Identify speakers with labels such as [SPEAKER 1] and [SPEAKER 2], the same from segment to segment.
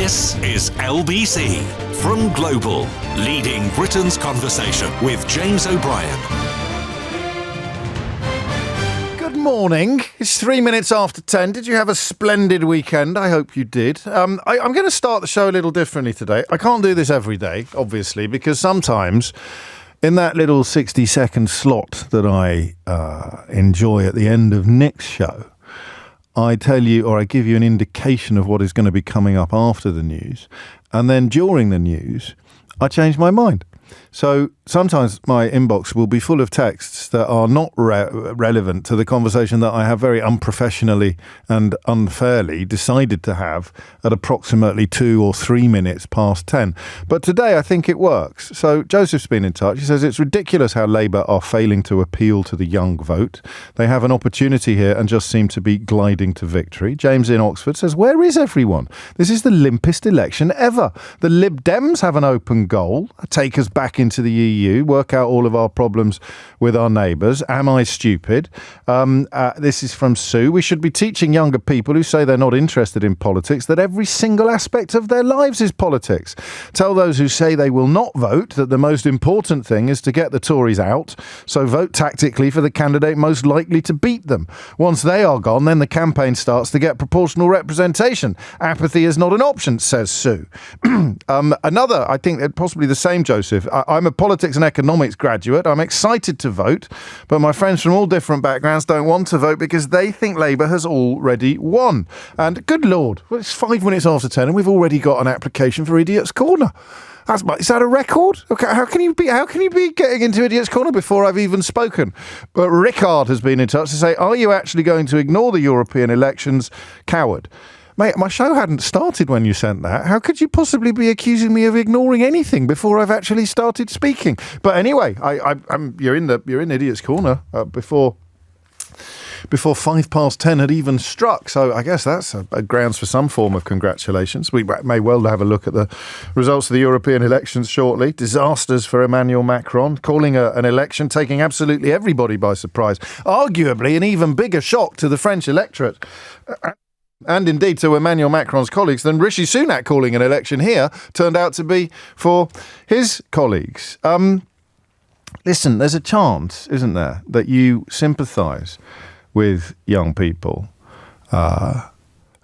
[SPEAKER 1] This is LBC from Global, leading Britain's conversation with James O'Brien.
[SPEAKER 2] Good morning. It's 3 minutes after 10. Did you have a splendid weekend? I hope you did. I'm going to start the show a little differently today. I can't do this every day, obviously, because sometimes in that little 60-second slot that I enjoy at the end of Nick's show, I tell you, or I give you an indication of what is going to be coming up after the news. And then during the news, I change my mind. So sometimes my inbox will be full of texts that are not relevant to the conversation that I have very unprofessionally and unfairly decided to have at approximately 2 or 3 minutes past 10. But today I think it works. So Joseph's been in touch. He says it's ridiculous how Labour are failing to appeal to the young vote. They have an opportunity here and just seem to be gliding to victory. James in Oxford says, where is everyone? This is the limpest election ever. The Lib Dems have an open goal, take us back into the EU, work out all of our problems with our neighbours. Am I stupid? This is from Sue. We should be teaching younger people who say they're not interested in politics that every single aspect of their lives is politics. Tell those who say they will not vote that the most important thing is to get the Tories out, so vote tactically for the candidate most likely to beat them. Once they are gone, then the campaign starts to get proportional representation. Apathy is not an option, says Sue. Another, I think possibly the same Joseph. I'm a politics and economics graduate. I'm excited to vote, but my friends from all different backgrounds don't want to vote because they think Labour has already won. And good Lord, well, it's 5 minutes after 10 and we've already got an application for Idiot's Corner. Is that a record? Okay, how can you be getting into Idiot's Corner before I've even spoken? But Rickard has been in touch to say, are you actually going to ignore the European elections, coward? Mate, my show hadn't started when you sent that. How could you possibly be accusing me of ignoring anything before I've actually started speaking? But anyway, you're in Idiot's Corner before 5 past 10 had even struck. So I guess that's a grounds for some form of congratulations. We may well have a look at the results of the European elections shortly. Disasters for Emmanuel Macron, calling an election, taking absolutely everybody by surprise. Arguably an even bigger shock to the French electorate. And indeed to Emmanuel Macron's colleagues than Rishi Sunak calling an election here turned out to be for his colleagues. Listen, there's a chance, isn't there, that you sympathise with young people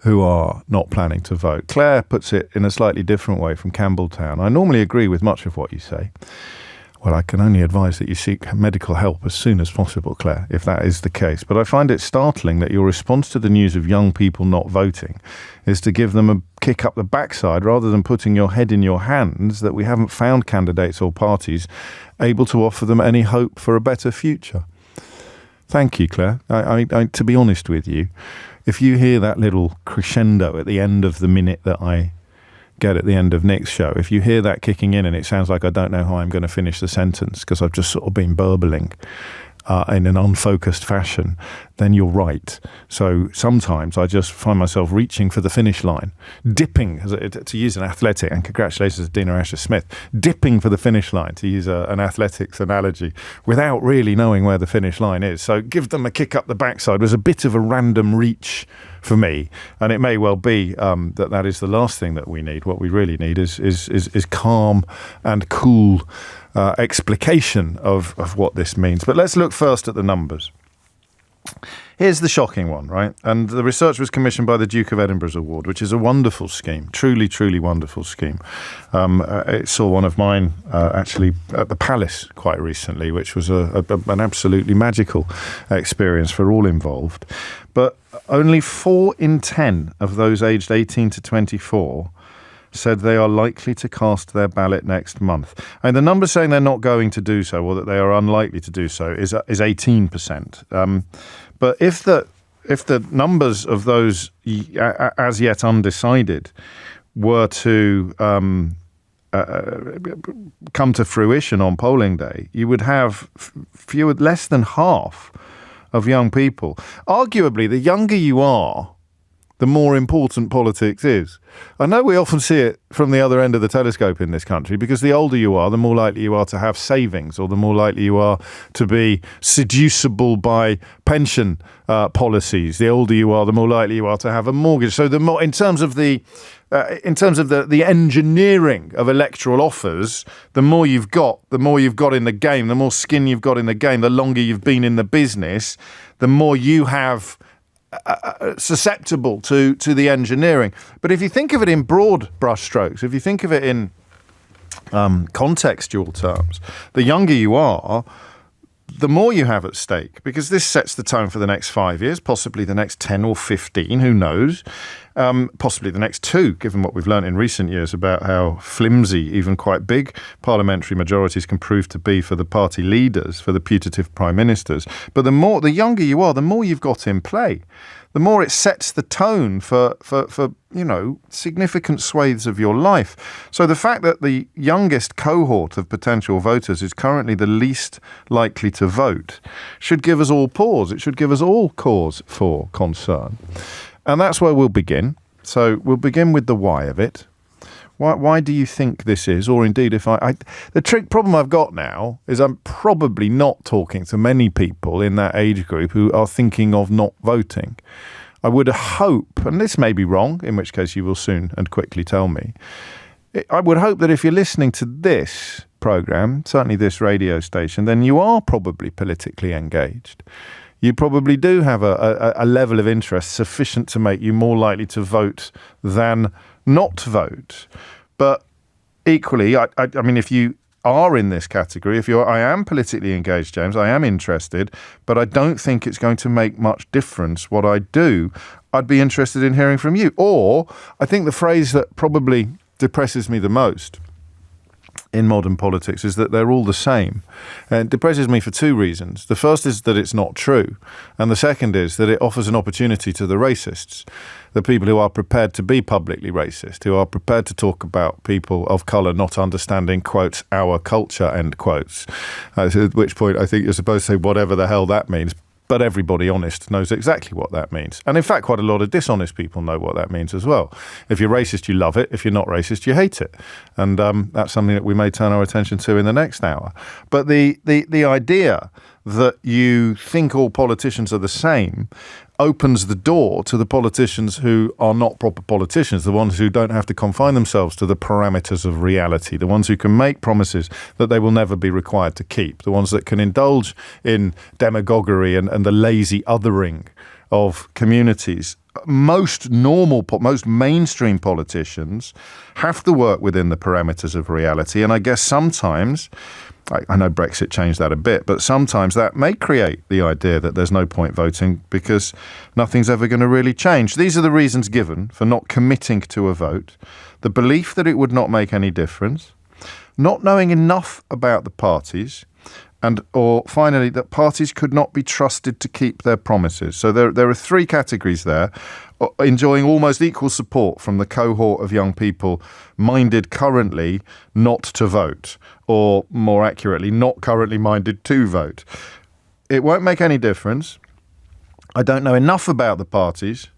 [SPEAKER 2] who are not planning to vote. Claire puts it in a slightly different way from Campbelltown. I normally agree with much of what you say. Well, I can only advise that you seek medical help as soon as possible, Claire, if that is the case. But I find it startling that your response to the news of young people not voting is to give them a kick up the backside rather than putting your head in your hands that we haven't found candidates or parties able to offer them any hope for a better future. Thank you, Claire. I to be honest with you, if you hear that little crescendo at the end of the minute that I get at the end of Nick's show, if you hear that kicking in and it sounds like I don't know how I'm going to finish the sentence because I've just sort of been burbling in an unfocused fashion, then you're right. So sometimes I just find myself reaching for the finish line, dipping, to use an athletic, and congratulations to Dina Asher-Smith, dipping for the finish line, to use an athletics analogy, without really knowing where the finish line is. So give them a kick up the backside was a bit of a random reach for me, and it may well be that is the last thing that we need. What we really need is calm and cool explication of what this means. But let's look first at the numbers. Here's the shocking one, right? And the research was commissioned by the Duke of Edinburgh's award, which is a wonderful scheme, truly, truly wonderful scheme. It saw one of mine actually at the Palace quite recently, which was an absolutely magical experience for all involved. But only 4 in 10 of those aged 18 to 24 said they are likely to cast their ballot next month. And the number saying they're not going to do so, or that they are unlikely to do so, is 18%. But if the numbers of those as yet undecided were to come to fruition on polling day, you would have less than half of young people. Arguably, the younger you are, the more important politics is. I know we often see it from the other end of the telescope in this country, because the older you are, the more likely you are to have savings, or the more likely you are to be seducible by pension policies. The older you are, the more likely you are to have a mortgage. So the more, in terms of the engineering of electoral offers, the more you've got in the game, the more skin you've got in the game, the longer you've been in the business, the more you have susceptible to the engineering. But if you think of it in broad brushstrokes, if you think of it in contextual terms, the younger you are, the more you have at stake, because this sets the tone for the next 5 years, possibly the next 10 or 15, who knows, possibly the next 2, given what we've learned in recent years about how flimsy, even quite big, parliamentary majorities can prove to be for the party leaders, for the putative prime ministers. But the younger you are, the more you've got in play. The more it sets the tone for significant swathes of your life. So the fact that the youngest cohort of potential voters is currently the least likely to vote should give us all pause. It should give us all cause for concern. And that's where we'll begin. So we'll begin with the why of it. Why do you think this is? Or indeed, the trick problem I've got now is I'm probably not talking to many people in that age group who are thinking of not voting. I would hope, and this may be wrong, in which case you will soon and quickly tell me, I would hope that if you're listening to this programme, certainly this radio station, then you are probably politically engaged. You probably do have a level of interest sufficient to make you more likely to vote than not vote. But equally, I mean, if you are in this category, I am politically engaged, James, I am interested, but I don't think it's going to make much difference what I do. I'd be interested in hearing from you. Or I think the phrase that probably depresses me the most in modern politics is that they're all the same. And it depresses me for 2 reasons. The first is that it's not true. And the second is that it offers an opportunity to the racists, the people who are prepared to be publicly racist, who are prepared to talk about people of colour not understanding, quotes, our culture, end quotes. At which point I think you're supposed to say whatever the hell that means. But everybody honest knows exactly what that means. And in fact, quite a lot of dishonest people know what that means as well. If you're racist, you love it. If you're not racist, you hate it. And that's something that we may turn our attention to in the next hour. But the idea that you think all politicians are the same opens the door to the politicians who are not proper politicians, the ones who don't have to confine themselves to the parameters of reality, the ones who can make promises that they will never be required to keep, the ones that can indulge in demagoguery and the lazy othering of communities. Most mainstream politicians have to work within the parameters of reality. And I guess sometimes, I know Brexit changed that a bit, but sometimes that may create the idea that there's no point voting because nothing's ever going to really change. These are the reasons given for not committing to a vote: the belief that it would not make any difference, not knowing enough about the parties, or finally, that parties could not be trusted to keep their promises. So there are 3 categories there, enjoying almost equal support from the cohort of young people minded currently not to vote, or more accurately, not currently minded to vote. It won't make any difference. I don't know enough about the parties,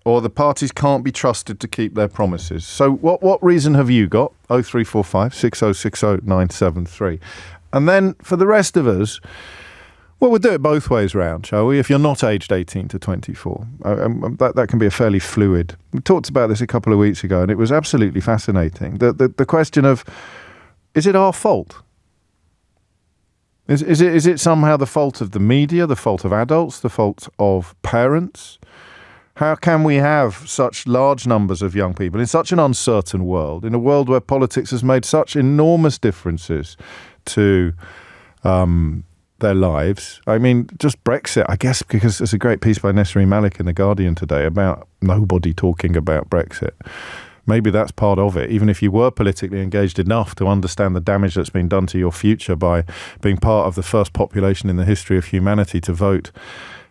[SPEAKER 2] or the parties can't be trusted to keep their promises. So what reason have you got? 0345 6060 973. And then for the rest of us, well, we'll do it both ways round, shall we? If you're not aged 18 to 24, that can be a fairly fluid. We talked about this a couple of weeks ago, and it was absolutely fascinating. The question of, is it our fault? Is it somehow the fault of the media, the fault of adults, the fault of parents? How can we have such large numbers of young people in such an uncertain world, in a world where politics has made such enormous differences to their lives? I mean, just Brexit, I guess, because there's a great piece by Nesri Malik in The Guardian today about nobody talking about Brexit. Maybe that's part of it, even if you were politically engaged enough to understand the damage that's been done to your future by being part of the first population in the history of humanity to vote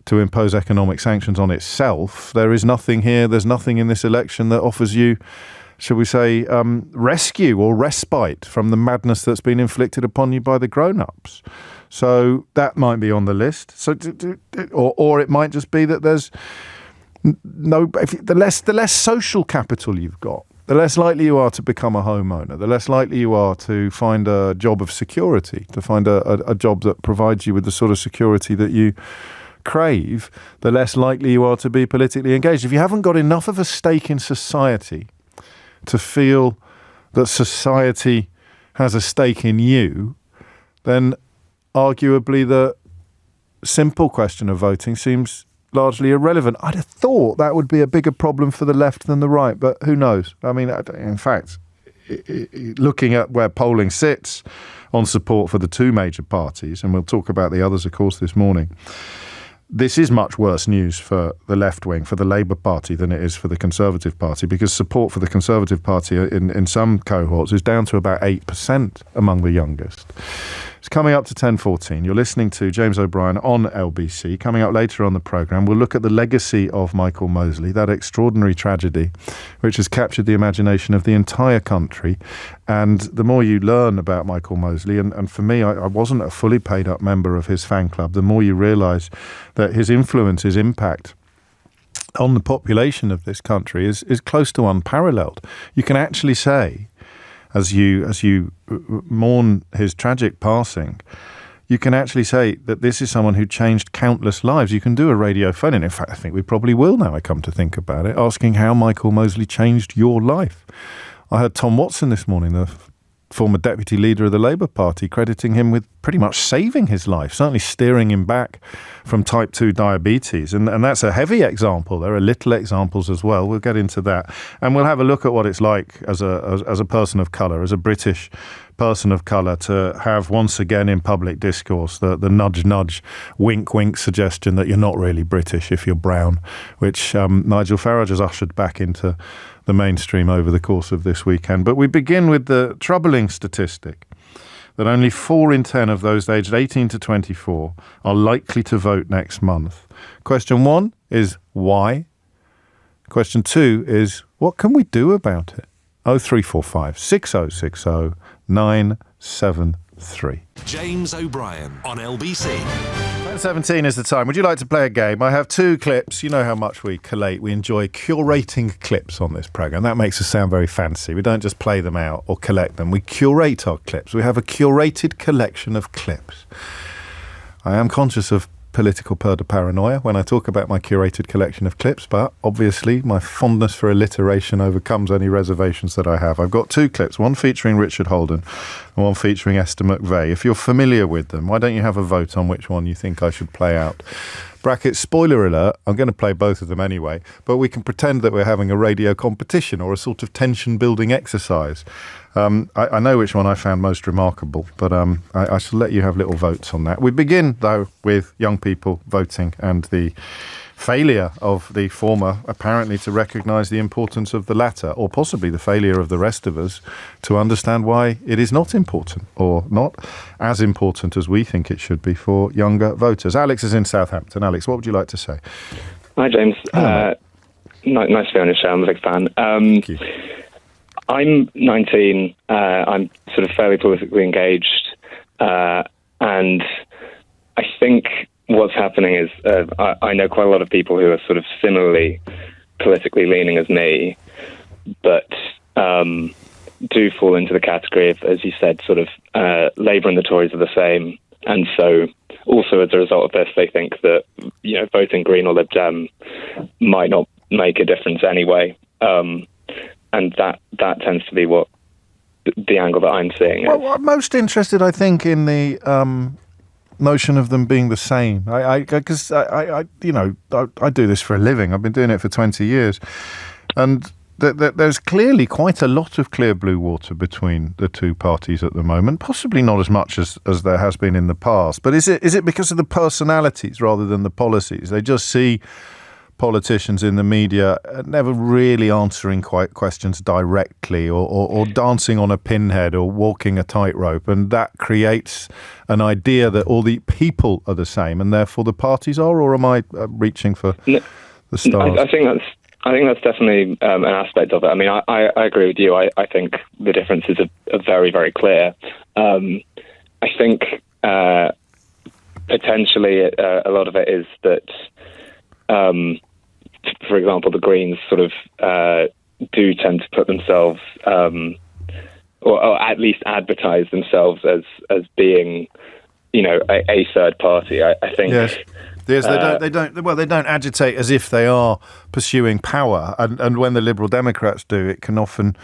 [SPEAKER 2] to impose economic sanctions on itself. There is nothing here, there's nothing in this election that offers you, shall we say, rescue or respite from the madness that's been inflicted upon you by the grown-ups. So that might be on the list. So, or it might just be that there's the less social capital you've got, the less likely you are to become a homeowner, the less likely you are to find a job of security, to find a job that provides you with the sort of security that you crave, the less likely you are to be politically engaged. If you haven't got enough of a stake in society to feel that society has a stake in you, then arguably the simple question of voting seems largely irrelevant. I'd have thought that would be a bigger problem for the left than the right, but who knows? I mean, in fact, looking at where polling sits on support for the two major parties, and we'll talk about the others, of course, this morning, this is much worse news for the left wing, for the Labour Party, than it is for the Conservative Party, because support for the Conservative Party in some cohorts is down to about 8% among the youngest. It's coming up to 10:14. You're listening to James O'Brien on LBC. Coming up later on the programme, we'll look at the legacy of Michael Mosley, that extraordinary tragedy which has captured the imagination of the entire country. And the more you learn about Michael Mosley, and for me, I wasn't a fully paid up member of his fan club, the more you realise that his influence, his impact on the population of this country is close to unparalleled. You can actually say, as you mourn his tragic passing, you can actually say that this is someone who changed countless lives. You can do a radio phone-in. In fact, I think we probably will now, I come to think about it, asking how Michael Mosley changed your life. I heard Tom Watson this morning, the former deputy leader of the Labour Party, crediting him with pretty much saving his life, certainly steering him back from type 2 diabetes. And that's a heavy example. There are little examples as well. We'll get into that. And we'll have a look at what it's like as a person of colour, as a British person of colour, to have once again in public discourse the nudge, wink suggestion that you're not really British if you're brown, which Nigel Farage has ushered back into the mainstream over the course of this weekend. But we begin with the troubling statistic that only 4 in 10 of those aged 18 to 24 are likely to vote next month. Question 1 is why? Question 2 is what can we do about it? 0345 6060 973.
[SPEAKER 1] James O'Brien on LBC.
[SPEAKER 2] 17 is the time. Would you like to play a game? I have 2 clips. You know how much we collate. We enjoy curating clips on this programme. That makes us sound very fancy. We don't just play them out or collect them. We curate our clips. We have a curated collection of clips. I am conscious of political paranoia when I talk about my curated collection of clips, but obviously my fondness for alliteration overcomes any reservations that I have. I've got 2 clips, one featuring Richard Holden and one featuring Esther McVeigh. If you're familiar with them, why don't you have a vote on which one you think I should play out? Bracket, spoiler alert, I'm going to play both of them anyway, but we can pretend that we're having a radio competition or a sort of tension-building exercise. I know which one I found most remarkable, but I shall let you have little votes on that. We begin, though, with young people voting and the failure of the former apparently to recognise the importance of the latter, or possibly the failure of the rest of us to understand why it is not important, or not as important as we think it should be for younger voters. Alex is in Southampton. Alex, what would you like to say?
[SPEAKER 3] Hi, James.
[SPEAKER 2] Hello.
[SPEAKER 3] Nice to be on your show. I'm a big fan.
[SPEAKER 2] Thank you.
[SPEAKER 3] I'm 19. I'm sort of fairly politically engaged. And I think what's happening is I know quite a lot of people who are sort of similarly politically leaning as me, but do fall into the category of, as you said, sort of Labour and the Tories are the same. And so also as a result of this, they think that, voting Green or Lib Dem might not make a difference anyway. And that tends to be what the angle that I'm seeing.
[SPEAKER 2] Well, I'm most interested, I think, in the notion of them being the same. Because I do this for a living. I've been doing it for 20 years, and there's clearly quite a lot of clear blue water between the two parties at the moment. Possibly not as much as there has been in the past. But is it because of the personalities rather than the policies? They just see politicians in the media never really answering quite questions directly, or dancing on a pinhead or walking a tightrope, and that creates an idea that all the people are the same and therefore the parties are. Or am I reaching for the stars?
[SPEAKER 3] I think that's definitely an aspect of it. I mean, I agree with you. I think the differences are very, very clear. I think potentially a lot of it is that for example, the Greens sort of do tend to put themselves, or at least advertise themselves as being, a third party. I think.
[SPEAKER 2] Yes. Yes, they don't agitate as if they are pursuing power, and when the Liberal Democrats do, it can often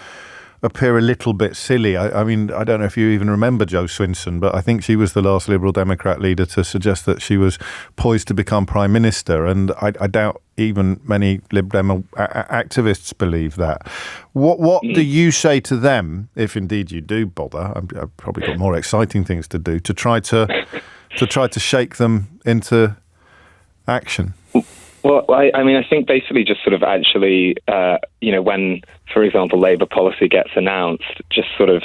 [SPEAKER 2] appear a little bit silly. I mean, I don't know if you even remember Jo Swinson, but I think she was the last Liberal Democrat leader to suggest that she was poised to become Prime Minister, and I doubt even many Lib Dem activists believe that. What do you say to them, if indeed you do bother? I've probably got more exciting things to do, to try to shake them into action?
[SPEAKER 3] Well, I think basically just sort of actually, when, for example, Labour policy gets announced, just sort of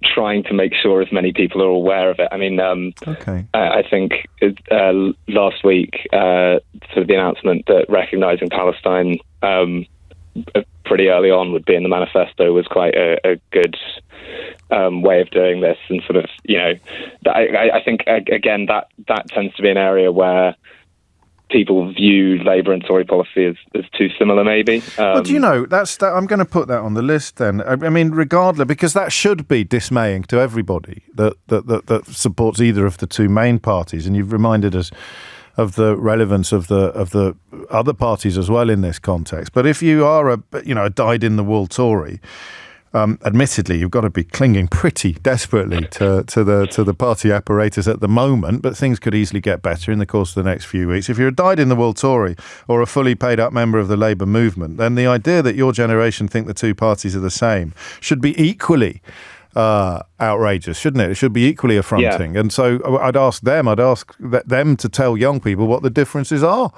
[SPEAKER 3] trying to make sure as many people are aware of it. I mean,
[SPEAKER 2] okay.
[SPEAKER 3] I think last week, sort of the announcement that recognising Palestine pretty early on would be in the manifesto was quite a good way of doing this. And sort of, I think, again, that tends to be an area where people view Labour and Tory policy as too similar, maybe.
[SPEAKER 2] Well, do you know, I'm going to put that on the list then. I mean, regardless, because that should be dismaying to everybody that supports either of the two main parties. And you've reminded us of the relevance of the other parties as well in this context. But if you are a dyed-in-the-wool Tory, admittedly, you've got to be clinging pretty desperately to the party apparatus at the moment, but things could easily get better in the course of the next few weeks. If you're a dyed-in-the-wool Tory or a fully paid-up member of the Labour movement, then the idea that your generation think the two parties are the same should be equally outrageous, shouldn't it? It should be equally affronting. Yeah. And so I'd ask them to tell young people what the differences are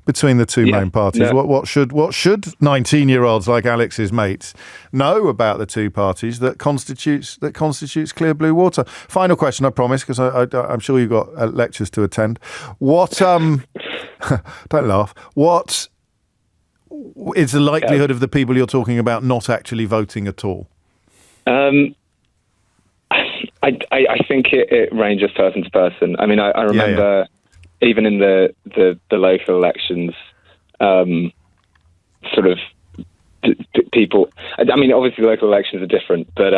[SPEAKER 2] between the two main parties. Yeah. What should 19-year-olds like Alex's mates know about the two parties that constitutes clear blue water? Final question, I promise, because I'm sure you've got lectures to attend. What don't laugh. What is the likelihood of the people you're talking about not actually voting at all?
[SPEAKER 3] I think it ranges person to person. I mean, I remember even in the local elections, sort of people. I mean, obviously the local elections are different, but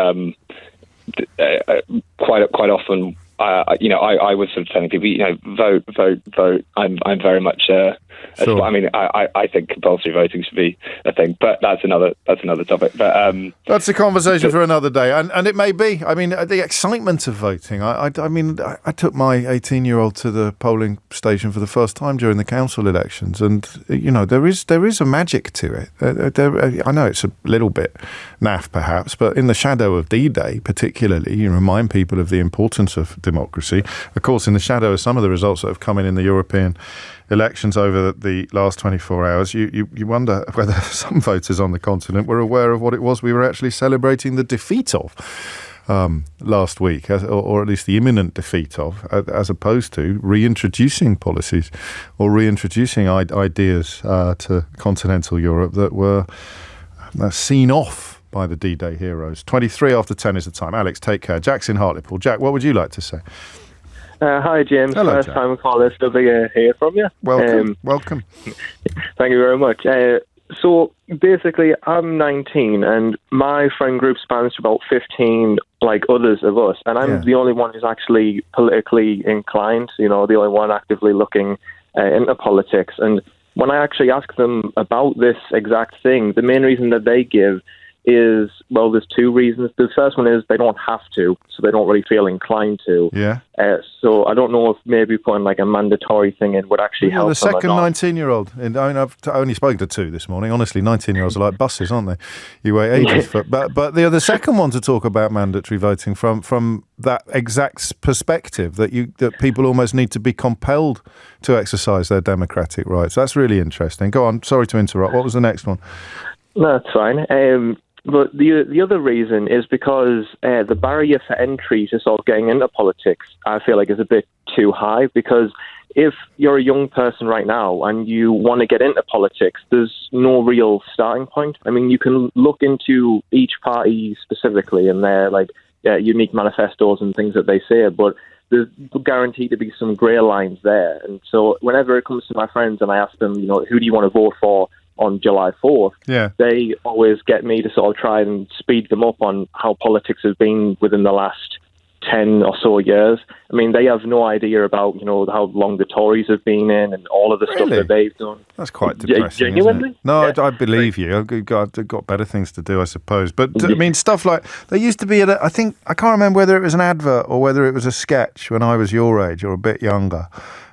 [SPEAKER 3] quite often, I was sort of telling people, vote. I'm very much. Sure. I mean, I think compulsory voting should be a thing, but that's another topic. But
[SPEAKER 2] that's a conversation for another day, and it may be. I mean, the excitement of voting. I mean, I took my 18-year-old to the polling station for the first time during the council elections, and there is a magic to it. I know it's a little bit naff, perhaps, but in the shadow of D-Day, particularly, you remind people of the importance of democracy. Of course, in the shadow of some of the results that have come in the European elections over the last 24 hours, you wonder whether some voters on the continent were aware of what it was we were actually celebrating the defeat of last week, or at least the imminent defeat of, as opposed to reintroducing policies or reintroducing ideas to continental Europe that were seen off by the D-Day heroes. 23 after 10 is the time. Alex, take care. Jack's in Hartlepool. Jack, what would you like to say?
[SPEAKER 4] Hi, James.
[SPEAKER 2] Hello,
[SPEAKER 4] First
[SPEAKER 2] Jack.
[SPEAKER 4] time caller. Lovely to hear from you.
[SPEAKER 2] Welcome.
[SPEAKER 4] Thank you very much. So basically, I'm 19 and my friend group spans to about 15 like others of us. And I'm the only one who's actually politically inclined, the only one actively looking into politics. And when I actually ask them about this exact thing, the main reason that they give is, well, there's two reasons. The first one is they don't have to, so they don't really feel inclined to. Yeah. So I don't know if maybe putting like a mandatory thing in would actually help.
[SPEAKER 2] The second 19-year-old. I mean, I've only spoken to two this morning. Honestly, 19-year-olds are like buses, aren't they? You wait ages for. But the second one to talk about mandatory voting from that exact perspective that people almost need to be compelled to exercise their democratic rights. That's really interesting. Go on. Sorry to interrupt. What was the next one?
[SPEAKER 4] No, that's fine. But the other reason is because the barrier for entry to sort of getting into politics, I feel like, is a bit too high. Because if you're a young person right now and you want to get into politics, there's no real starting point. I mean, you can look into each party specifically and their unique manifestos and things that they say, but there's guaranteed to be some grey lines there. And so whenever it comes to my friends and I ask them, who do you want to vote for on July 4th, they always get me to sort of try and speed them up on how politics has been within the last 10 or so years. I mean, they have no idea about, how long the Tories have been in and all of the stuff that they've done.
[SPEAKER 2] That's quite depressing,
[SPEAKER 4] genuinely?
[SPEAKER 2] Isn't it? No, I believe you. I've got better things to do, I suppose. But, I mean, stuff like, there used to be, I can't remember whether it was an advert or whether it was a sketch when I was your age or a bit younger.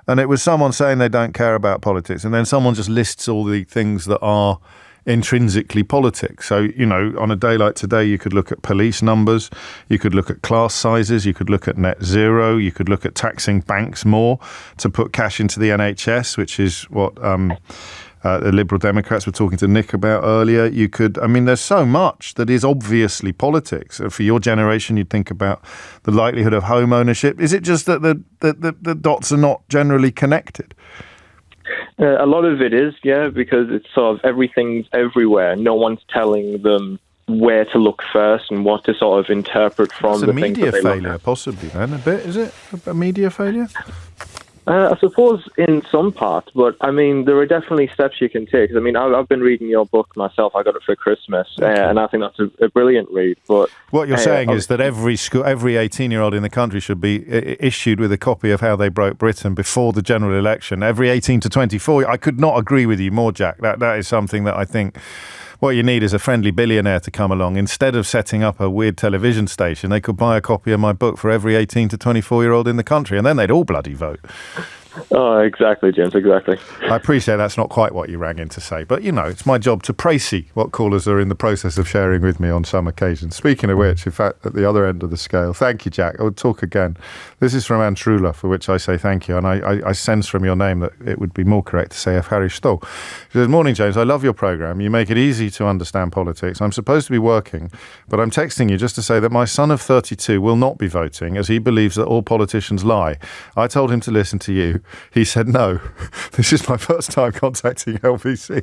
[SPEAKER 2] And it was someone saying they don't care about politics. And then someone just lists all the things that are intrinsically politics. So, on a day like today, you could look at police numbers, you could look at class sizes, you could look at net zero, you could look at taxing banks more to put cash into the NHS, which is what the Liberal Democrats were talking to Nick about earlier. There's so much that is obviously politics. For your generation, you'd think about the likelihood of home ownership. Is it just that the dots are not generally connected?
[SPEAKER 4] A lot of it is, because it's sort of everything's everywhere. No one's telling them where to look first and what to sort of interpret from the things that they look at. It's a media failure,
[SPEAKER 2] possibly, then, a bit, is it? A media failure?
[SPEAKER 4] I suppose in some part, but I mean, there are definitely steps you can take. I mean, I've been reading your book myself. I got it for Christmas, and I think that's a brilliant read. But
[SPEAKER 2] what you're saying is that every 18-year-old in the country should be issued with a copy of How They Broke Britain before the general election. Every 18 to 24. I could not agree with you more, Jack. That is something that I think. What you need is a friendly billionaire to come along. Instead of setting up a weird television station, they could buy a copy of my book for every 18 to 24-year-old in the country, and then they'd all bloody vote.
[SPEAKER 4] Oh, exactly, James, exactly.
[SPEAKER 2] I appreciate that's not quite what you rang in to say, but, it's my job to précis what callers are in the process of sharing with me on some occasions. Speaking of which, in fact, at the other end of the scale, thank you, Jack. I would talk again. This is from Antrula, for which I say thank you, and I sense from your name that it would be more correct to say Efharisto. She says, "Morning, James. I love your programme. You make it easy to understand politics. I'm supposed to be working, but I'm texting you just to say that my son of 32 will not be voting, as he believes that all politicians lie. I told him to listen to you. He said no. This is my first time contacting LBC."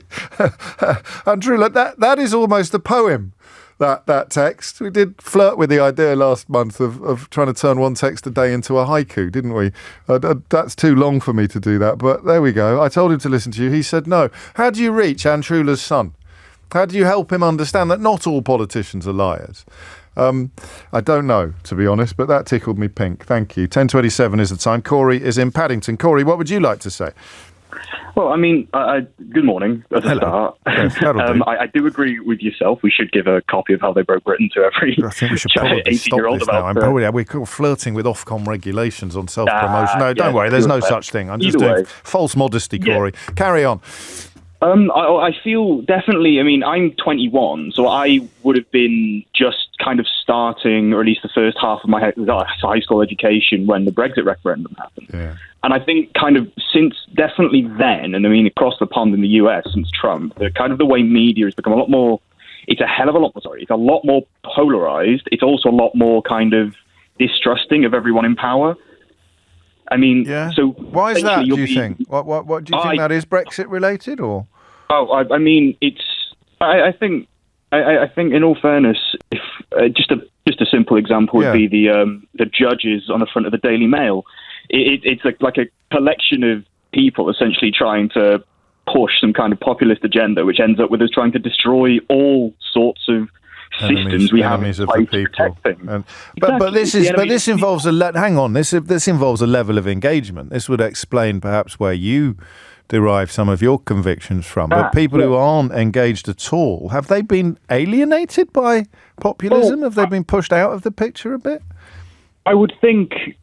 [SPEAKER 2] Andrew, that is almost a poem, that text. We did flirt with the idea last month of trying to turn one text a day into a haiku, didn't we? That's too long for me to do that, but there we go. I told him to listen to you. He said no. How do you reach Antrula's son? How do you help him understand that not all politicians are liars? I don't know, to be honest, but that tickled me pink. Thank you. 10:27 is the time. Corey is in Paddington. Corey, what would you like to say?
[SPEAKER 5] Well, I mean, good morning at the start.
[SPEAKER 2] Yes,
[SPEAKER 5] I do agree with yourself. We should give a copy of How They Broke Britain to every
[SPEAKER 2] I think we should probably stop this now. We're flirting with Ofcom regulations on self-promotion. No, don't worry. There's no such thing. I'm just doing false modesty, Corey. Yeah. Carry on.
[SPEAKER 5] I feel definitely, I'm 21, so I would have been just kind of starting, or at least the first half of my high school education when the Brexit referendum happened. Yeah. And I think kind of since definitely then, and across the pond in the US since Trump, the way media has become a lot more, it's a lot more polarized. It's also a lot more kind of distrusting of everyone in power. So
[SPEAKER 2] why is that, do you think? What do you think that is, Brexit related, or?
[SPEAKER 5] I think in all fairness, if just a simple example would be the judges on the front of the Daily Mail. It's like a collection of people essentially trying to push some kind of populist agenda, which ends up with us trying to destroy all sorts of systems we have in place to protect things.
[SPEAKER 2] But this involves this involves a level of engagement. This would explain perhaps where you derive some of your convictions from. But people who aren't engaged at all, have they been alienated by populism? Have they been pushed out of the picture a bit?
[SPEAKER 5] I would think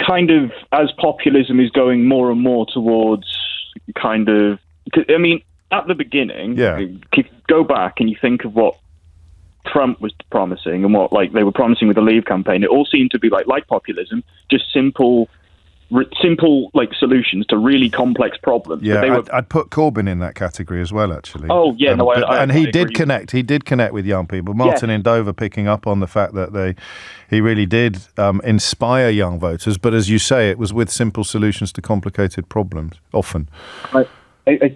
[SPEAKER 5] kind of as populism is going more and more towards kind of, at the beginning, go back and you think of what Trump was promising and what they were promising with the Leave campaign. It all seemed to be like populism, just simple solutions to really complex problems.
[SPEAKER 2] Yeah, I'd put Corbyn in that category as well, actually.
[SPEAKER 5] Oh yeah,
[SPEAKER 2] he did connect. He did connect with young people. Martin in Dover picking up on the fact that he really did inspire young voters. But as you say, it was with simple solutions to complicated problems. Often,
[SPEAKER 5] I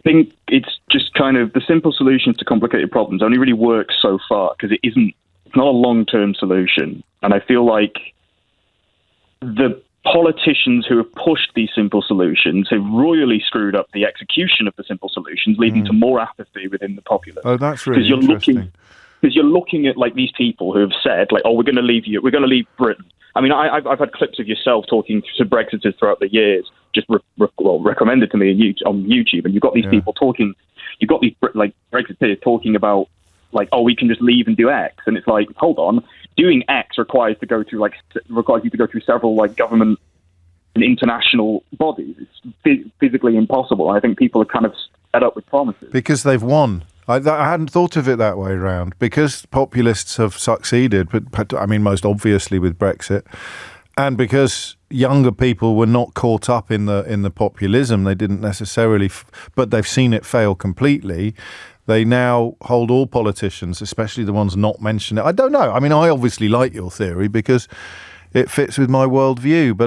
[SPEAKER 5] think it's just kind of the simple solutions to complicated problems only really works so far because it's not a long-term solution, and I feel like the politicians who have pushed these simple solutions have royally screwed up the execution of the simple solutions, leading to more apathy within the populace.
[SPEAKER 2] Oh, that's really interesting.
[SPEAKER 5] Because you're looking at like these people who have said, like, "Oh, we're going to leave Britain." I mean, I've had clips of yourself talking to Brexiters throughout the years, just recommended to me on YouTube, and you've got these people talking. You've got these like Brexiteers talking about like, "Oh, we can just leave and do X," and it's like, hold on, doing X requires you to go through several like government and international bodies. It's physically impossible. I think people are kind of fed up with promises
[SPEAKER 2] because they've won. I hadn't thought of it that way round. Because populists have succeeded, but I mean, most obviously with Brexit, and because younger people were not caught up in the populism, they didn't necessarily, but they've seen it fail completely. They now hold all politicians, especially the ones not mentioned. I don't know. I mean, I obviously like your theory because it fits with my worldview,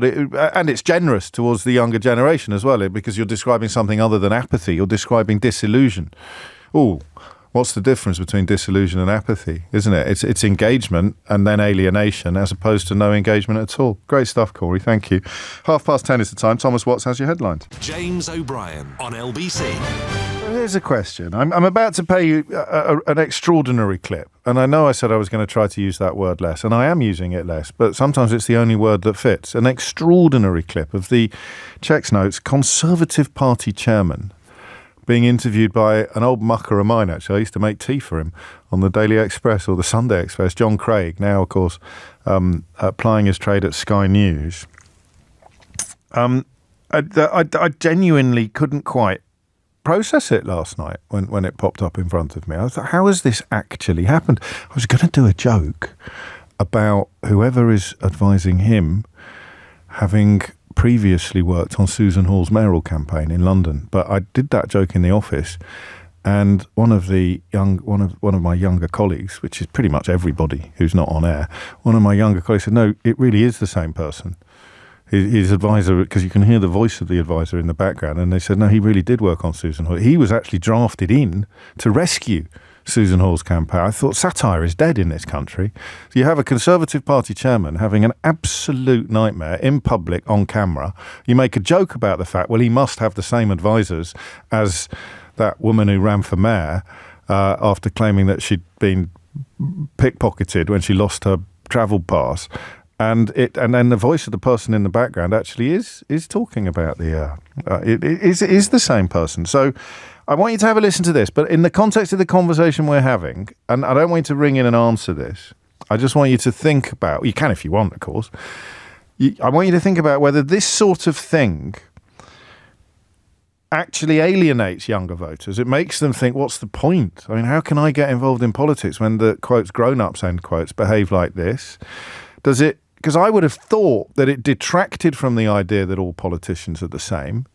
[SPEAKER 2] and it's generous towards the younger generation as well, because you're describing something other than apathy. You're describing disillusion. Oh, what's the difference between disillusion and apathy, isn't it? It's engagement and then alienation as opposed to no engagement at all. Great stuff, Corey. Thank you. 10:30 is the time. Thomas Watts has your headlines.
[SPEAKER 1] James O'Brien on LBC.
[SPEAKER 2] Here's a question. I'm about to play you an extraordinary clip. And I know I said I was going to try to use that word less, and I am using it less, but sometimes it's the only word that fits. An extraordinary clip of the Checks Notes Conservative Party chairman being interviewed by an old mucker of mine, actually. I used to make tea for him on the Daily Express or the Sunday Express, John Craig, now, of course, plying his trade at Sky News. I genuinely couldn't quite process it last night when it popped up in front of me. I thought, how has this actually happened? I was going to do a joke about whoever is advising him having previously worked on Susan Hall's mayoral campaign in London, but I did that joke in the office, and one of my younger colleagues, which is pretty much everybody who's not on air, one of my younger colleagues said, "No, it really is the same person." His advisor, because you can hear the voice of the advisor in the background, and they said, "No, he really did work on Susan Hall. He was actually drafted in to rescue Susan Hall's campaign." I thought satire is dead in this country. So you have a Conservative Party chairman having an absolute nightmare in public on camera. You make a joke about the fact, well, he must have the same advisors as that woman who ran for mayor after claiming that she'd been pickpocketed when she lost her travel pass. And then the voice of the person in the background actually is talking about it is the same person. So I want you to have a listen to this, but in the context of the conversation we're having, and I don't want you to ring in and answer this. I just want you to think about, you can if you want, of course. I want you to think about whether this sort of thing actually alienates younger voters. It makes them think, what's the point? I mean, how can I get involved in politics when the, quotes, grown-ups, end quotes, behave like this? Does it, because I would have thought that it detracted from the idea that all politicians are the same.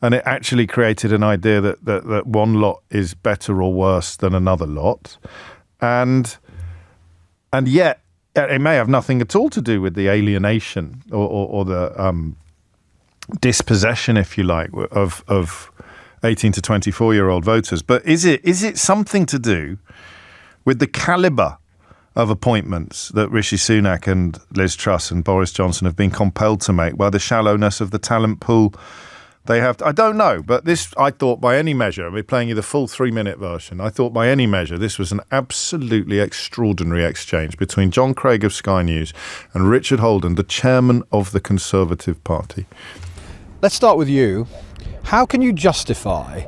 [SPEAKER 2] And it actually created an idea that one lot is better or worse than another lot. And yet, it may have nothing at all to do with the alienation or the dispossession, if you like, of 18 to 24-year-old voters. But is it something to do with the calibre of appointments that Rishi Sunak and Liz Truss and Boris Johnson have been compelled to make, by the shallowness of the talent pool they have? I don't know, but this, I thought by any measure, I'll be playing you the full 3-minute version, I thought by any measure this was an absolutely extraordinary exchange between John Craig of Sky News and Richard Holden, the chairman of the Conservative Party.
[SPEAKER 6] Let's start with you. How can you justify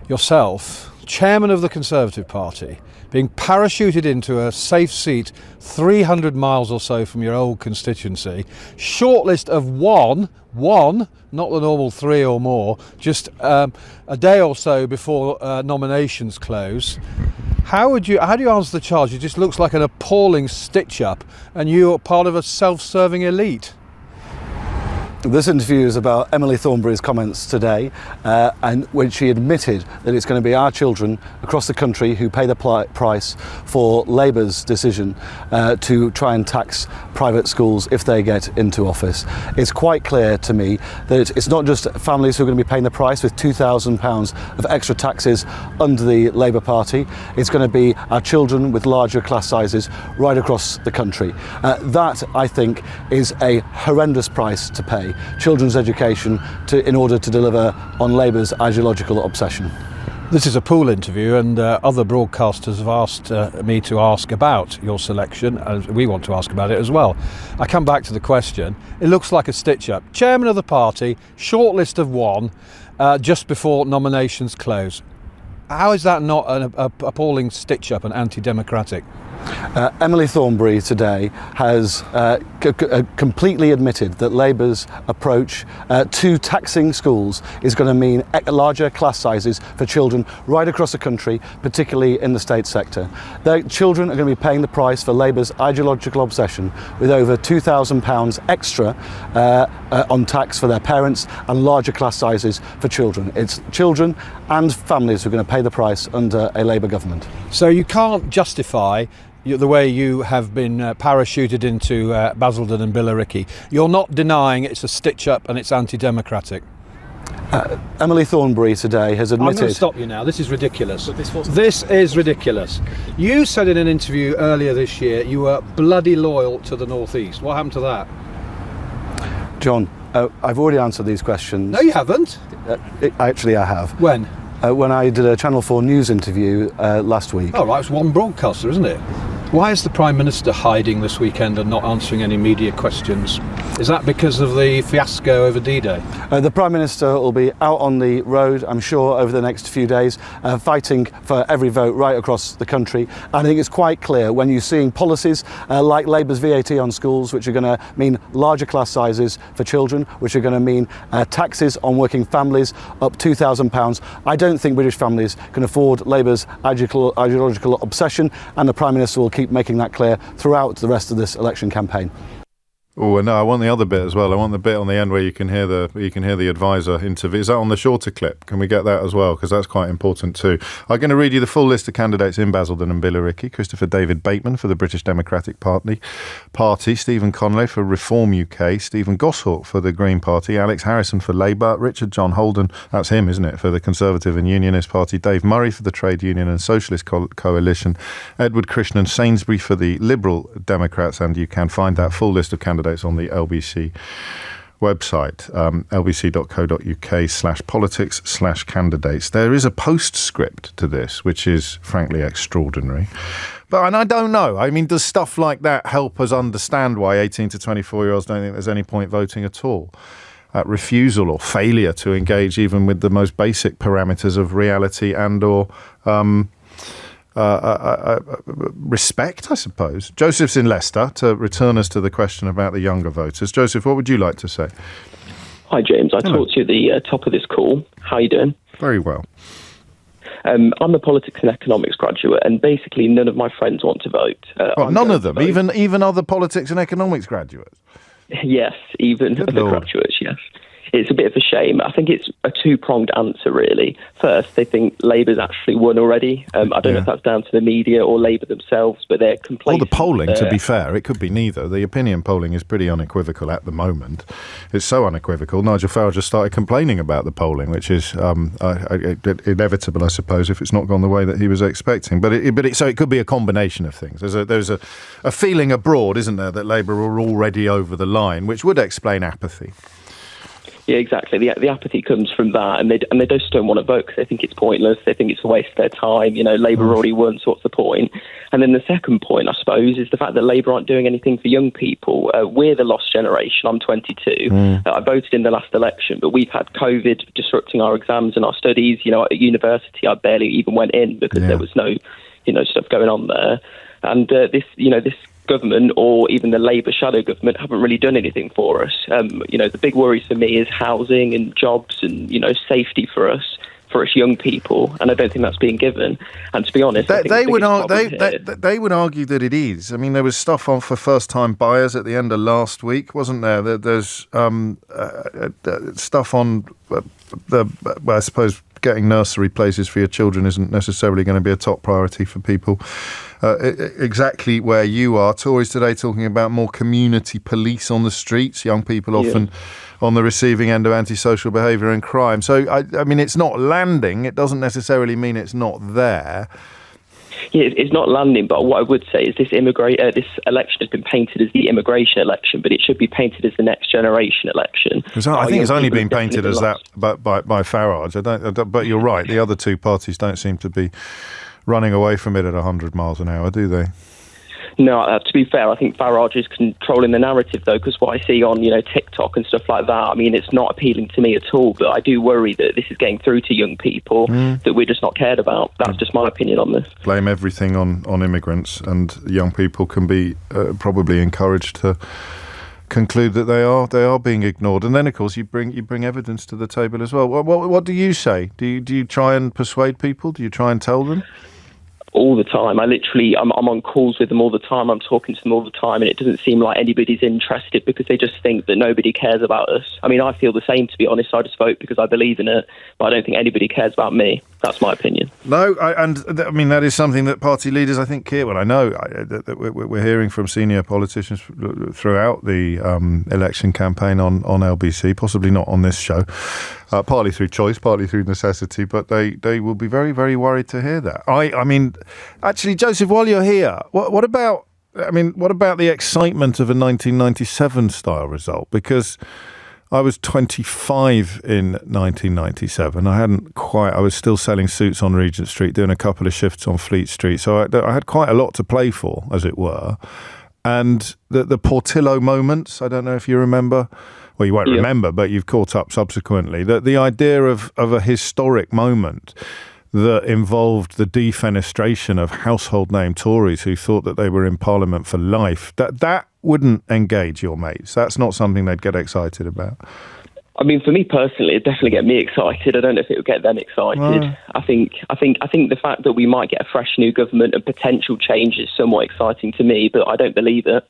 [SPEAKER 6] yourself, chairman of the Conservative Party, being parachuted into a safe seat 300 miles or so from your old constituency, shortlist of one, not the normal 3 or more, just a day or so before nominations close? How do you answer the charge? It just looks like an appalling stitch-up, and you're part of a self-serving elite.
[SPEAKER 7] This interview is about Emily Thornberry's comments today, and when she admitted that it's going to be our children across the country who pay the price for Labour's decision to try and tax private schools if they get into office. It's quite clear to me that it's not just families who are going to be paying the price with £2,000 of extra taxes under the Labour Party. It's going to be our children with larger class sizes right across the country. That, I think, is a horrendous price to pay. Children's education in order to deliver on Labour's ideological obsession.
[SPEAKER 6] This is a pool interview, and other broadcasters have asked me to ask about your selection, and we want to ask about it as well. I come back to the question. It looks like a stitch-up. Chairman of the party, shortlist of one, just before nominations close. How is that not an appalling stitch-up and anti-democratic?
[SPEAKER 7] Emily Thornberry today has completely admitted that Labour's approach to taxing schools is going to mean larger class sizes for children right across the country, particularly in the state sector. Their children are going to be paying the price for Labour's ideological obsession, with over £2,000 extra on tax for their parents and larger class sizes for children. It's children and families who are going to pay the price under a Labour government.
[SPEAKER 6] So you can't justify the way you have been parachuted into Basildon and Billericay. You're not denying it's a stitch-up and it's anti-democratic.
[SPEAKER 7] Emily Thornberry today has admitted...
[SPEAKER 6] I'm going to stop you now. This is ridiculous. This is ridiculous. You said in an interview earlier this year you were bloody loyal to the North East. What happened to that?
[SPEAKER 7] John, I've already answered these questions.
[SPEAKER 6] No, you haven't.
[SPEAKER 7] Actually, I have.
[SPEAKER 6] When?
[SPEAKER 7] When I did a Channel 4 News interview last week.
[SPEAKER 6] Oh, right, it's one broadcaster, isn't it? Why is the Prime Minister hiding this weekend and not answering any media questions? Is that because of the fiasco over D-Day?
[SPEAKER 7] The Prime Minister will be out on the road, I'm sure, over the next few days, fighting for every vote right across the country. And I think it's quite clear when you're seeing policies like Labour's VAT on schools, which are going to mean larger class sizes for children, which are going to mean taxes on working families up £2,000. I don't think British families can afford Labour's ideological obsession, and the Prime Minister will keep making that clear throughout the rest of this election campaign.
[SPEAKER 2] Oh, no, I want the other bit as well. I want the bit on the end where you can hear the advisor interview. Is that on the shorter clip? Can we get that as well? Because that's quite important too. I'm going to read you the full list of candidates in Basildon and Billericay. Christopher David Bateman for the British Democratic Party, Stephen Conley for Reform UK, Stephen Goshawk for the Green Party, Alex Harrison for Labour, Richard John Holden, that's him, isn't it, for the Conservative and Unionist Party, Dave Murray for the Trade Union and Socialist Coalition, Edward Krishnan Sainsbury for the Liberal Democrats, and you can find that full list of candidates on the LBC website, lbc.co.uk/politics/candidates. There is a postscript to this, which is frankly extraordinary. And I don't know. I mean, does stuff like that help us understand why 18 to 24-year-olds don't think there's any point voting at all? Refusal or failure to engage even with the most basic parameters of reality and or respect, I suppose. Joseph's in Leicester to return us to the question about the younger voters. Joseph, what would you like to say?
[SPEAKER 8] Hi, James. I talked to you at the top of this call. How are you doing?
[SPEAKER 2] Very well.
[SPEAKER 8] I'm a politics and economics graduate, and basically none of my friends want to vote.
[SPEAKER 2] None of them? Even other politics and economics graduates?
[SPEAKER 8] Yes, even
[SPEAKER 2] Good
[SPEAKER 8] other
[SPEAKER 2] Lord.
[SPEAKER 8] graduates, yes. It's a bit of a shame. I think it's a two-pronged answer, really. First, they think Labour's actually won already. I don't know if that's down to the media or Labour themselves, but they're complacent.
[SPEAKER 2] Well, the polling, to be fair, it could be neither. The opinion polling is pretty unequivocal at the moment. It's so unequivocal. Nigel Farage just started complaining about the polling, which is inevitable, I suppose, if it's not gone the way that he was expecting. So it could be a combination of things. There's a feeling abroad, isn't there, that Labour are already over the line, which would explain apathy.
[SPEAKER 8] Yeah, exactly. The apathy comes from that, and they just don't want to vote because they think it's pointless. They think it's a waste of their time. You know, Labour already won, so what's the point? And then the second point, I suppose, is the fact that Labour aren't doing anything for young people. We're the lost generation. I'm 22. I voted in the last election, but we've had COVID disrupting our exams and our studies. You know, at university, I barely even went in because there was no, stuff going on there. And this government or even the Labour shadow government haven't really done anything for us. The big worries for me is housing and jobs and, safety for us. for us young people, and I don't think that's being given. And to be honest,
[SPEAKER 2] they would argue that it is. I mean, there was stuff on for first-time buyers at the end of last week, wasn't there? There's stuff on I suppose getting nursery places for your children isn't necessarily going to be a top priority for people. Exactly where you are. Tories today talking about more community police on the streets, young people often on the receiving end of antisocial behaviour and crime. So, I mean, it's not landing. It doesn't necessarily mean it's not there.
[SPEAKER 8] Yeah, it's not landing, but what I would say is this election has been painted as the immigration election, but it should be painted as the next generation election.
[SPEAKER 2] I think it's only been painted as that by Farage. But you're right, the other two parties don't seem to be running away from it at 100 miles an hour, do they?
[SPEAKER 8] No, to be fair, I think Farage is controlling the narrative, though, because what I see on, TikTok and stuff like that, I mean, it's not appealing to me at all, but I do worry that this is getting through to young people that we're just not cared about. That's just my opinion on this. Blame
[SPEAKER 2] everything on immigrants, and young people can be probably encouraged to conclude that they are being ignored. And then, of course, you bring evidence to the table as well. What do you say? Do you try and persuade people? Do you try and tell them?
[SPEAKER 8] All the time. I'm on calls with them all the time. I'm talking to them all the time, and it doesn't seem like anybody's interested because they just think that nobody cares about us. I mean, I feel the same, to be honest. I just vote because I believe in it, but I don't think anybody cares about me. That's my opinion.
[SPEAKER 2] No, I mean, that is something that party leaders, I think, care. Well, I know that we're hearing from senior politicians throughout the election campaign on LBC, possibly not on this show, partly through choice, partly through necessity, but they will be very, very worried to hear that. I mean, actually, Joseph, while you're here, what about the excitement of a 1997 style result? Because I was 25 in 1997. I was still selling suits on Regent Street, doing a couple of shifts on Fleet Street. So I had quite a lot to play for, as it were. And the Portillo moments, I don't know if you remember. Well, you won't remember, but you've caught up subsequently. The idea of a historic moment that involved the defenestration of household name Tories who thought that they were in Parliament for life, that wouldn't engage your mates. That's not something they'd get excited about.
[SPEAKER 8] I mean, for me personally, it definitely get me excited. I don't know if it would get them excited. I think the fact that we might get a fresh new government and potential change is somewhat exciting to me, but I don't believe it.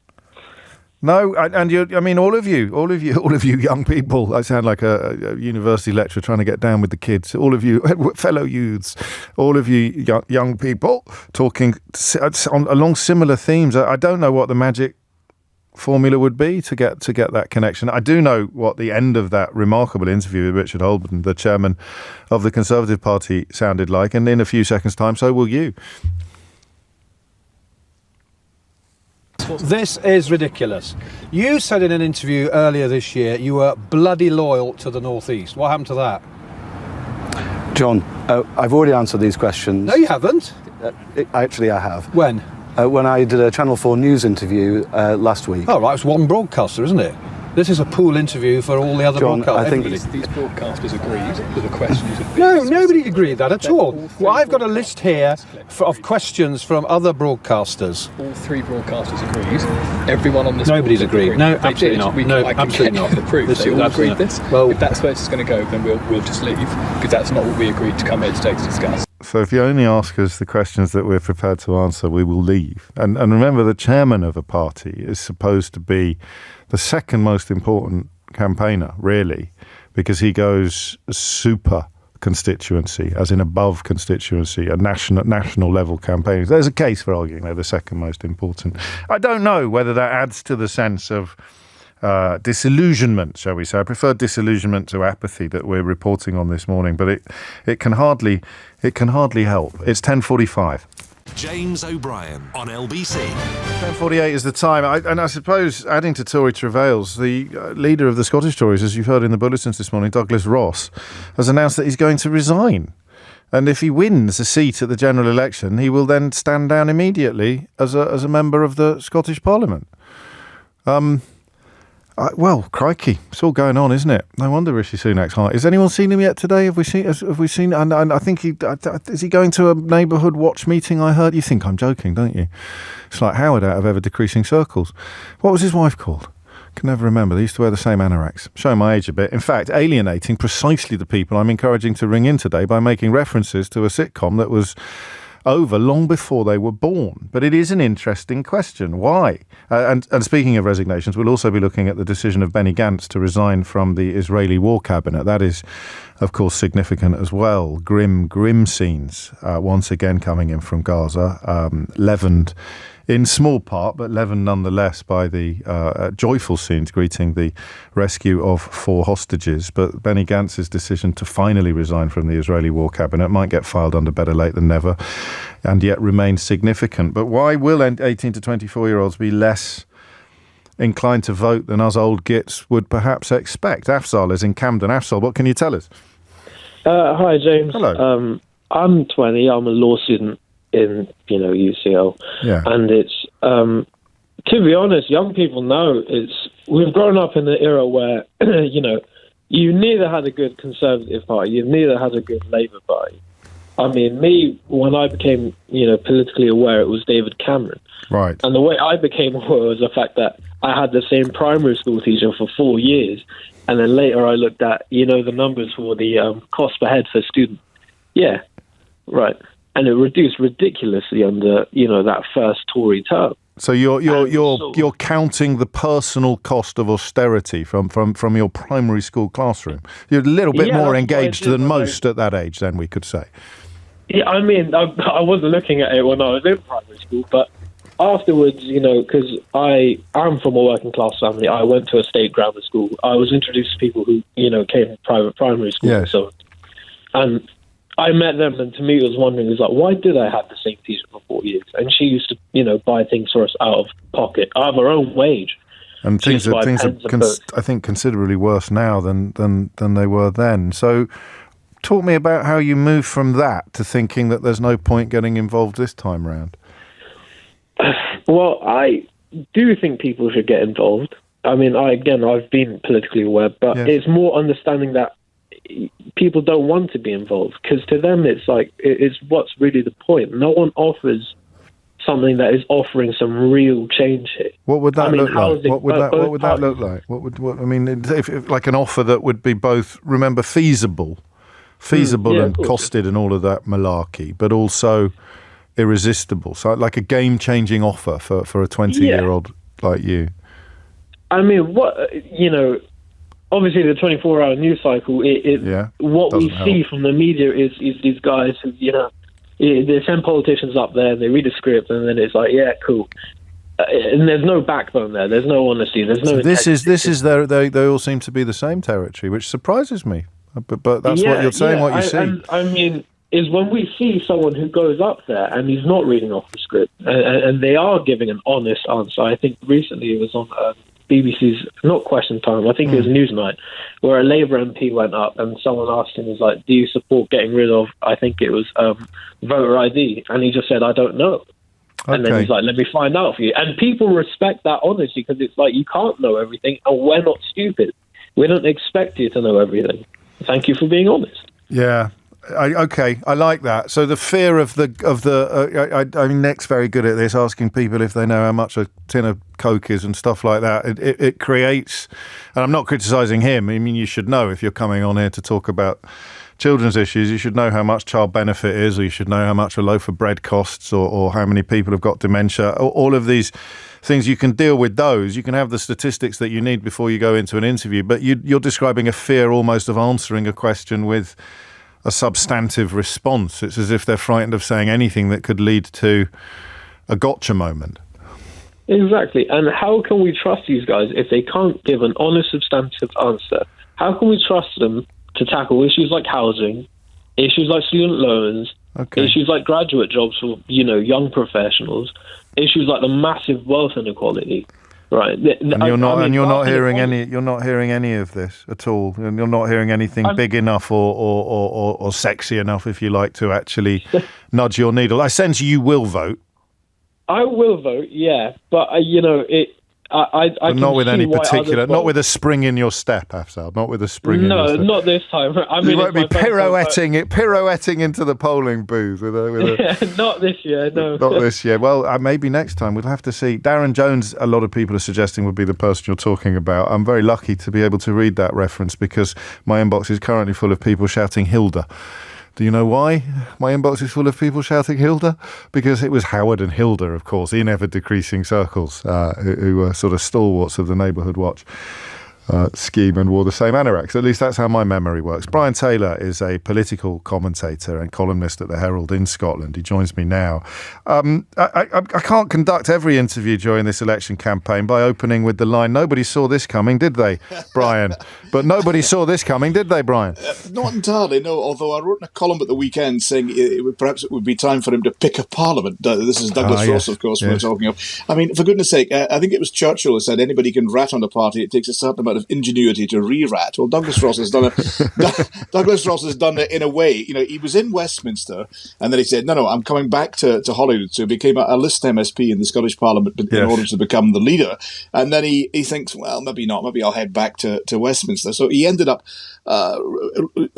[SPEAKER 2] No, and all of you young people. I sound like a university lecturer trying to get down with the kids. All of you fellow youths, all of you young people talking along similar themes. I don't know what the magic formula would be to get that connection. I do know what the end of that remarkable interview with Richard Holden, the chairman of the Conservative Party, sounded like, and in a few seconds' time, so will you.
[SPEAKER 6] This is ridiculous. You said in an interview earlier this year you were bloody loyal to the North East. What happened to that?
[SPEAKER 7] John, I've already answered these questions.
[SPEAKER 6] No, you haven't.
[SPEAKER 7] Actually, I have.
[SPEAKER 6] When?
[SPEAKER 7] When I did a Channel 4 News interview last week.
[SPEAKER 6] Oh, right, it's one broadcaster, isn't it? This is a pool interview for all the other broadcasters.
[SPEAKER 7] I think
[SPEAKER 9] these broadcasters agreed that the questions...
[SPEAKER 6] No, nobody agreed that at all. Well, I've got a list here of questions from other broadcasters.
[SPEAKER 9] All three broadcasters agreed. Everyone on this...
[SPEAKER 6] Nobody's agreed. No, absolutely not.
[SPEAKER 9] No, absolutely not. The proof. They all agreed this. Well, if that's where it's going to go, then we'll just leave, because that's not what we agreed to come here today to discuss.
[SPEAKER 2] So if you only ask us the questions that we're prepared to answer, we will leave. And remember, the chairman of a party is supposed to be the second most important campaigner, really, because he goes super constituency, as in above constituency, a national level campaign. There's a case for arguing they're the second most important. I don't know whether that adds to the sense of disillusionment, shall we say. I prefer disillusionment to apathy that we're reporting on this morning, but it can hardly help. It's 10:45.
[SPEAKER 1] James O'Brien on LBC.
[SPEAKER 2] 10:48 is the time. And I suppose, adding to Tory travails, the leader of the Scottish Tories, as you've heard in the bulletins this morning, Douglas Ross, has announced that he's going to resign. And if he wins a seat at the general election, he will then stand down immediately as a member of the Scottish Parliament. Well, crikey, it's all going on, isn't it? No wonder Rishi Sunak's high. Has anyone seen him yet today? Have we seen? And I think is he going to a neighbourhood watch meeting? I heard. You think I'm joking, don't you? It's like Howard out of ever decreasing circles. What was his wife called? can never remember. They used to wear the same anoraks. Showing my age a bit. In fact, alienating precisely the people I'm encouraging to ring in today by making references to a sitcom that was over long before they were born. But it is an interesting question. Why? And speaking of resignations, we'll also be looking at the decision of Benny Gantz to resign from the Israeli war cabinet. That is, of course, significant as well. Grim scenes once again coming in from Gaza, leavened in small part, but leavened nonetheless by the joyful scenes greeting the rescue of 4 hostages. But Benny Gantz's decision to finally resign from the Israeli war cabinet might get filed under better late than never, and yet remains significant. But why will 18 to 24-year-olds be less inclined to vote than us old gits would perhaps expect? Afzal is in Camden. Afzal, what can you tell us?
[SPEAKER 10] Hi, James.
[SPEAKER 2] Hello.
[SPEAKER 10] I'm 20. I'm a law student in, UCL.
[SPEAKER 2] Yeah.
[SPEAKER 10] And it's, to be honest, young people know we've grown up in the era where, you neither had a good Conservative Party, you've neither had a good Labour Party. I mean, when I became, politically aware, it was David Cameron.
[SPEAKER 2] Right.
[SPEAKER 10] And the way I became aware was the fact that I had the same primary school teacher for 4 years. And then later I looked at, the numbers for the cost per head for students. Yeah, right. And it reduced ridiculously under, that first Tory term.
[SPEAKER 2] So you're counting the personal cost of austerity from your primary school classroom. You're a little bit more engaged than most at that age, then we could say.
[SPEAKER 10] Yeah, I mean, I wasn't looking at it when I was in primary school, but afterwards, because I'm from a working class family, I went to a state grammar school. I was introduced to people who, came from private primary school and so on. And I met them, and to me it was wondering, why did I have the same teacher for 4 years? And she used to, buy things for us out of pocket, out of her own wage.
[SPEAKER 2] And things are I think, considerably worse now than they were then. So talk me about how you move from that to thinking that there's no point getting involved this time round.
[SPEAKER 10] Well, I do think people should get involved. I mean, I've been politically aware, but It's more understanding that people don't want to be involved, because to them it's what's really the point. No one offers something that is offering some real change here.
[SPEAKER 2] What would that look like? What would that look like? If like an offer that would be both, remember, feasible and costed and all of that malarkey, but also irresistible. So like a game-changing offer for a 20-year-old like you. I
[SPEAKER 10] mean, obviously the 24-hour news cycle, what we see from the media is these guys who, they send politicians up there, they read a script, and then it's like, yeah, cool. And there's no backbone there. There's no honesty. There's no.
[SPEAKER 2] So they all seem to be the same territory, which surprises me. But that's what you're saying. What you see.
[SPEAKER 10] I mean, is when we see someone who goes up there and he's not reading off the script, and they are giving an honest answer. I think recently it was on BBC's, not Question Time, I think it was Newsnight, where a Labour MP went up and someone asked him, do you support getting rid of, I think it was voter ID? And he just said, I don't know. Okay. And then he's like, let me find out for you. And people respect that honesty, because it's like, you can't know everything, and we're not stupid. We don't expect you to know everything. Thank you for being honest.
[SPEAKER 2] Yeah. I like that. So the fear of I mean, Nick's very good at this, asking people if they know how much a tin of Coke is and stuff like that. It creates, and I'm not criticising him. I mean, you should know, if you're coming on here to talk about children's issues, you should know how much child benefit is, or you should know how much a loaf of bread costs, or how many people have got dementia. All of these things, you can deal with those. You can have the statistics that you need before you go into an interview, but you're describing a fear almost of answering a question with a substantive response. It's as if they're frightened of saying anything that could lead to a gotcha moment.
[SPEAKER 10] Exactly. And how can we trust these guys if they can't give an honest, substantive answer? How can we trust them to tackle issues like housing, issues like student loans, issues like graduate jobs for, young professionals, issues like the massive wealth inequality? Right,
[SPEAKER 2] and you're not hearing any of this at all. And you're not hearing anything big enough or sexy enough, if you like, to actually nudge your needle. I sense you will vote.
[SPEAKER 10] I will vote, yeah, but I
[SPEAKER 2] not with any particular, not with
[SPEAKER 10] a
[SPEAKER 2] a spring in your step, Afzal. Not with a spring in your step.
[SPEAKER 10] No, not this time. I mean,
[SPEAKER 2] you won't be pirouetting into the polling booth with a
[SPEAKER 10] not this year, no.
[SPEAKER 2] Not this year. Well, maybe next time. We'll have to see. Darren Jones, a lot of people are suggesting would be the person you're talking about. I'm very lucky to be able to read that reference because my inbox is currently full of people shouting Hilda. Do you know why my inbox is full of people shouting Hilda? Because it was Howard and Hilda, of course, in ever-decreasing circles, who were sort of stalwarts of the Neighbourhood Watch scheme and wore the same anoraks. At least that's how my memory works. Brian Taylor is a political commentator and columnist at the Herald in Scotland. He joins me now. I can't conduct every interview during this election campaign by opening with the line, nobody saw this coming, did they, Brian? But nobody saw this coming, did they, Brian?
[SPEAKER 11] Not entirely, no, although I wrote in a column at the weekend saying perhaps it would be time for him to pick a parliament. This is Douglas Ross, of course, we're talking of. I mean, for goodness sake, I think it was Churchill who said anybody can rat on a party, it takes a certain amount of ingenuity to re-rat. Well, Douglas Ross has done it in a way. You know, he was in Westminster, and then he said, "No, I'm coming back to Holyrood." So he became a list MSP in the Scottish Parliament in order to become the leader. And then he thinks, well, maybe not. Maybe I'll head back to Westminster. So he ended up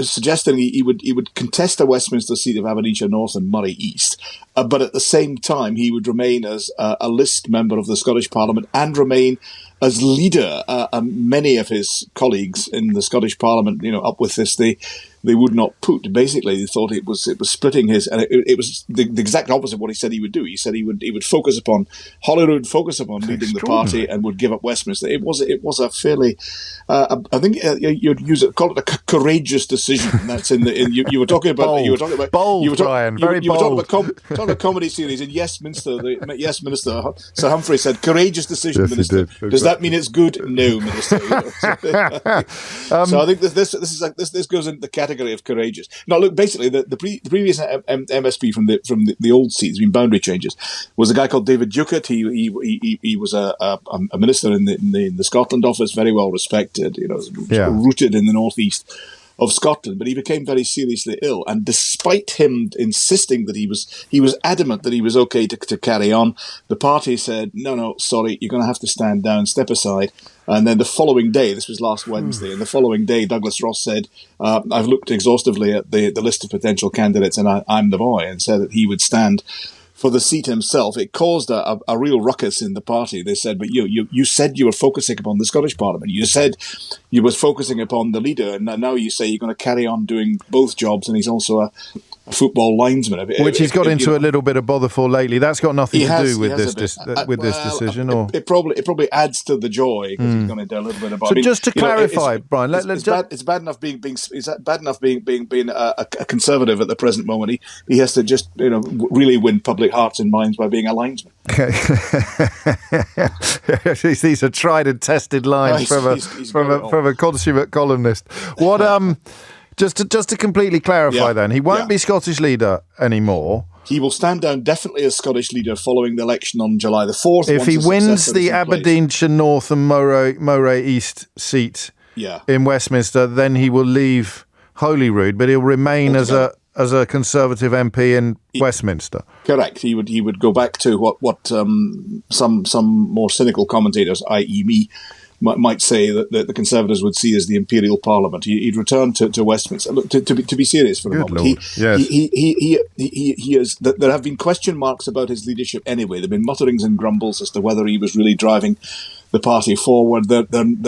[SPEAKER 11] suggesting he would contest a Westminster seat of Aberdeenshire North and Moray East, but at the same time he would remain as a list member of the Scottish Parliament and remain as leader. Many of his colleagues in the Scottish Parliament, up with this, they would not put. Basically, they thought it was splitting his, and it was the exact opposite of what he said he would do. He said he would focus upon Holyrood, focus upon leading the party, and would give up Westminster. It was a fairly, I think you'd call it a courageous decision. And that's you were talking about
[SPEAKER 2] bold, Brian, very bold.
[SPEAKER 11] You were talking about a comedy series in Yes Minister. Yes Minister Sir Humphrey said, "Courageous decision,
[SPEAKER 2] yes,
[SPEAKER 11] Minister." Does that mean it's good? No, Minister. So I think this goes into the category of courageous. Now, look, basically, the previous MSP from the old seats, boundary changes, was a guy called David Ducat. He was a minister in the Scotland office, very well respected. Rooted in the northeast of Scotland, but he became very seriously ill. And despite him insisting that he was adamant that he was okay to carry on, the party said, no, sorry, you're going to have to stand down, step aside. And then the following day, this was last Wednesday, and the following day, Douglas Ross said, I've looked exhaustively at the list of potential candidates, and I'm the boy, and said that he would stand for the seat himself. It caused a real ruckus in the party. They said, but you said you were focusing upon the Scottish Parliament. You said you were focusing upon the leader, and now you say you're going to carry on doing both jobs, and he's also a football linesman.
[SPEAKER 2] Which he's got into a little bit of bother for lately. That's got nothing to do with this decision.
[SPEAKER 11] It probably adds to the joy because he's gone into a little bit about.
[SPEAKER 2] So just to clarify, Brian,
[SPEAKER 11] it's bad enough being a conservative at the present moment. He has to just really win public hearts and minds by being a linesman.
[SPEAKER 2] These are tried and tested lines from a consummate columnist. What Just to completely clarify, then, he won't be Scottish leader anymore.
[SPEAKER 11] He will stand down definitely as Scottish leader following the election on July the 4th.
[SPEAKER 2] If he wins the Aberdeenshire North and Moray East seat in Westminster, then he will leave Holyrood, but he'll remain as a Conservative MP in Westminster.
[SPEAKER 11] Correct. He would go back to what some more cynical commentators, i.e. me, might say that the Conservatives would see as the Imperial Parliament. He'd return to Westminster. Look, to be serious for a moment, he is. There have been question marks about his leadership anyway. There have been mutterings and grumbles as to whether he was really driving the party forward. They're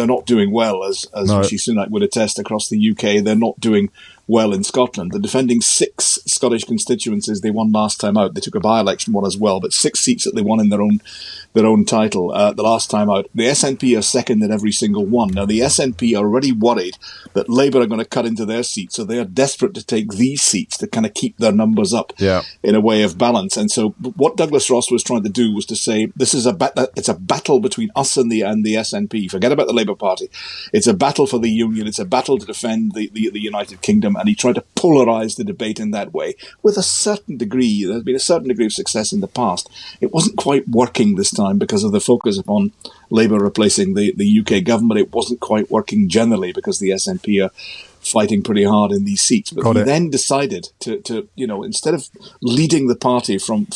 [SPEAKER 11] not doing well, as Rishi Sunak would attest across the UK. They're not doing well in Scotland. They're defending 6 Scottish constituencies they won last time out. They took a by-election one as well, but 6 seats that they won in their own title the last time out. The SNP are second in every single one. Now, the SNP are already worried that Labour are going to cut into their seats, so they are desperate to take these seats to kind of keep their numbers up in a way of balance. And so what Douglas Ross was trying to do was to say, this is it's a battle between us and the SNP. Forget about the Labour Party. It's a battle for the Union. It's a battle to defend the United Kingdom. And he tried to polarise the debate in that way with a certain degree. There's been a certain degree of success in the past. It wasn't quite working this time because of the focus upon Labour replacing the UK government. It wasn't quite working generally because the SNP are fighting pretty hard in these seats. But he then decided to instead of leading the party from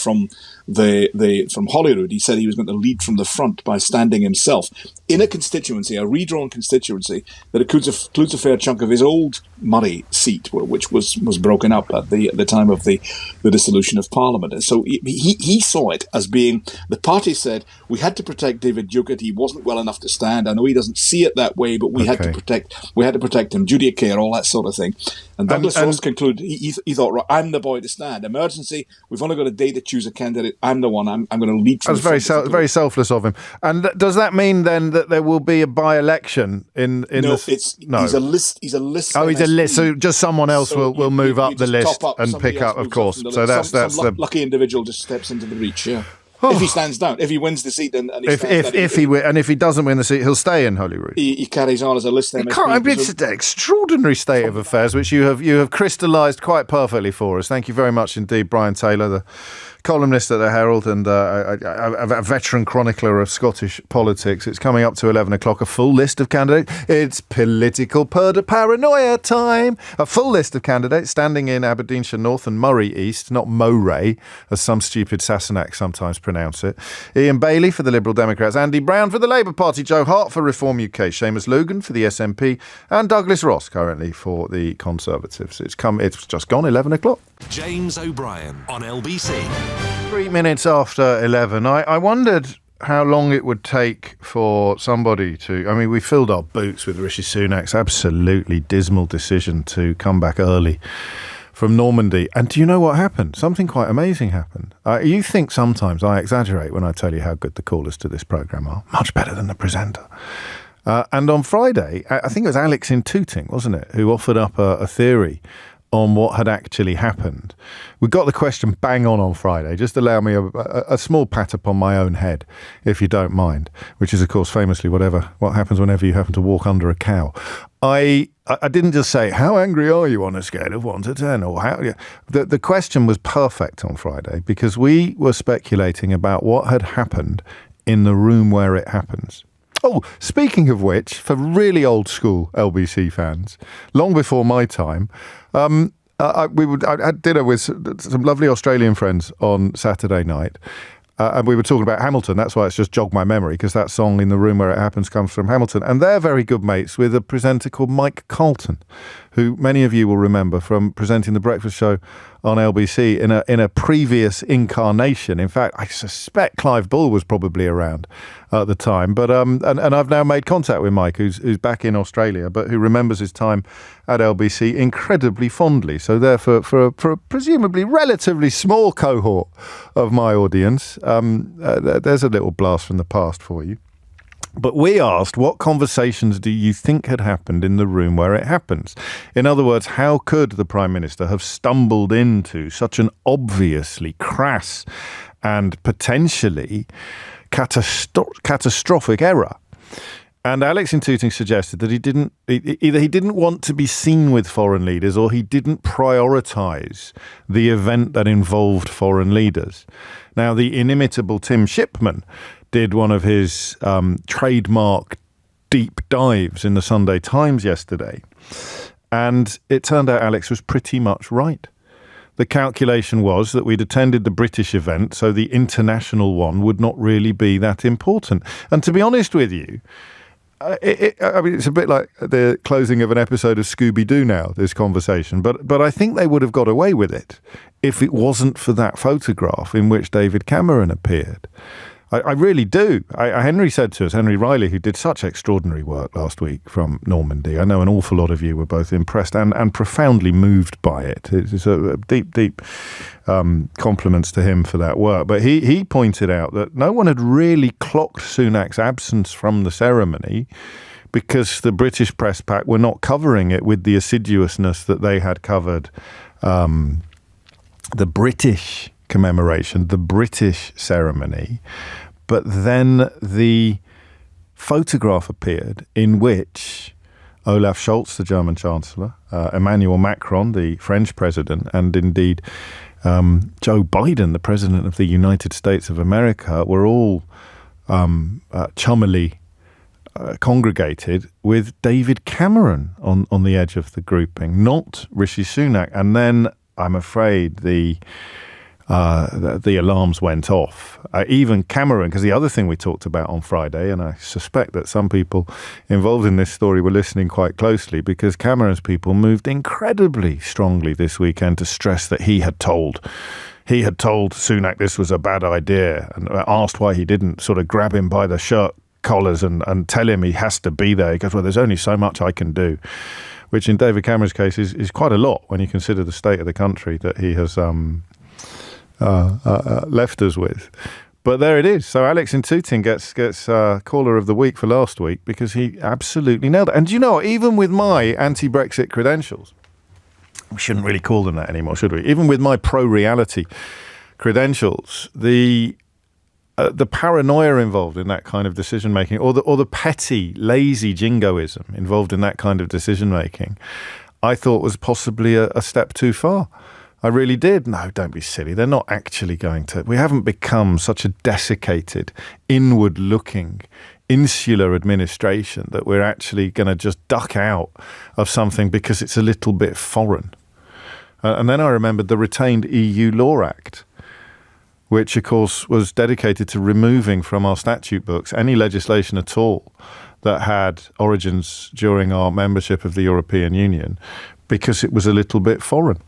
[SPEAKER 11] Holyrood, he said he was going to lead from the front by standing himself in a constituency, a redrawn constituency that includes a fair chunk of his old Murray seat, which was broken up at the time of the dissolution of Parliament. And so he saw it as being, the party said we had to protect David Duguid. He wasn't well enough to stand. I know he doesn't see it that way, but we had to protect him. Duty of care, all that sort of thing. And Douglas Ross concluded he thought, right, I'm the boy to stand. Emergency. We've only got a day to choose a candidate. I'm the one. I'm going to lead.
[SPEAKER 2] That's very selfless of him. And does that mean then that there will be a by-election in this?
[SPEAKER 11] He's a list. He's a list.
[SPEAKER 2] Oh, he's a list. So just someone else will move up the list and pick up, of course. So that's
[SPEAKER 11] the lucky individual just steps into the breach. Yeah. If he stands down, if he wins the seat, and
[SPEAKER 2] if he doesn't win the seat, he'll stay in Holyrood.
[SPEAKER 11] He carries on as a list MP.
[SPEAKER 2] It's an extraordinary state of affairs, which you have crystallised quite perfectly for us. Thank you very much indeed, Brian Taylor, the columnist at the Herald and a veteran chronicler of Scottish politics. It's coming up to 11 o'clock, a full list of candidates. It's political paranoia time. A full list of candidates standing in Aberdeenshire North and Moray East, not Moray, as some stupid Sassenach sometimes pronounce it. Ian Bailey for the Liberal Democrats, Andy Brown for the Labour Party, Joe Hart for Reform UK, Seamus Lugan for the SNP, and Douglas Ross currently for the Conservatives. It's just gone 11 o'clock.
[SPEAKER 1] James O'Brien on LBC.
[SPEAKER 2] 3 minutes after 11. I wondered how long it would take for somebody to... I mean, we filled our boots with Rishi Sunak's absolutely dismal decision to come back early from Normandy. And do you know what happened? Something quite amazing happened. You think sometimes I exaggerate when I tell you how good the callers to this programme are. Much better than the presenter. And on Friday, I think it was Alex in Tooting, wasn't it, who offered up a theory on what had actually happened. We got the question bang on Friday. Just allow me a small pat upon my own head, if you don't mind, which is, of course, famously what happens whenever you happen to walk under a cow. I didn't just say, how angry are you on a scale of 1 to 10? Or how? The question was perfect on Friday because we were speculating about what had happened in the room where it happens. Oh, speaking of which, for really old school LBC fans, long before my time, I had dinner with some lovely Australian friends on Saturday night. And we were talking about Hamilton. That's why it's just jogged my memory, because that song In the Room Where It Happens comes from Hamilton. And they're very good mates with a presenter called Mike Carlton, who many of you will remember from presenting The Breakfast Show on LBC in a previous incarnation. In fact, I suspect Clive Bull was probably around at the time. But and I've now made contact with Mike, who's back in Australia, but who remembers his time at LBC incredibly fondly. So therefore, for a presumably relatively small cohort of my audience, there's a little blast from the past for you. But we asked, what conversations do you think had happened in the room where it happens? In other words, how could the Prime Minister have stumbled into such an obviously crass and potentially catastrophic error? And Alex in Tooting suggested that either he didn't want to be seen with foreign leaders or he didn't prioritise the event that involved foreign leaders. Now, the inimitable Tim Shipman did one of his trademark deep dives in the Sunday Times yesterday. And it turned out Alex was pretty much right. The calculation was that we'd attended the British event, so the international one would not really be that important. And to be honest with you, it's a bit like the closing of an episode of Scooby-Doo now, this conversation. But I think they would have got away with it if it wasn't for that photograph in which David Cameron appeared. I really do. Henry said to us, Henry Riley, who did such extraordinary work last week from Normandy, I know an awful lot of you were both impressed and profoundly moved by it. It's a deep compliments to him for that work. But he pointed out that no one had really clocked Sunak's absence from the ceremony because the British press pack were not covering it with the assiduousness that they had covered the British commemoration, the British ceremony. But then the photograph appeared in which Olaf Scholz, the German Chancellor, Emmanuel Macron, the French President, and indeed Joe Biden, the President of the United States of America, were all chummily congregated with David Cameron on the edge of the grouping, not Rishi Sunak. And then I'm afraid the alarms went off. Even Cameron, because the other thing we talked about on Friday, and I suspect that some people involved in this story were listening quite closely, because Cameron's people moved incredibly strongly this weekend to stress that he had told Sunak this was a bad idea, and asked why he didn't sort of grab him by the shirt collars and tell him he has to be there. He goes, well, there's only so much I can do, which in David Cameron's case is quite a lot when you consider the state of the country that he has left us with. But there it is. So Alex in Tooting gets caller of the week for last week because he absolutely nailed it. And do you know what? Even with my anti-Brexit credentials, we shouldn't really call them that anymore, should we? Even with my pro-reality credentials, the paranoia involved in that kind of decision making, or the petty, lazy jingoism involved in that kind of decision making, I thought was possibly a step too far. I really did. No, don't be silly. They're not actually going to. We haven't become such a desiccated, inward-looking, insular administration that we're actually going to just duck out of something because it's a little bit foreign. And then I remembered the retained EU Law Act, which, of course, was dedicated to removing from our statute books any legislation at all that had origins during our membership of the European Union because it was a little bit foreign.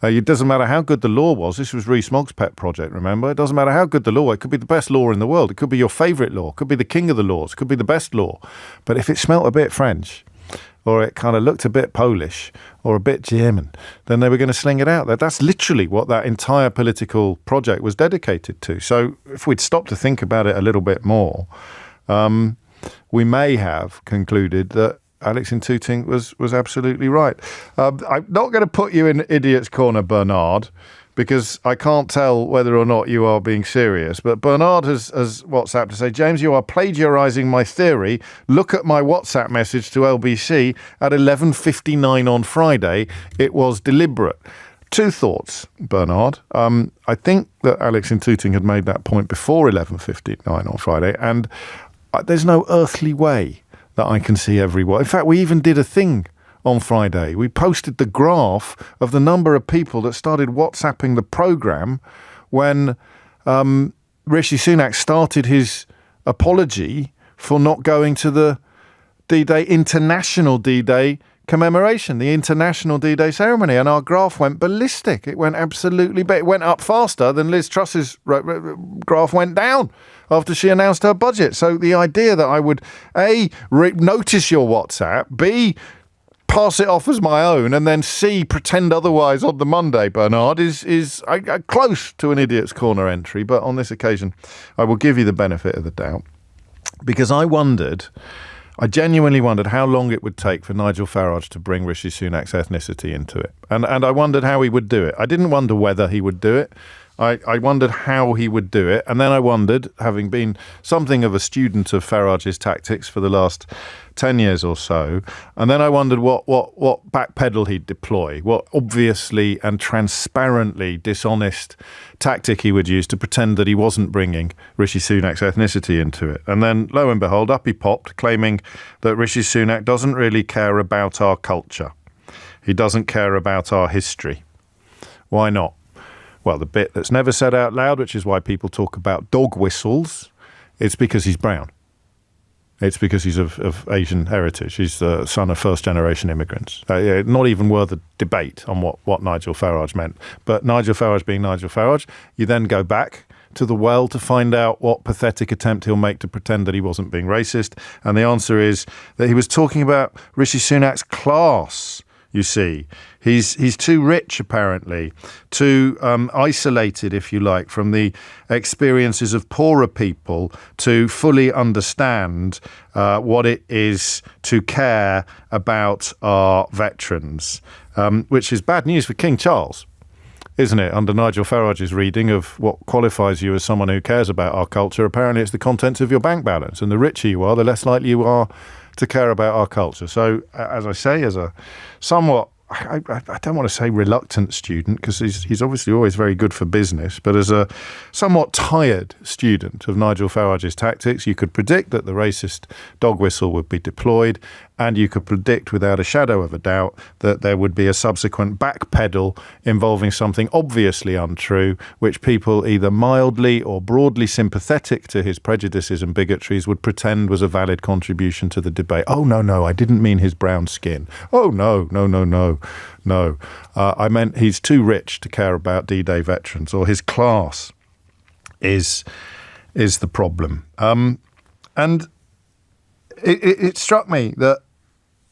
[SPEAKER 2] It doesn't matter how good the law was. This was Rees-Mogg's pet project, remember? It doesn't matter how good the law. It could be the best law in the world. It could be your favourite law. It could be the king of the laws. It could be the best law. But if it smelt a bit French, or it kind of looked a bit Polish, or a bit German, then they were going to sling it out there. That's literally what that entire political project was dedicated to. So if we'd stopped to think about it a little bit more, we may have concluded that Alex in Tooting was absolutely right. I'm not going to put you in Idiot's Corner, Bernard, because I can't tell whether or not you are being serious. But Bernard has WhatsApp to say, James, you are plagiarising my theory. Look at my WhatsApp message to LBC at 11:59 on Friday. It was deliberate. Two thoughts, Bernard. I think that Alex in Tooting had made that point before 11:59 on Friday, and there's no earthly way that I can see everyone. In fact, we even did a thing on Friday. We posted the graph of the number of people that started WhatsApping the programme when Rishi Sunak started his apology for not going to the D-Day, International D-Day commemoration, the International D-Day ceremony. And our graph went ballistic. It went absolutely, it went up faster than Liz Truss's graph went down after she announced her budget. So the idea that I would, A, notice your WhatsApp, B, pass it off as my own, and then C, pretend otherwise on the Monday, Bernard, is close to an Idiot's Corner entry. But on this occasion, I will give you the benefit of the doubt, because I genuinely wondered how long it would take for Nigel Farage to bring Rishi Sunak's ethnicity into it. And I wondered how he would do it. I didn't wonder whether he would do it. I wondered how he would do it. And then I wondered, having been something of a student of Farage's tactics for the last 10 years or so, and then I wondered what backpedal he'd deploy, what obviously and transparently dishonest tactic he would use to pretend that he wasn't bringing Rishi Sunak's ethnicity into it. And then, lo and behold, up he popped, claiming that Rishi Sunak doesn't really care about our culture. He doesn't care about our history. Why not? Well, the bit that's never said out loud, which is why people talk about dog whistles, it's because he's brown. It's because he's of Asian heritage. He's the son of first-generation immigrants. Not even worth a debate on what Nigel Farage meant. But Nigel Farage being Nigel Farage, you then go back to the well to find out what pathetic attempt he'll make to pretend that he wasn't being racist. And the answer is that he was talking about Rishi Sunak's class. You see, he's too rich, apparently, too isolated, if you like, from the experiences of poorer people to fully understand what it is to care about our veterans, which is bad news for King Charles, isn't it? Under Nigel Farage's reading of what qualifies you as someone who cares about our culture, apparently it's the contents of your bank balance. And the richer you are, the less likely you are to care about our culture. So, as I say, as a somewhat I don't want to say reluctant student, because he's obviously always very good for business, but as a somewhat tired student of Nigel Farage's tactics, you could predict that the racist dog whistle would be deployed, and you could predict without a shadow of a doubt that there would be a subsequent backpedal involving something obviously untrue, which people either mildly or broadly sympathetic to his prejudices and bigotries would pretend was a valid contribution to the debate. Oh, no, I didn't mean his brown skin. Oh, no. I meant he's too rich to care about D-Day veterans, or his class is the problem. And it struck me that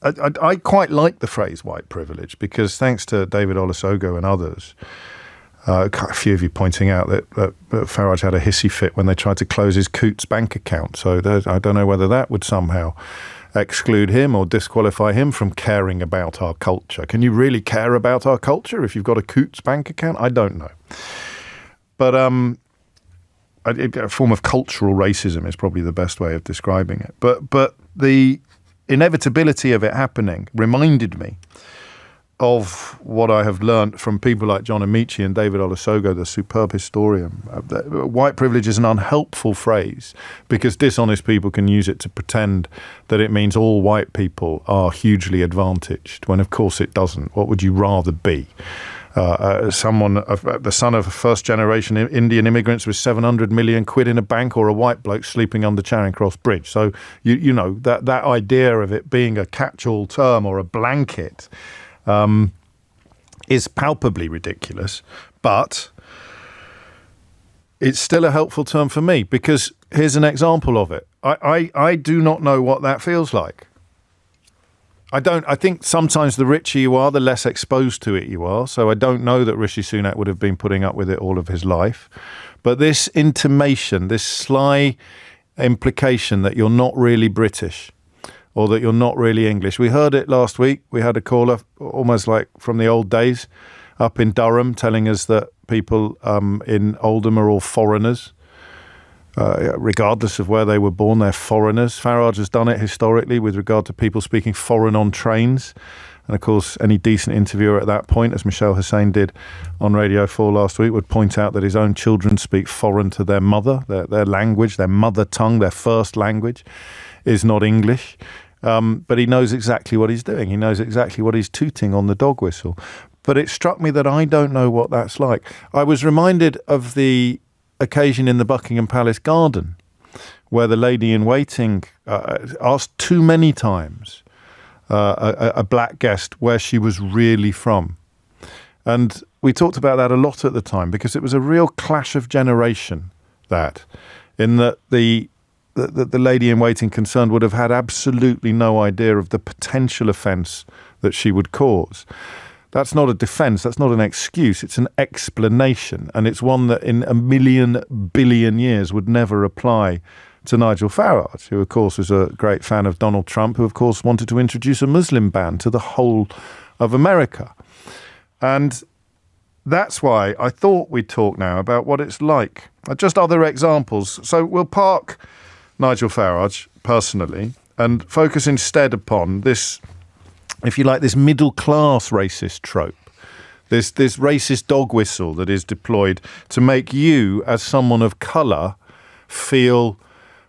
[SPEAKER 2] I quite like the phrase white privilege, because thanks to David Olusogo and others, a few of you pointing out that Farage had a hissy fit when they tried to close his Coutts bank account. So I don't know whether that would somehow exclude him or disqualify him from caring about our culture. Can you really care about our culture if you've got a Coutts bank account? I don't know. But a form of cultural racism is probably the best way of describing it. But the inevitability of it happening reminded me of what I have learnt from people like John Amici and David Olusogo, the superb historian. White privilege is an unhelpful phrase because dishonest people can use it to pretend that it means all white people are hugely advantaged, when of course it doesn't. What would you rather be? The son of first-generation Indian immigrants with 700 million quid in a bank, or a white bloke sleeping under Charing Cross Bridge? So, you know, that idea of it being a catch-all term or a blanket is palpably ridiculous, but it's still a helpful term for me, because here's an example of it. I do not know what that feels like. I think sometimes the richer you are, the less exposed to it you are. So I don't know that Rishi Sunak would have been putting up with it all of his life. But this intimation, this sly implication that you're not really British or that you're not really English. We heard it last week. We had a caller almost like from the old days up in Durham telling us that people in Oldham are all foreigners. Regardless of where they were born, they're foreigners. Farage has done it historically with regard to people speaking foreign on trains. And of course, any decent interviewer at that point, as Michelle Hussain did on Radio 4 last week, would point out that his own children speak foreign to their mother. Their language, their mother tongue, their first language is not English. But he knows exactly what he's doing. He knows exactly what he's tooting on the dog whistle. But it struck me that I don't know what that's like. I was reminded of the occasion in the Buckingham Palace garden where the lady in waiting asked too many times a black guest where she was really from. And we talked about that a lot at the time, because it was a real clash of generation, that in that the lady in waiting concerned would have had absolutely no idea of the potential offence that she would cause. That's not a defence, that's not an excuse, it's an explanation, and it's one that in a million billion years would never apply to Nigel Farage, who of course was a great fan of Donald Trump, who of course wanted to introduce a Muslim ban to the whole of America. And that's why I thought we'd talk now about what it's like. Just other examples. So we'll park Nigel Farage personally and focus instead upon this, if you like, this middle-class racist trope, this racist dog whistle that is deployed to make you, as someone of colour, feel,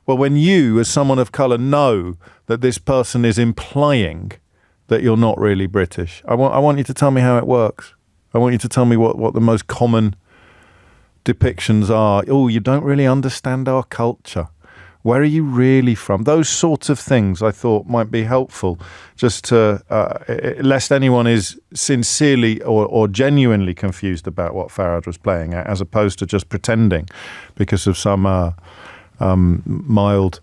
[SPEAKER 2] well, when you, as someone of colour, know that this person is implying that you're not really British. I want you to tell me how it works. I want you to tell me what the most common depictions are. Oh, you don't really understand our culture. Where are you really from? Those sorts of things I thought might be helpful, just to, lest anyone is sincerely or genuinely confused about what Farage was playing at, as opposed to just pretending because of some mild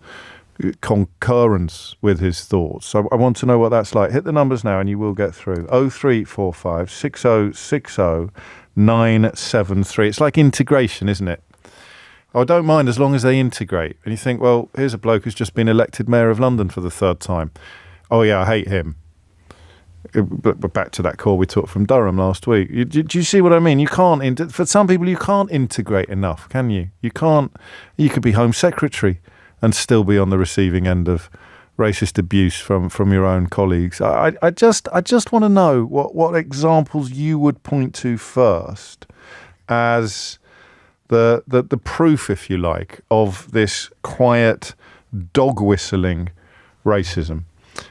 [SPEAKER 2] concurrence with his thoughts. So I want to know what that's like. Hit the numbers now and you will get through. 0345 6060 973. It's like integration, isn't it? I don't mind as long as they integrate. And you think, well, here's a bloke who's just been elected Mayor of London for the third time. Oh, yeah, I hate him. But back to that call we took from Durham last week. Do you see what I mean? You can't, for some people, you can't integrate enough, can you? You can't. You could be Home Secretary and still be on the receiving end of racist abuse from your own colleagues. I just want to know what examples you would point to first as the proof, if you like, of this quiet dog whistling racism.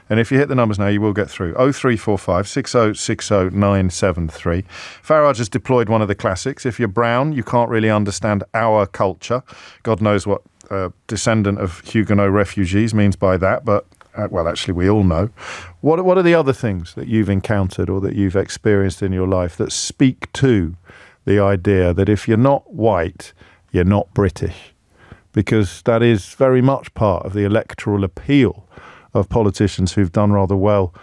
[SPEAKER 2] And if you hit the numbers now, you will get through. 0345 6060 973. Farage has deployed one of the classics. If you're brown, you can't really understand our culture. God knows what descendant of Huguenot refugees means by that, but well, actually, we all know. What are the other things that you've encountered or that you've experienced in your life that speak to the idea that if you're not white, you're not British? Because that is very much part of the electoral appeal of politicians who've done rather well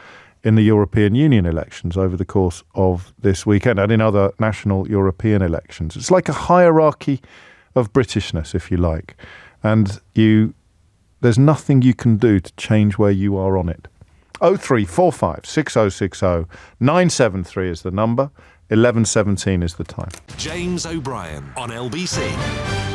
[SPEAKER 2] in the European Union elections over the course of this weekend and in other national European elections. It's like a hierarchy of Britishness, if you like. And there's nothing you can do to change where you are on it. 0345 6060 973 is the number. 11:17 is the time.
[SPEAKER 1] James O'Brien on LBC.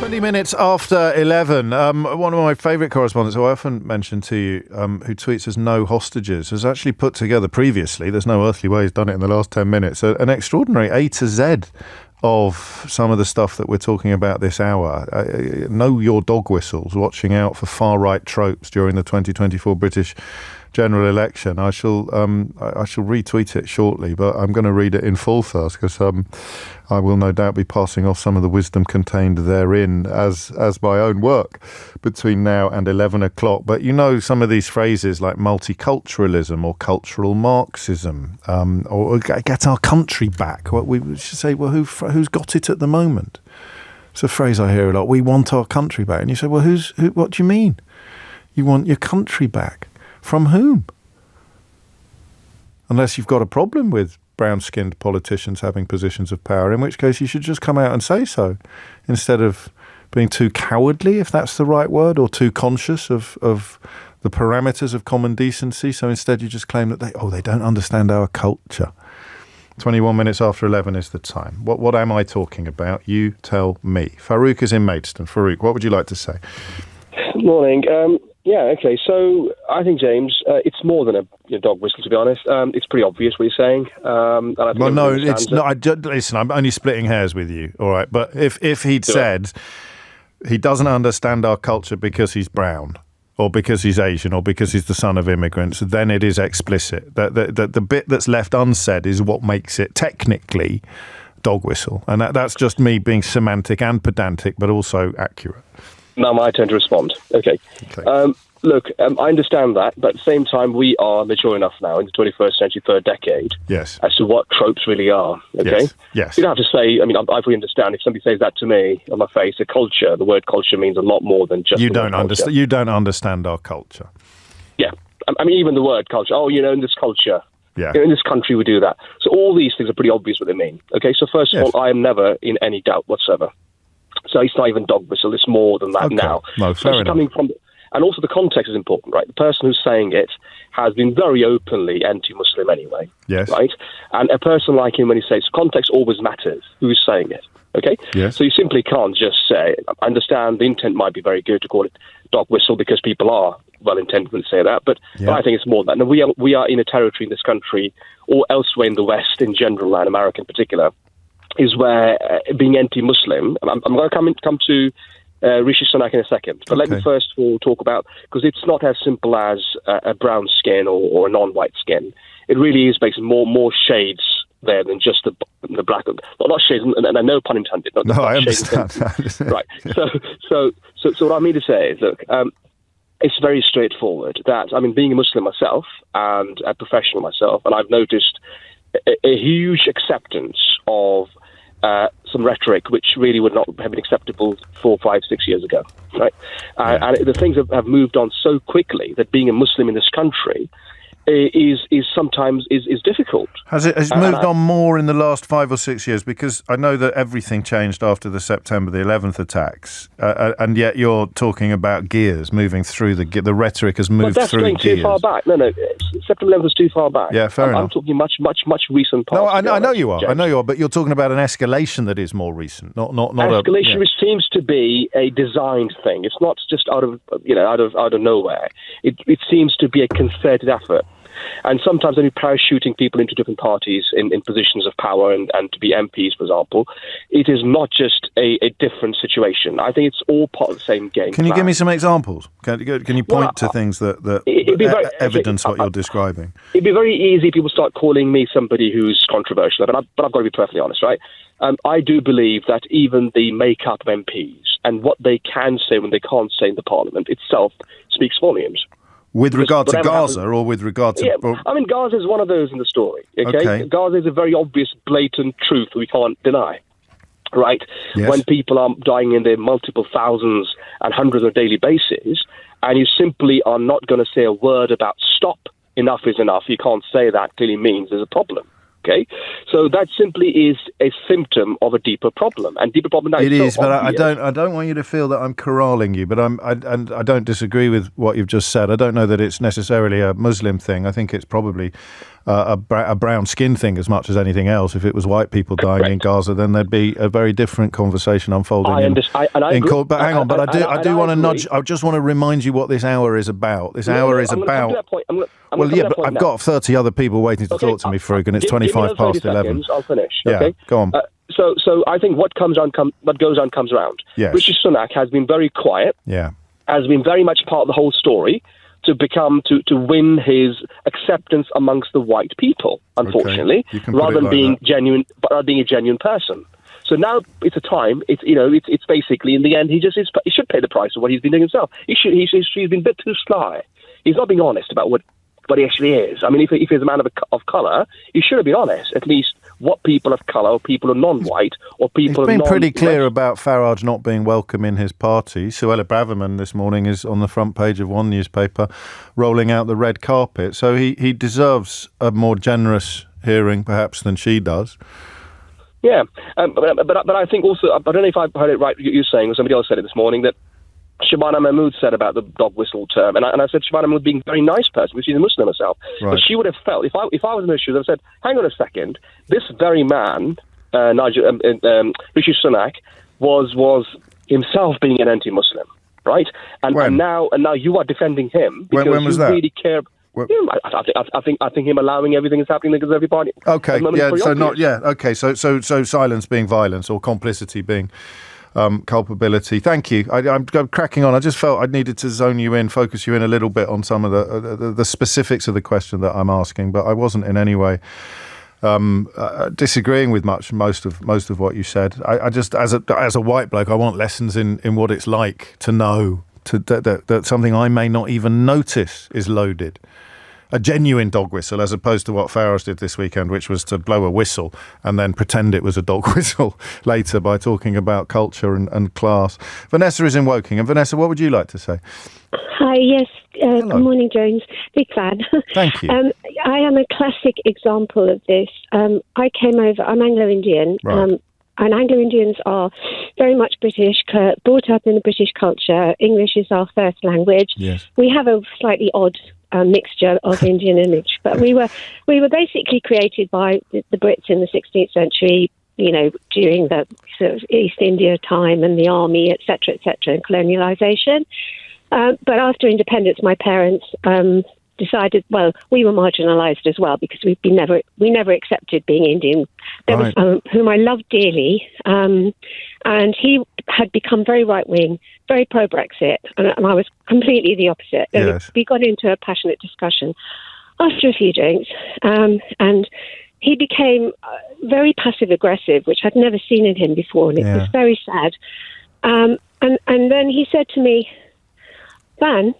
[SPEAKER 2] 20 minutes after 11. One of my favourite correspondents, who I often mention to you, who tweets as no hostages, has actually put together previously, there's no earthly way he's done it in the last 10 minutes, an extraordinary A to Z of some of the stuff that we're talking about this hour. Know your dog whistles, watching out for far-right tropes during the 2024 British general election. I shall retweet it shortly, but I'm going to read it in full first because I will no doubt be passing off some of the wisdom contained therein as my own work between now and 11 o'clock. But you know, some of these phrases like multiculturalism or cultural Marxism, or get our country back. What we should say, well, who's got it at the moment? It's a phrase I hear a lot. We want our country back. And you say, well, what do you mean? You want your country back? From whom? Unless you've got a problem with brown-skinned politicians having positions of power, in which case you should just come out and say so, instead of being too cowardly, if that's the right word, or too conscious of the parameters of common decency. So instead you just claim that they don't understand our culture. 21 minutes after 11 is the time. What am I talking about? You tell me. Farouk is in Maidstone. Farouk, what would you like to say?
[SPEAKER 12] Morning. Yeah, okay. So I think, James, it's more than a dog whistle, to be honest. It's pretty obvious what you're saying. And I think
[SPEAKER 2] well, no, it's not. Listen, I'm only splitting hairs with you, all right? But if he'd said he doesn't understand our culture because he's brown or because he's Asian or because he's the son of immigrants, then it is explicit. The bit that's left unsaid is what makes it technically dog whistle. And that's just me being semantic and pedantic, but also accurate.
[SPEAKER 12] Now my turn to respond. Okay. Look, I understand that, but at the same time, we are mature enough now in the 21st century, third decade,
[SPEAKER 2] yes,
[SPEAKER 12] as to what tropes really are. Okay.
[SPEAKER 2] Yes.
[SPEAKER 12] You don't have to say. I mean, I fully understand. If somebody says that to me on my face, a culture. The word culture means a lot more than just.
[SPEAKER 2] You don't understand. You don't understand our culture.
[SPEAKER 12] Yeah. I mean, even the word culture. Oh, in this culture.
[SPEAKER 2] Yeah.
[SPEAKER 12] In this country, we do that. So all these things are pretty obvious what they mean. Okay. So first of all, I am never in any doubt whatsoever. So it's not even dog whistle. It's more than that now.
[SPEAKER 2] No, fair enough.
[SPEAKER 12] And also the context is important, right? The person who's saying it has been very openly anti-Muslim anyway.
[SPEAKER 2] Yes.
[SPEAKER 12] Right? And a person like him, when he says context always matters, who's saying it. Okay?
[SPEAKER 2] Yes.
[SPEAKER 12] So you simply can't just say, I understand the intent might be very good to call it dog whistle because people are well-intended when they say that, but I think it's more than that. And we are in a territory in this country or elsewhere in the West in general and America in particular, is where being anti-Muslim, I'm going to come to Rishi Sunak in a second, but let me first of all talk about, because it's not as simple as a brown skin or a non-white skin. It really is basically more shades there than just the black. Not shades, and no pun intended.
[SPEAKER 2] No, I understand.
[SPEAKER 12] Right. So what I mean to say is, look, it's very straightforward. That being a Muslim myself and a professional myself, and I've noticed a huge acceptance of some rhetoric which really would not have been acceptable 4, 5, 6 years ago, right? And the things have moved on so quickly that being a Muslim in this country is sometimes difficult.
[SPEAKER 2] Has it moved on more in the last 5 or 6 years? Because I know that everything changed after the September the 11th attacks, and yet you're talking about gears moving through the rhetoric has moved through gears.
[SPEAKER 12] That's going too far back. No, September 11th was too far back.
[SPEAKER 2] Yeah, fair enough.
[SPEAKER 12] I'm talking much recent past.
[SPEAKER 2] No, I know you are. James. I know you are, but you're talking about an escalation that is more recent, not
[SPEAKER 12] escalation, which seems to be a designed thing. It's not just out of nowhere. it seems to be a concerted effort. And sometimes when you're parachuting people into different parties in positions of power and to be MPs, for example, it is not just a different situation. I think it's all part of the same game.
[SPEAKER 2] Can you give me some examples? Can you point to things that evidence what you're describing?
[SPEAKER 12] It'd be very easy if people start calling me somebody who's controversial, but I've got to be perfectly honest, right? I do believe that even the makeup of MPs and what they can say when they can't say in the Parliament itself speaks volumes.
[SPEAKER 2] With regard to Gaza or with regard to...
[SPEAKER 12] Yeah, I mean, Gaza is one of those in the story, okay? Gaza is a very obvious, blatant truth we can't deny, right?
[SPEAKER 2] Yes.
[SPEAKER 12] When people are dying in their multiple thousands and hundreds on a daily basis, and you simply are not going to say a word about stop, enough is enough, you can't say that clearly means there's a problem. Okay, so that simply is a symptom of a deeper problem, and deeper problem.
[SPEAKER 2] It is, but I don't want you to feel that I'm corralling you. But I don't disagree with what you've just said. I don't know that it's necessarily a Muslim thing. I think it's probably a brown skin thing as much as anything else. If it was white people dying in Gaza, then there'd be a very different conversation unfolding. I
[SPEAKER 12] understand.
[SPEAKER 2] But hang on, I do want to nudge. I just want to remind you what this hour is about. This hour is about. But I've got 30 other people waiting to talk to me, Frug, and it's 25 past 11.
[SPEAKER 12] I'll finish.
[SPEAKER 2] Yeah,
[SPEAKER 12] okay?
[SPEAKER 2] Go on.
[SPEAKER 12] So I think what goes on comes around.
[SPEAKER 2] Yes.
[SPEAKER 12] Rishi Sunak has been very quiet.
[SPEAKER 2] Yeah.
[SPEAKER 12] Has been very much part of the whole story to win his acceptance amongst the white people, unfortunately, rather than being genuine, but being a genuine person. So now it's a time. It's basically in the end he should pay the price of what he's been doing himself. He's been a bit too sly. He's not being honest about what he actually is. I mean, if he's a man of colour, he should have been honest. At least what people of colour, or people who are non-white, or people.
[SPEAKER 2] He's been pretty clear about Farage not being welcome in his party. Suella Braverman this morning is on the front page of one newspaper, rolling out the red carpet. So he deserves a more generous hearing, perhaps, than she does.
[SPEAKER 12] Yeah, but I think also, I don't know if I've heard it right. You're saying, or somebody else said it this morning, that Shabana Mahmood said about the dog whistle term, and I said Shabana Mahmood being a very nice person, because she's a Muslim herself. Right. But she would have felt, if I was in those shoes, I would have said, hang on a second, this very man, Rishi Sunak, was himself being an anti-Muslim, right? And now you are defending him because
[SPEAKER 2] when was
[SPEAKER 12] you
[SPEAKER 2] that?
[SPEAKER 12] really care. I think him allowing everything that's happening in the Conservative Party.
[SPEAKER 2] Okay, So silence being violence, or complicity being culpability. Thank you. I'm cracking on. I just felt I needed to zone you in, focus you in a little bit on some of the specifics of the question that I'm asking, but I wasn't in any way disagreeing with most of what you said. I just, as a white bloke, I want lessons in what it's like to know that something I may not even notice is loaded. A genuine dog whistle, as opposed to what Farage did this weekend, which was to blow a whistle and then pretend it was a dog whistle later by talking about culture and class. Vanessa is in Woking. And Vanessa, what would you like to say?
[SPEAKER 13] Hi, yes. Good morning, James. Big fan.
[SPEAKER 2] Thank you.
[SPEAKER 13] I am a classic example of this. I came over, I'm Anglo-Indian.
[SPEAKER 2] Right.
[SPEAKER 13] And Anglo-Indians are very much British, brought up in the British culture. English is our first language.
[SPEAKER 2] Yes.
[SPEAKER 13] We have a slightly odd mixture of Indian image, but we were basically created by the Brits in the 16th century, during the sort of East India time and the army, etc., and colonialisation. But after independence, my parents decided, well, we were marginalised as well because we never accepted being Indian. There was whom I loved dearly, and he had become very right-wing, very pro-Brexit, and I was completely the opposite.
[SPEAKER 2] Yes.
[SPEAKER 13] We got into a passionate discussion after a few drinks, and he became very passive-aggressive, which I'd never seen in him before, and it was very sad. And then he said to me, Van,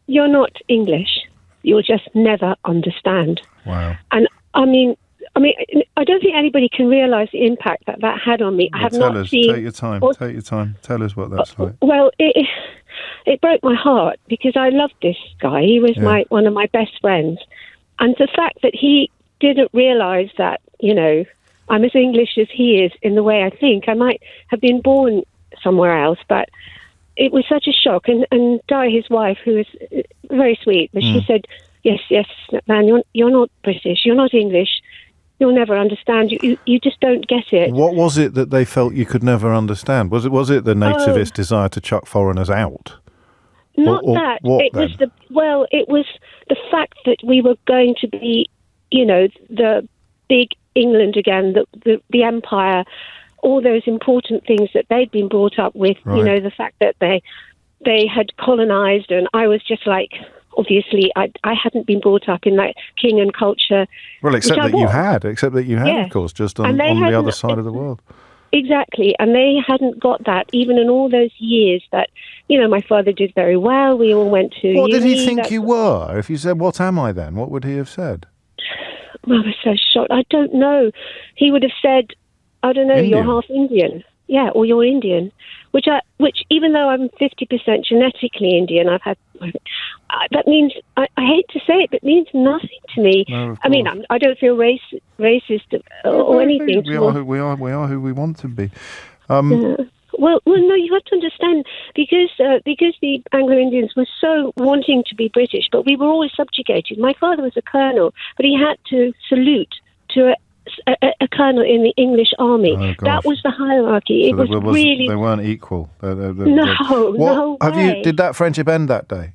[SPEAKER 13] you're not English. You'll just never understand.
[SPEAKER 2] Wow.
[SPEAKER 13] And I mean, I don't think anybody can realise the impact that had on me.
[SPEAKER 2] Well,
[SPEAKER 13] I have not seen.
[SPEAKER 2] Take your time. Tell us what that's like.
[SPEAKER 13] Well, it broke my heart because I loved this guy. He was one of my best friends, and the fact that he didn't realise that I'm as English as he is in the way I think. I might have been born somewhere else, but it was such a shock. And Di, his wife, who was very sweet, but she said, yes, man, you're not British, you're not English, you'll never understand. You just don't get it.
[SPEAKER 2] What was it that they felt you could never understand? Was it the nativist desire to chuck foreigners out?
[SPEAKER 13] Not that. It was the fact that we were going to be, the big England again, the empire, all those important things that they'd been brought up with.
[SPEAKER 2] Right.
[SPEAKER 13] The fact that they had colonized, and I was just like, obviously, I hadn't been brought up in that king and culture.
[SPEAKER 2] Well, except that you had, of course, just on the other side of the world.
[SPEAKER 13] Exactly, and they hadn't got that even in all those years that, my father did very well. We all went to
[SPEAKER 2] What did he
[SPEAKER 13] uni,
[SPEAKER 2] think you were? If you said, what am I then? What would he have said?
[SPEAKER 13] Well, I was so shocked. I don't know. He would have said, I don't know,
[SPEAKER 2] Indian.
[SPEAKER 13] You're half Indian. Yeah, or you're Indian. Which even though I'm 50% genetically Indian, that means, I hate to say it, but it means nothing to me.
[SPEAKER 2] No,
[SPEAKER 13] I mean, I don't feel racist or anything.
[SPEAKER 2] We are who we want to be.
[SPEAKER 13] Well, no, you have to understand, because the Anglo-Indians were so wanting to be British, but we were always subjugated. My father was a colonel, but he had to salute to a colonel in the English army.
[SPEAKER 2] Oh,
[SPEAKER 13] that was the hierarchy.
[SPEAKER 2] So
[SPEAKER 13] it was really...
[SPEAKER 2] They weren't equal.
[SPEAKER 13] No way.
[SPEAKER 2] Did that friendship end that day?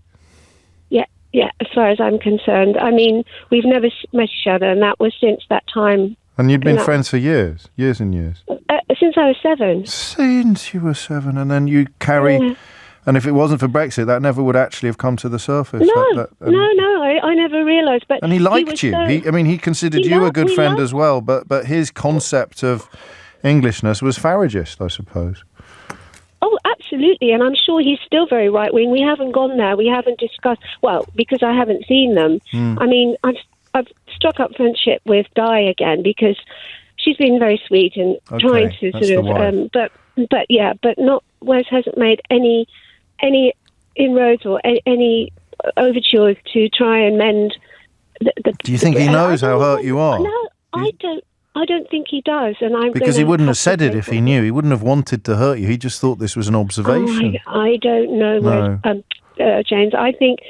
[SPEAKER 13] Yeah, as far as I'm concerned. I mean, we've never met each other, and that was since that time.
[SPEAKER 2] And you'd been friends for years and years?
[SPEAKER 13] Since I was 7.
[SPEAKER 2] Since you were 7, and then you carry... Yeah. And if it wasn't for Brexit, that never would actually have come to the surface.
[SPEAKER 13] No, I never realised. But
[SPEAKER 2] and he liked you. He considered you a good friend as well, but his concept of Englishness was Faragist, I suppose.
[SPEAKER 13] Oh, absolutely, and I'm sure he's still very right-wing. We haven't gone there. We haven't discussed... Well, because I haven't seen them. I mean, I've struck up friendship with Di again because she's been very sweet and trying to sort of... but not... Wes hasn't made any inroads or any overtures to try and mend the...
[SPEAKER 2] Do you think he knows how hurt you are?
[SPEAKER 13] No, I don't think he does, and
[SPEAKER 2] because he wouldn't have said it if he knew. He wouldn't have wanted to hurt you. He just thought this was an observation.
[SPEAKER 13] I don't know, James. I think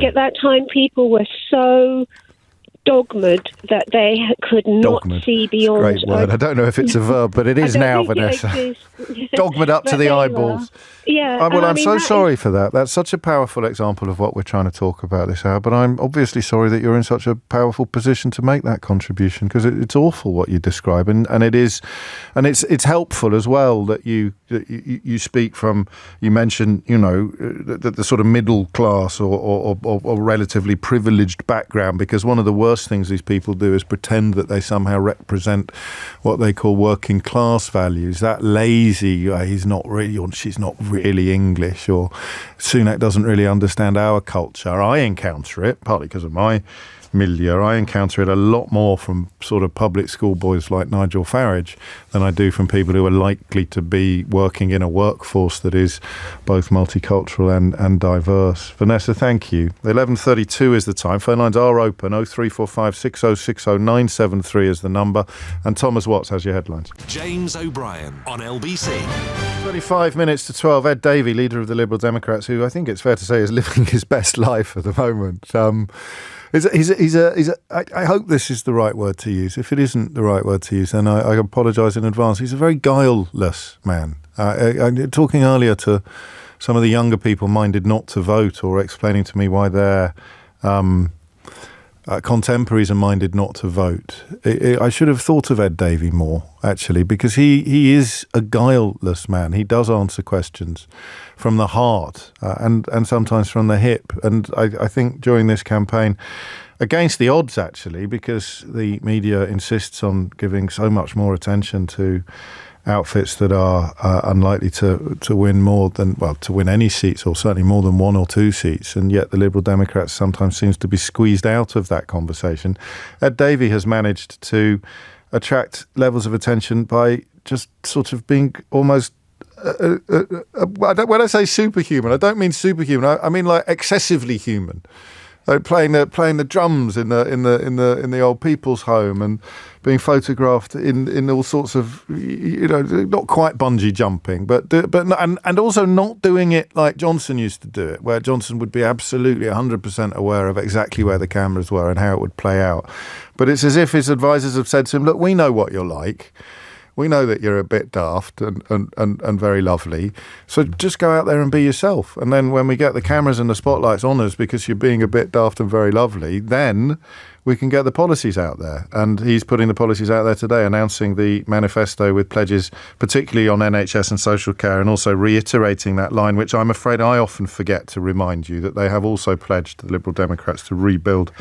[SPEAKER 13] at that time people were so dogmaed that they could not see beyond...
[SPEAKER 2] Great word. I don't know if it's a verb, but it is now, Vanessa. Dogmaed up to the eyeballs.
[SPEAKER 13] Yeah.
[SPEAKER 2] Well, I'm so sorry for that. That's such a powerful example of what we're trying to talk about this hour, but I'm obviously sorry that you're in such a powerful position to make that contribution, because it's awful what you describe, and it is, and it's helpful as well that you speak from, you mentioned, the sort of middle class or relatively privileged background, because one of the worst things these people do is pretend that they somehow represent what they call working class values. That lazy, he's not really, or she's not really English, or Sunak doesn't really understand our culture. I encounter it, partly because of my milieu. I encounter it a lot more from sort of public school boys like Nigel Farage than I do from people who are likely to be working in a workforce that is both multicultural and diverse. Vanessa, thank you. 11:32 is the time. Phone lines are open. 0345 6060 973 is the number. And Thomas Watts has your headlines.
[SPEAKER 1] James O'Brien on LBC.
[SPEAKER 2] 25 minutes to 12. Ed Davey, leader of the Liberal Democrats, who I think it's fair to say is living his best life at the moment. I hope this is the right word to use. If it isn't the right word to use, then I apologise in advance. He's a very guileless man. Talking earlier to some of the younger people minded not to vote, or explaining to me why their contemporaries are minded not to vote. I should have thought of Ed Davey more, actually, because he is a guileless man. He does answer questions from the heart and sometimes from the hip. And I think during this campaign, against the odds, actually, because the media insists on giving so much more attention to outfits that are unlikely to win more than, well, to win any seats, or certainly more than 1 or 2 seats, and yet the Liberal Democrats sometimes seems to be squeezed out of that conversation. Ed Davey has managed to attract levels of attention by just sort of being almost when I say superhuman, I don't mean superhuman. I mean like excessively human. Like playing the drums in the old people's home, and being photographed in all sorts of, not quite bungee jumping, but also not doing it like Johnson used to do it, where Johnson would be absolutely 100% aware of exactly where the cameras were and how it would play out. But it's as if his advisors have said to him, "Look, we know what you're like. We know that you're a bit daft and very lovely. So just go out there and be yourself. And then when we get the cameras and the spotlights on us because you're being a bit daft and very lovely, then we can get the policies out there. And he's putting the policies out there today, announcing the manifesto with pledges, particularly on NHS and social care, and also reiterating that line, which I'm afraid I often forget to remind you, that they have also pledged, the Liberal Democrats, to rebuild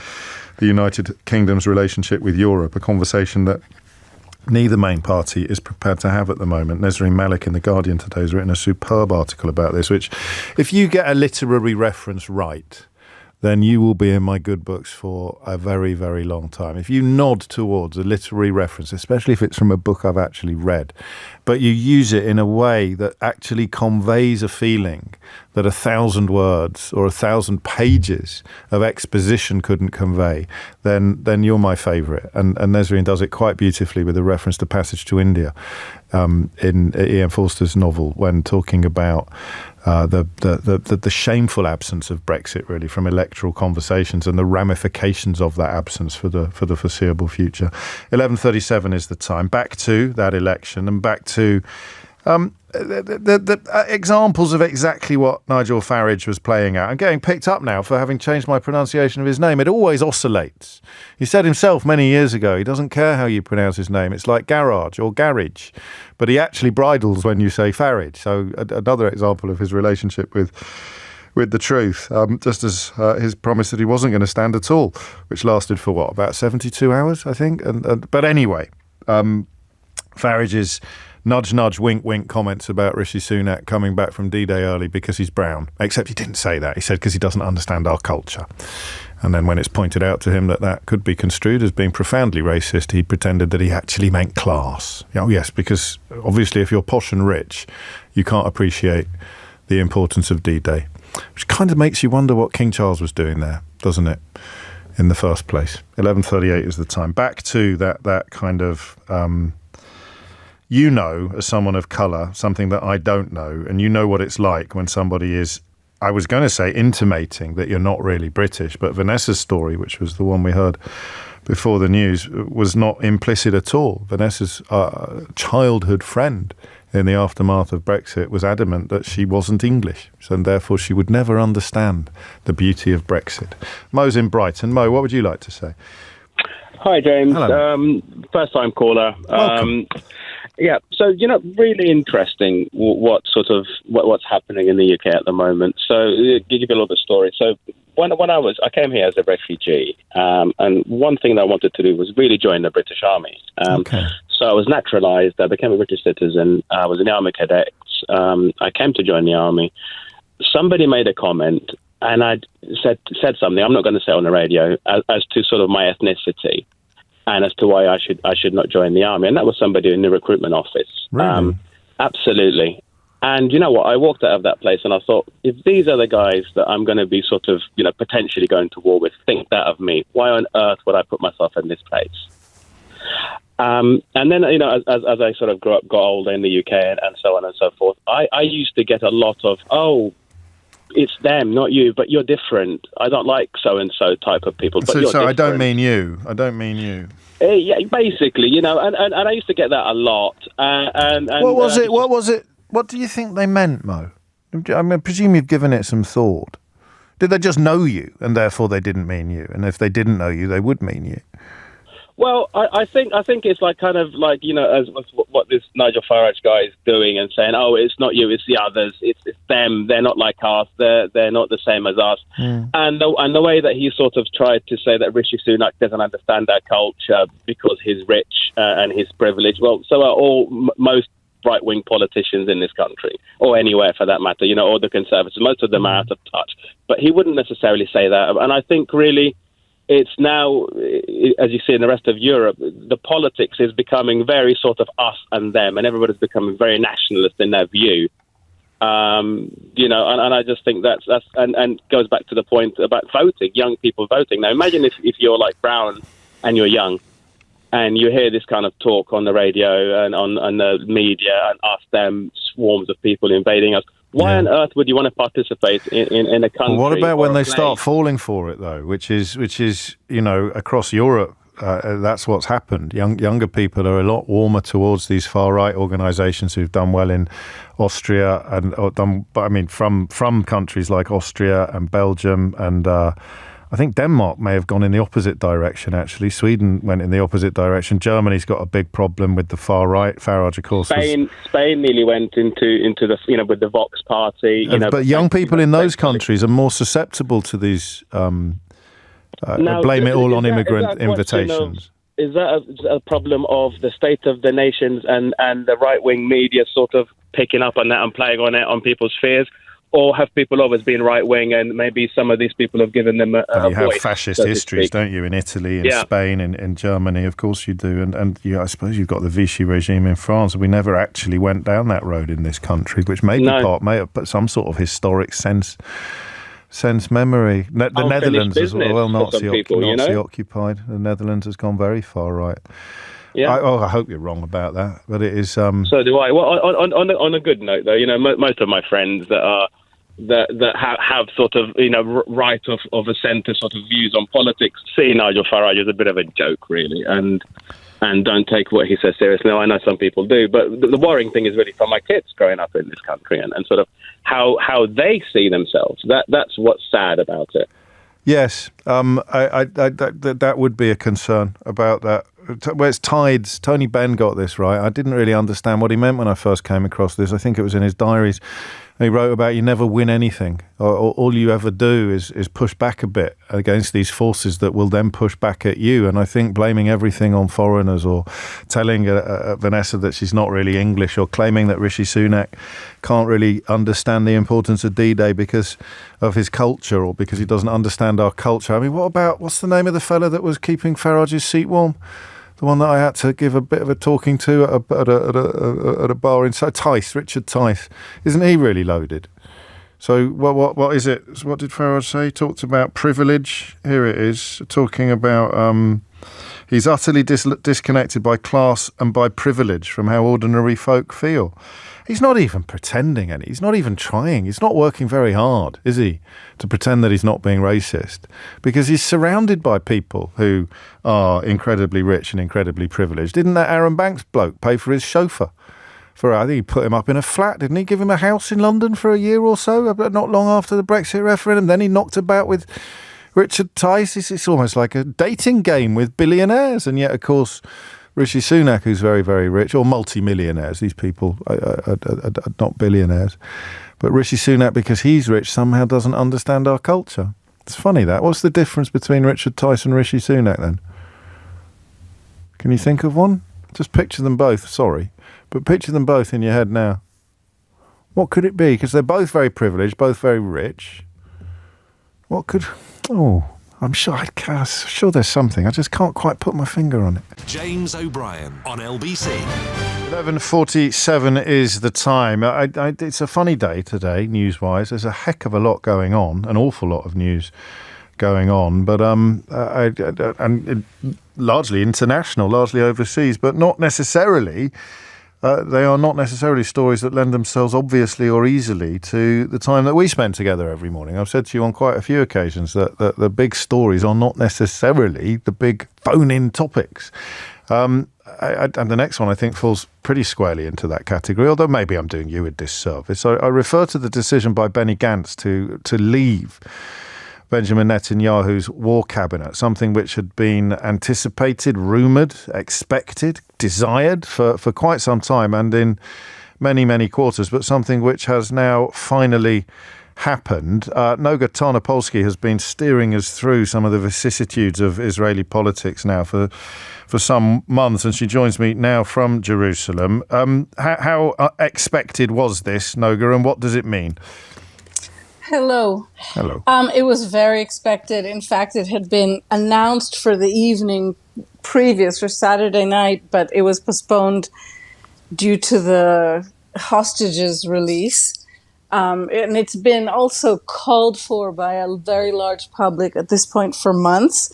[SPEAKER 2] the United Kingdom's relationship with Europe, a conversation that neither main party is prepared to have at the moment. Nesreen Malik in The Guardian today has written a superb article about this, which, if you get a literary reference right, then you will be in my good books for a very, very long time. If you nod towards a literary reference, especially if it's from a book I've actually read, but you use it in a way that actually conveys a feeling that 1,000 words or 1,000 pages of exposition couldn't convey, then you're my favourite. And Nesreen does it quite beautifully with a reference to Passage to India in Ian Forster's novel, when talking about the shameful absence of Brexit, really, from electoral conversations and the ramifications of that absence for the foreseeable future. 11:37 is the time. Back to that election and back to the examples of exactly what Nigel Farage was playing at. I'm getting picked up now for having changed my pronunciation of his name. It always oscillates. He said himself many years ago, he doesn't care how you pronounce his name. It's like garage or garage. But he actually bridles when you say Farage. So another example of his relationship with the truth, just as his promise that he wasn't going to stand at all, which lasted for what, about 72 hours, I think. But anyway, Farage's nudge, nudge, wink, wink comments about Rishi Sunak coming back from D-Day early because he's brown. Except he didn't say that. He said because he doesn't understand our culture. And then when it's pointed out to him that could be construed as being profoundly racist, he pretended that he actually meant class. Oh, yes, because obviously if you're posh and rich, you can't appreciate the importance of D-Day. Which kind of makes you wonder what King Charles was doing there, doesn't it, in the first place? 11:38 is the time. Back to that kind of... you know, as someone of colour, something that I don't know, and you know what it's like when somebody is, I was going to say, intimating that you're not really British, but Vanessa's story, which was the one we heard before the news, was not implicit at all. Vanessa's childhood friend in the aftermath of Brexit was adamant that she wasn't English, and therefore she would never understand the beauty of Brexit. Mo's in Brighton. Mo, what would you like to say?
[SPEAKER 14] Hi, James.
[SPEAKER 2] Hello.
[SPEAKER 14] First-time caller. Yeah, so, really interesting what's happening in the UK at the moment. So, give you a little bit of story. So, when I came here as a refugee, and one thing that I wanted to do was really join the British Army. So, I was naturalised. I became a British citizen. I was in the Army Cadets. I came to join the Army. Somebody made a comment, and I said something. I'm not going to say on the radio as to sort of my ethnicity. And as to why I should not join the army. And that was somebody in the recruitment office.
[SPEAKER 2] Really?
[SPEAKER 14] Absolutely. And you know what? I walked out of that place and I thought, if these are the guys that I'm going to be sort of, potentially going to war with, think that of me. Why on earth would I put myself in this place? And then, as I sort of got older in the UK and so on and so forth, I used to get a lot of, it's them, not you, but you're different. I don't like so-and-so type of people, but you're different.
[SPEAKER 2] I don't mean you. I don't mean you.
[SPEAKER 14] Yeah, basically, and I used to get that a lot. And
[SPEAKER 2] what was it? What was it? What do you think they meant, Mo? I presume you've given it some thought. Did they just know you, and therefore they didn't mean you? And if they didn't know you, they would mean you?
[SPEAKER 14] Well, I think it's like kind of like, as what this Nigel Farage guy is doing and saying, oh, it's not you, it's the others, it's them, they're not like us, they're not the same as us. And the way that he sort of tried to say that Rishi Sunak doesn't understand our culture because he's rich and he's privileged. Well, so are most right-wing politicians in this country, or anywhere for that matter, or the Conservatives. Most of them are out of touch. But he wouldn't necessarily say that. And I think really... it's now, as you see in the rest of Europe, the politics is becoming very sort of us and them, and everybody's becoming very nationalist in their view. And I just think that's and goes back to the point about voting, young people voting. Now, imagine if you're like Brown and you're young, and you hear this kind of talk on the radio and on the media, and us, them, swarms of people invading us. Why on earth would you want to participate in a country?
[SPEAKER 2] Well, what about when they start falling for it, though, which is across Europe, that's what's happened. Younger people are a lot warmer towards these far right organisations who've done well in Austria from countries like Austria and Belgium, and I think Denmark may have gone in the opposite direction. Actually, Sweden went in the opposite direction. Germany's got a big problem with the far right. Farage, of course,
[SPEAKER 14] Spain nearly went into the with the Vox party.
[SPEAKER 2] But young people in those countries are more susceptible to these. Blame it all on immigrant invitations.
[SPEAKER 14] Is that a problem of the state of the nations and the right-wing media sort of picking up on that and playing on it on people's fears? Or have people always been right-wing and maybe some of these people have given them a
[SPEAKER 2] you have
[SPEAKER 14] voice,
[SPEAKER 2] fascist histories, don't you, in Italy, in Spain, in Germany, of course you do. And I suppose you've got the Vichy regime in France. We never actually went down that road in this country, which may have put some sort of historic sense memory. The Netherlands as well, Nazi occupied. The Netherlands has gone very far right. Yeah. I hope you're wrong about that, but it is.
[SPEAKER 14] So do I. Well, on a good note, though, most of my friends that have sort of right of a centre sort of views on politics see Nigel Farage as a bit of a joke, really, and don't take what he says seriously. Now, I know some people do, but the worrying thing is really from my kids growing up in this country and sort of how they see themselves. That's what's sad about it.
[SPEAKER 2] Yes, that would be a concern about that. Where it's tides. Tony Benn got this right. I didn't really understand what he meant when I first came across this. I think it was in his diaries. He wrote about you never win anything. All you ever do is push back a bit against these forces that will then push back at you. And I think blaming everything on foreigners or telling Vanessa that she's not really English or claiming that Rishi Sunak can't really understand the importance of D-Day because of his culture or because he doesn't understand our culture. I mean, what's the name of the fella that was keeping Farage's seat warm? The one that I had to give a bit of a talking to at a bar in Tice, Richard Tice. Isn't he really loaded? So what is it? What did Farage say? He talked about privilege. Here it is, talking about he's utterly disconnected by class and by privilege from how ordinary folk feel. He's not even pretending any. He's not even trying. He's not working very hard, is he, to pretend that he's not being racist? Because he's surrounded by people who are incredibly rich and incredibly privileged. Didn't that Aaron Banks bloke pay for his chauffeur? I think he put him up in a flat, didn't he? Give him a house in London for a year or so, not long after the Brexit referendum. Then he knocked about with Richard Tice. It's almost like a dating game with billionaires. And yet, of course, Rishi Sunak, who's very, very rich, or multi-millionaires. These people are not billionaires. But Rishi Sunak, because he's rich, somehow doesn't understand our culture. It's funny that. What's the difference between Richard Tice and Rishi Sunak then? Can you think of one? Just picture them both, sorry. But picture them both in your head now. What could it be? Because they're both very privileged, both very rich. What could... I'm sure there's something. I just can't quite put my finger on it.
[SPEAKER 1] James O'Brien on LBC.
[SPEAKER 2] 11:47 is the time. It's a funny day today, news-wise. There's a heck of a lot going on, an awful lot of news going on, but largely international, largely overseas, but not necessarily. They are not necessarily stories that lend themselves obviously or easily to the time that we spend together every morning. I've said to you on quite a few occasions that the big stories are not necessarily the big phone-in topics. And the next one, I think, falls pretty squarely into that category, although maybe I'm doing you a disservice. I refer to the decision by Benny Gantz to leave Benjamin Netanyahu's war cabinet, something which had been anticipated, rumoured, expected, desired for quite some time and in many, many quarters, but something which has now finally happened. Noga Tarnopolsky has been steering us through some of the vicissitudes of Israeli politics now for some months, and she joins me now from Jerusalem. How expected was this, Noga, and what does it mean?
[SPEAKER 15] Hello. It was very expected. In fact, it had been announced for the evening previous, for Saturday night, but it was postponed due to the hostages release. And it's been also called for by a very large public at this point for months.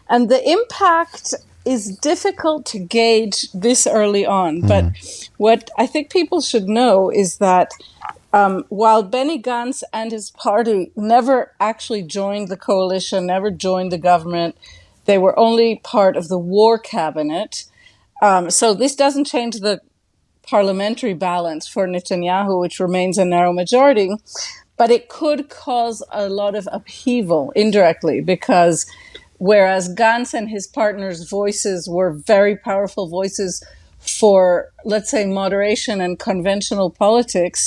[SPEAKER 15] And the impact is difficult to gauge this early on. But what I think people should know is that while Benny Gantz and his party never actually joined the coalition, never joined the government, They were only part of the war cabinet. So this doesn't change the parliamentary balance for Netanyahu, which remains a narrow majority, but it could cause a lot of upheaval indirectly, because whereas Gantz and his partners' voices were very powerful voices for, let's say, moderation and conventional politics,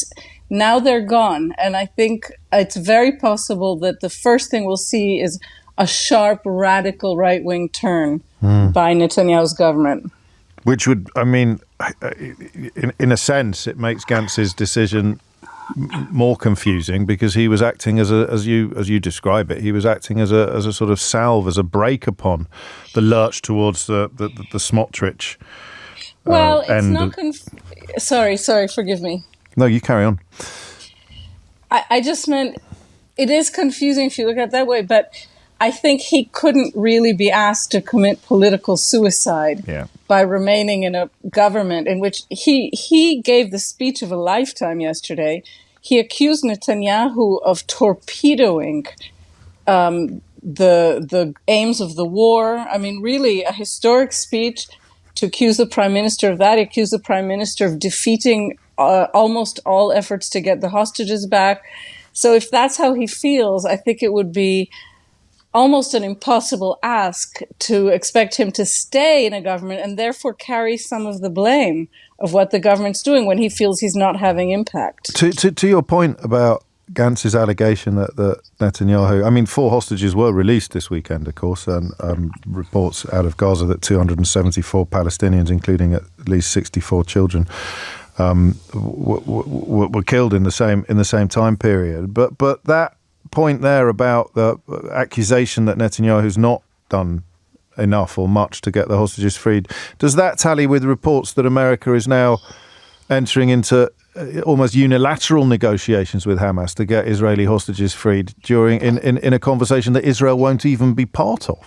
[SPEAKER 15] now they're gone. And I think it's very possible that the first thing we'll see is a sharp, radical right-wing turn by Netanyahu's government.
[SPEAKER 2] Which would, I mean, in a sense, it makes Gantz's decision more confusing, because he was acting as you describe it, he was acting as a sort of salve, as a brake upon the lurch towards the Smotrich.
[SPEAKER 15] Well, it's not. Sorry, forgive me.
[SPEAKER 2] No, you carry on.
[SPEAKER 15] I just meant it is confusing if you look at it that way, but I think he couldn't really be asked to commit political suicide by remaining in a government in which he gave the speech of a lifetime yesterday. He accused Netanyahu of torpedoing the aims of the war. I mean, really a historic speech to accuse the prime minister of that. He accused the prime minister of defeating almost all efforts to get the hostages back. So if that's how he feels, I think it would be almost an impossible ask to expect him to stay in a government and therefore carry some of the blame of what the government's doing when he feels he's not having impact.
[SPEAKER 2] To your point about Gantz's allegation that Netanyahu, I mean, 4 hostages were released this weekend, of course, and reports out of Gaza that 274 Palestinians, including at least 64 children, were killed in the same time period. But that point there about the accusation that Netanyahu's not done enough or much to get the hostages freed, does that tally with reports that America is now entering into almost unilateral negotiations with Hamas to get Israeli hostages freed in a conversation that Israel won't even be part of?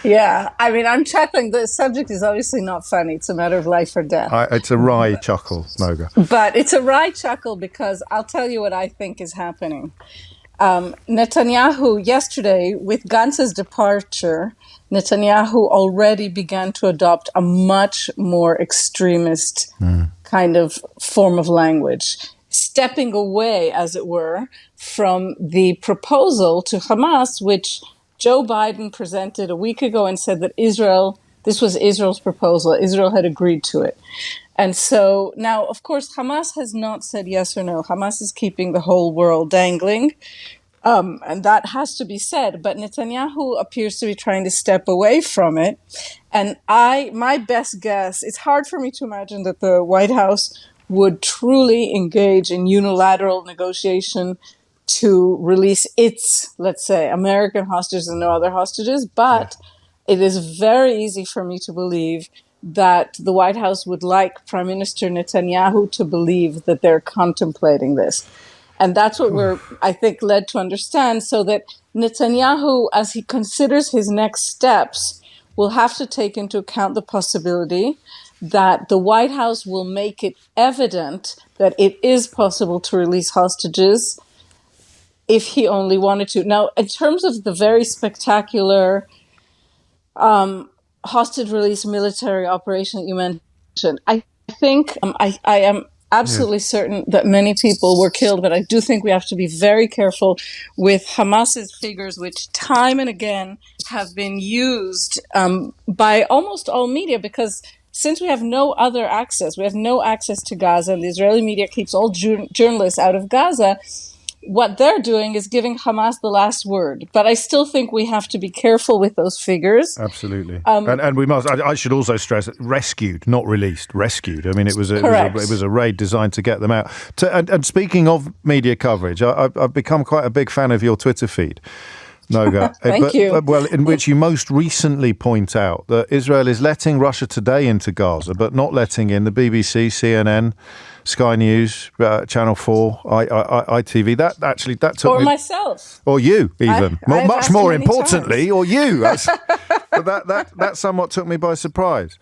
[SPEAKER 15] Yeah, I mean, I'm chuckling. The subject is obviously not funny. It's a matter of life or death.
[SPEAKER 2] It's a wry chuckle, Noga.
[SPEAKER 15] But it's a wry chuckle because I'll tell you what I think is happening. Netanyahu, yesterday, with Gantz's departure, Netanyahu already began to adopt a much more extremist kind of form of language, stepping away, as it were, from the proposal to Hamas, which Joe Biden presented a week ago and said that this was Israel's proposal. Israel had agreed to it. And so now, of course, Hamas has not said yes or no. Hamas is keeping the whole world dangling. And that has to be said. But Netanyahu appears to be trying to step away from it. And my best guess, it's hard for me to imagine that the White House would truly engage in unilateral negotiation to release its, let's say, American hostages and no other hostages. But it is very easy for me to believe that the White House would like Prime Minister Netanyahu to believe that they're contemplating this. And that's what we're, I think, led to understand, so that Netanyahu, as he considers his next steps, will have to take into account the possibility that the White House will make it evident that it is possible to release hostages if he only wanted to. Now, in terms of the very spectacular hostage release military operation that you mentioned, I think I am absolutely certain that many people were killed, but I do think we have to be very careful with Hamas's figures, which time and again have been used by almost all media, because since we have no other access, we have no access to Gaza, and the Israeli media keeps all journalists out of Gaza, what they're doing is giving Hamas the last word. But I still think we have to be careful with those figures.
[SPEAKER 2] Absolutely. And we must, I should also stress, rescued, not released, rescued. I mean, it was a raid designed to get them out. And speaking of media coverage, I've become quite a big fan of your Twitter feed, Noga.
[SPEAKER 15] Thank you.
[SPEAKER 2] Well, in which you most recently point out that Israel is letting Russia Today into Gaza, but not letting in the BBC, CNN, Sky News, Channel 4, ITV. That took
[SPEAKER 15] or
[SPEAKER 2] me,
[SPEAKER 15] myself,
[SPEAKER 2] or you even. Much more importantly,
[SPEAKER 15] times.
[SPEAKER 2] Or you. That somewhat took me by surprise.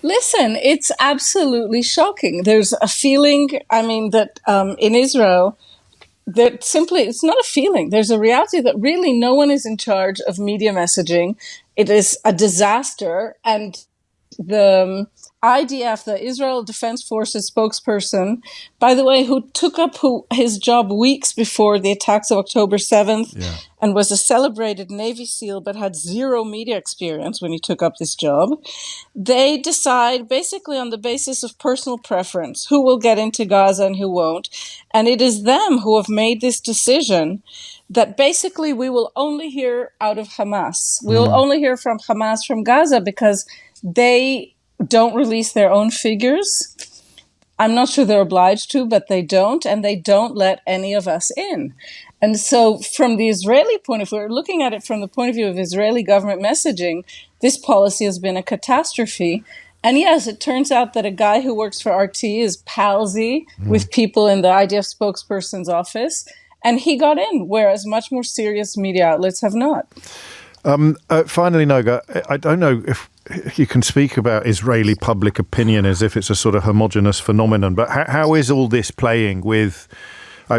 [SPEAKER 15] Listen, it's absolutely shocking. There's a feeling, I mean, that in Israel, it's not a feeling. There's a reality that really no one is in charge of media messaging. It is a disaster. And the IDF, the Israel Defense Forces spokesperson, by the way, who took up his job weeks before the attacks of October 7th and was a celebrated Navy SEAL but had zero media experience when he took up this job, they decide basically on the basis of personal preference who will get into Gaza and who won't. And it is them who have made this decision that basically we will only hear out of Hamas. We will only hear from Hamas from Gaza because they don't release their own figures. I'm not sure they're obliged to, but they don't, and they don't let any of us in. And so from the Israeli point, if we're looking at it from the point of view of Israeli government messaging, this policy has been a catastrophe. And yes, it turns out that a guy who works for RT is palsy with people in the IDF spokesperson's office, and he got in, whereas much more serious media outlets have not.
[SPEAKER 2] Finally, Noga, I don't know if you can speak about Israeli public opinion as if it's a sort of homogenous phenomenon, but how is all this playing with,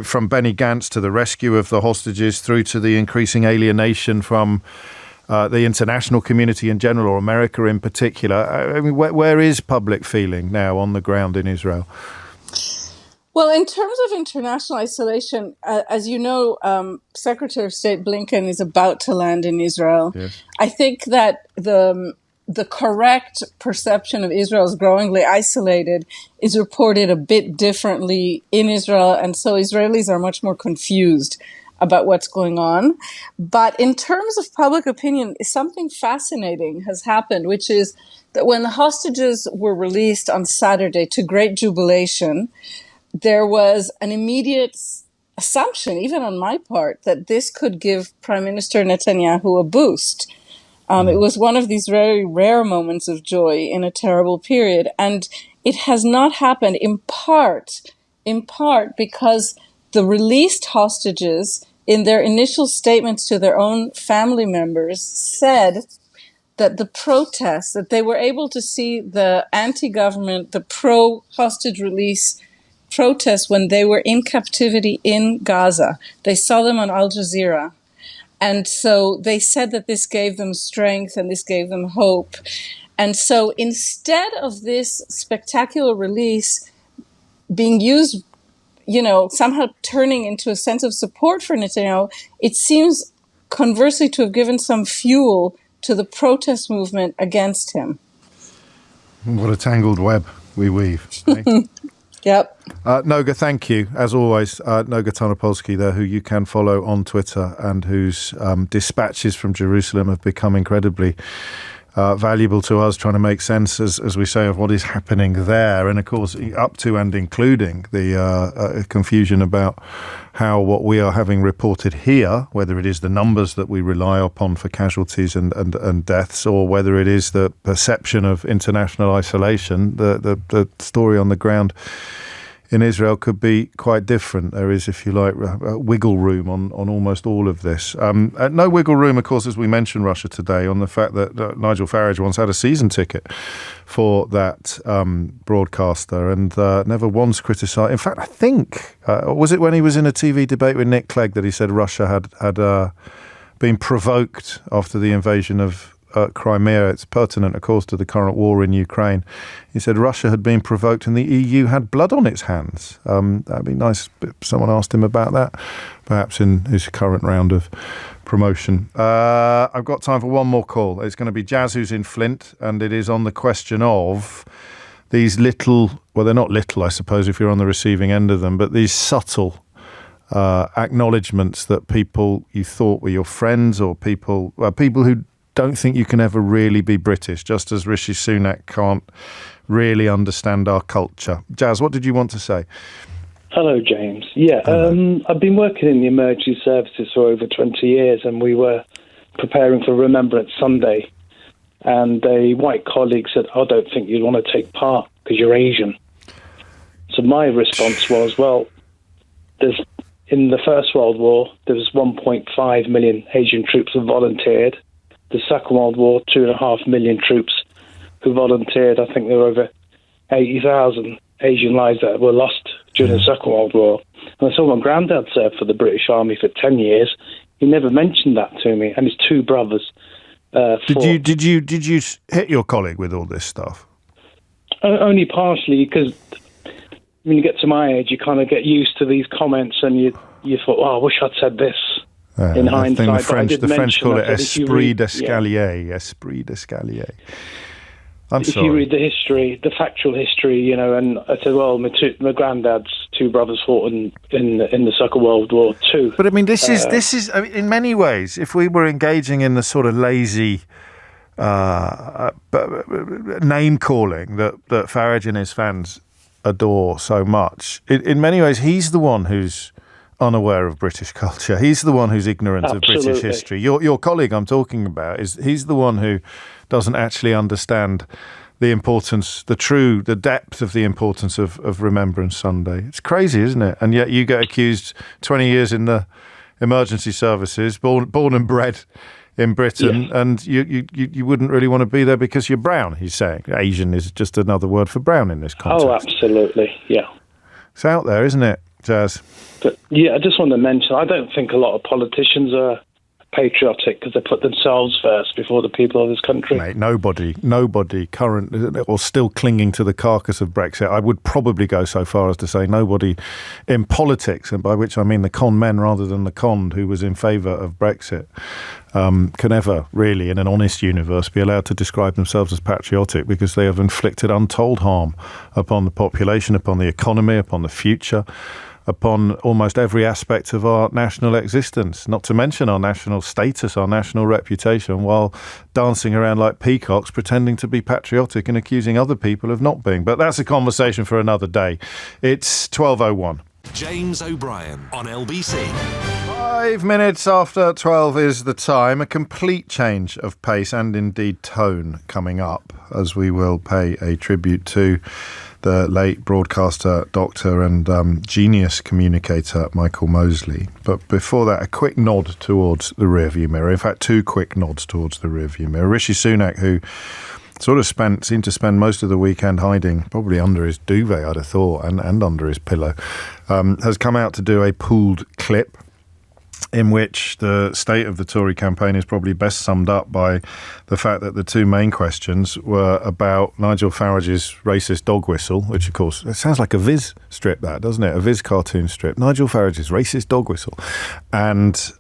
[SPEAKER 2] from Benny Gantz to the rescue of the hostages through to the increasing alienation from the international community in general, or America in particular? I mean, where is public feeling now on the ground in Israel?
[SPEAKER 15] Well, in terms of international isolation, as you know, Secretary of State Blinken is about to land in Israel. Yes. I think that the correct perception of Israel as growingly isolated is reported a bit differently in Israel, and so Israelis are much more confused about what's going on. But in terms of public opinion, something fascinating has happened, which is that when the hostages were released on Saturday to great jubilation, there was an immediate assumption, even on my part, that this could give Prime Minister Netanyahu a boost. It was one of these very rare moments of joy in a terrible period. And it has not happened in part because the released hostages, in their initial statements to their own family members, said that the protests, that they were able to see the anti-government, the pro-hostage release protests when they were in captivity in Gaza. They saw them on Al Jazeera. And so they said that this gave them strength and this gave them hope. And so instead of this spectacular release being used, somehow turning into a sense of support for Netanyahu, it seems conversely to have given some fuel to the protest movement against him.
[SPEAKER 2] What a tangled web we weave.
[SPEAKER 15] Yep.
[SPEAKER 2] Noga, thank you. As always, Noga Tarnopolsky there, who you can follow on Twitter and whose dispatches from Jerusalem have become incredibly valuable to us, trying to make sense, as we say, of what is happening there. And, of course, up to and including the confusion about how what we are having reported here, whether it is the numbers that we rely upon for casualties and deaths, or whether it is the perception of international isolation, the story on the ground in Israel could be quite different. There is, if you like, wiggle room on almost all of this. No wiggle room, of course, as we mentioned Russia today, on the fact that Nigel Farage once had a season ticket for that broadcaster and never once criticised. In fact, I think, was it when he was in a TV debate with Nick Clegg that he said Russia had been provoked after the invasion of Crimea? It's pertinent, of course, to the current war in Ukraine. He said Russia had been provoked and the EU had blood on its hands. That'd be nice if someone asked him about that, perhaps in his current round of promotion. I've got time for one more call. It's going to be Jazz, who's in Flint, and it is on the question of these little, well, they're not little, I suppose, if you're on the receiving end of them, but these subtle acknowledgements that people you thought were your friends or people who don't think you can ever really be British, just as Rishi Sunak can't really understand our culture. Jazz, what did you want to say?
[SPEAKER 16] Hello, James. Yeah, I've been working in the emergency services for over 20 years, and we were preparing for Remembrance Sunday, and a white colleague said, I don't think you'd want to take part because you're Asian. So my response was, well, in the First World War, there was 1.5 million Asian troops who volunteered. The Second World War, 2.5 million troops who volunteered. I think there were over 80,000 Asian lives that were lost during the Second World War. And I saw my granddad served for the British Army for 10 years. He never mentioned that to me, and his two brothers.
[SPEAKER 2] Did you hit your colleague with all this stuff?
[SPEAKER 16] Only partially, because when you get to my age, you kind of get used to these comments, and you thought, "Oh, I wish I'd said this." In hindsight,
[SPEAKER 2] I think the French call it esprit d'escalier. Esprit d'escalier.
[SPEAKER 16] If you read the history, the factual history, and I said, well, my granddad's two brothers fought in the Second World War too.
[SPEAKER 2] But I mean, this is I mean, in many ways, if we were engaging in the sort of lazy name calling that Farage and his fans adore so much, in many ways, he's the one who's unaware of British culture. He's the one who's ignorant of British history. Your colleague I'm talking about he's the one who doesn't actually understand the importance, the depth of the importance of Remembrance Sunday. It's crazy, isn't it? And yet you get accused 20 years in the emergency services, born and bred in Britain, and you wouldn't really want to be there because you're brown, he's saying. Asian is just another word for brown in this context.
[SPEAKER 16] Oh, absolutely, yeah.
[SPEAKER 2] It's out there, isn't it, Jazz?
[SPEAKER 16] But yeah, I just want to mention, I don't think a lot of politicians patriotic because they put themselves first before the people of this country.
[SPEAKER 2] Mate, nobody current or still clinging to the carcass of Brexit. I would probably go so far as to say nobody in politics, and by which I mean the con men rather than the conned, who was in favour of Brexit, can ever really, in an honest universe, be allowed to describe themselves as patriotic, because they have inflicted untold harm upon the population, upon the economy, upon the future, upon almost every aspect of our national existence, not to mention our national status, our national reputation, while dancing around like peacocks, pretending to be patriotic and accusing other people of not being. But that's a conversation for another day. It's 12:01.
[SPEAKER 1] James O'Brien on LBC.
[SPEAKER 2] 5 minutes after 12 is the time. A complete change of pace and indeed tone coming up, as we will pay a tribute to the late broadcaster, doctor and genius communicator Michael Mosley. But before that, a quick nod towards the rearview mirror. In fact, two quick nods towards the rearview mirror. Rishi Sunak, who sort of seemed to spend most of the weekend hiding, probably under his duvet, I'd have thought, and under his pillow, has come out to do a pooled clip in which the state of the Tory campaign is probably best summed up by the fact that the two main questions were about Nigel Farage's racist dog whistle, which, of course, it sounds like a Viz strip, that, doesn't it? A Viz cartoon strip. Nigel Farage's racist dog whistle. And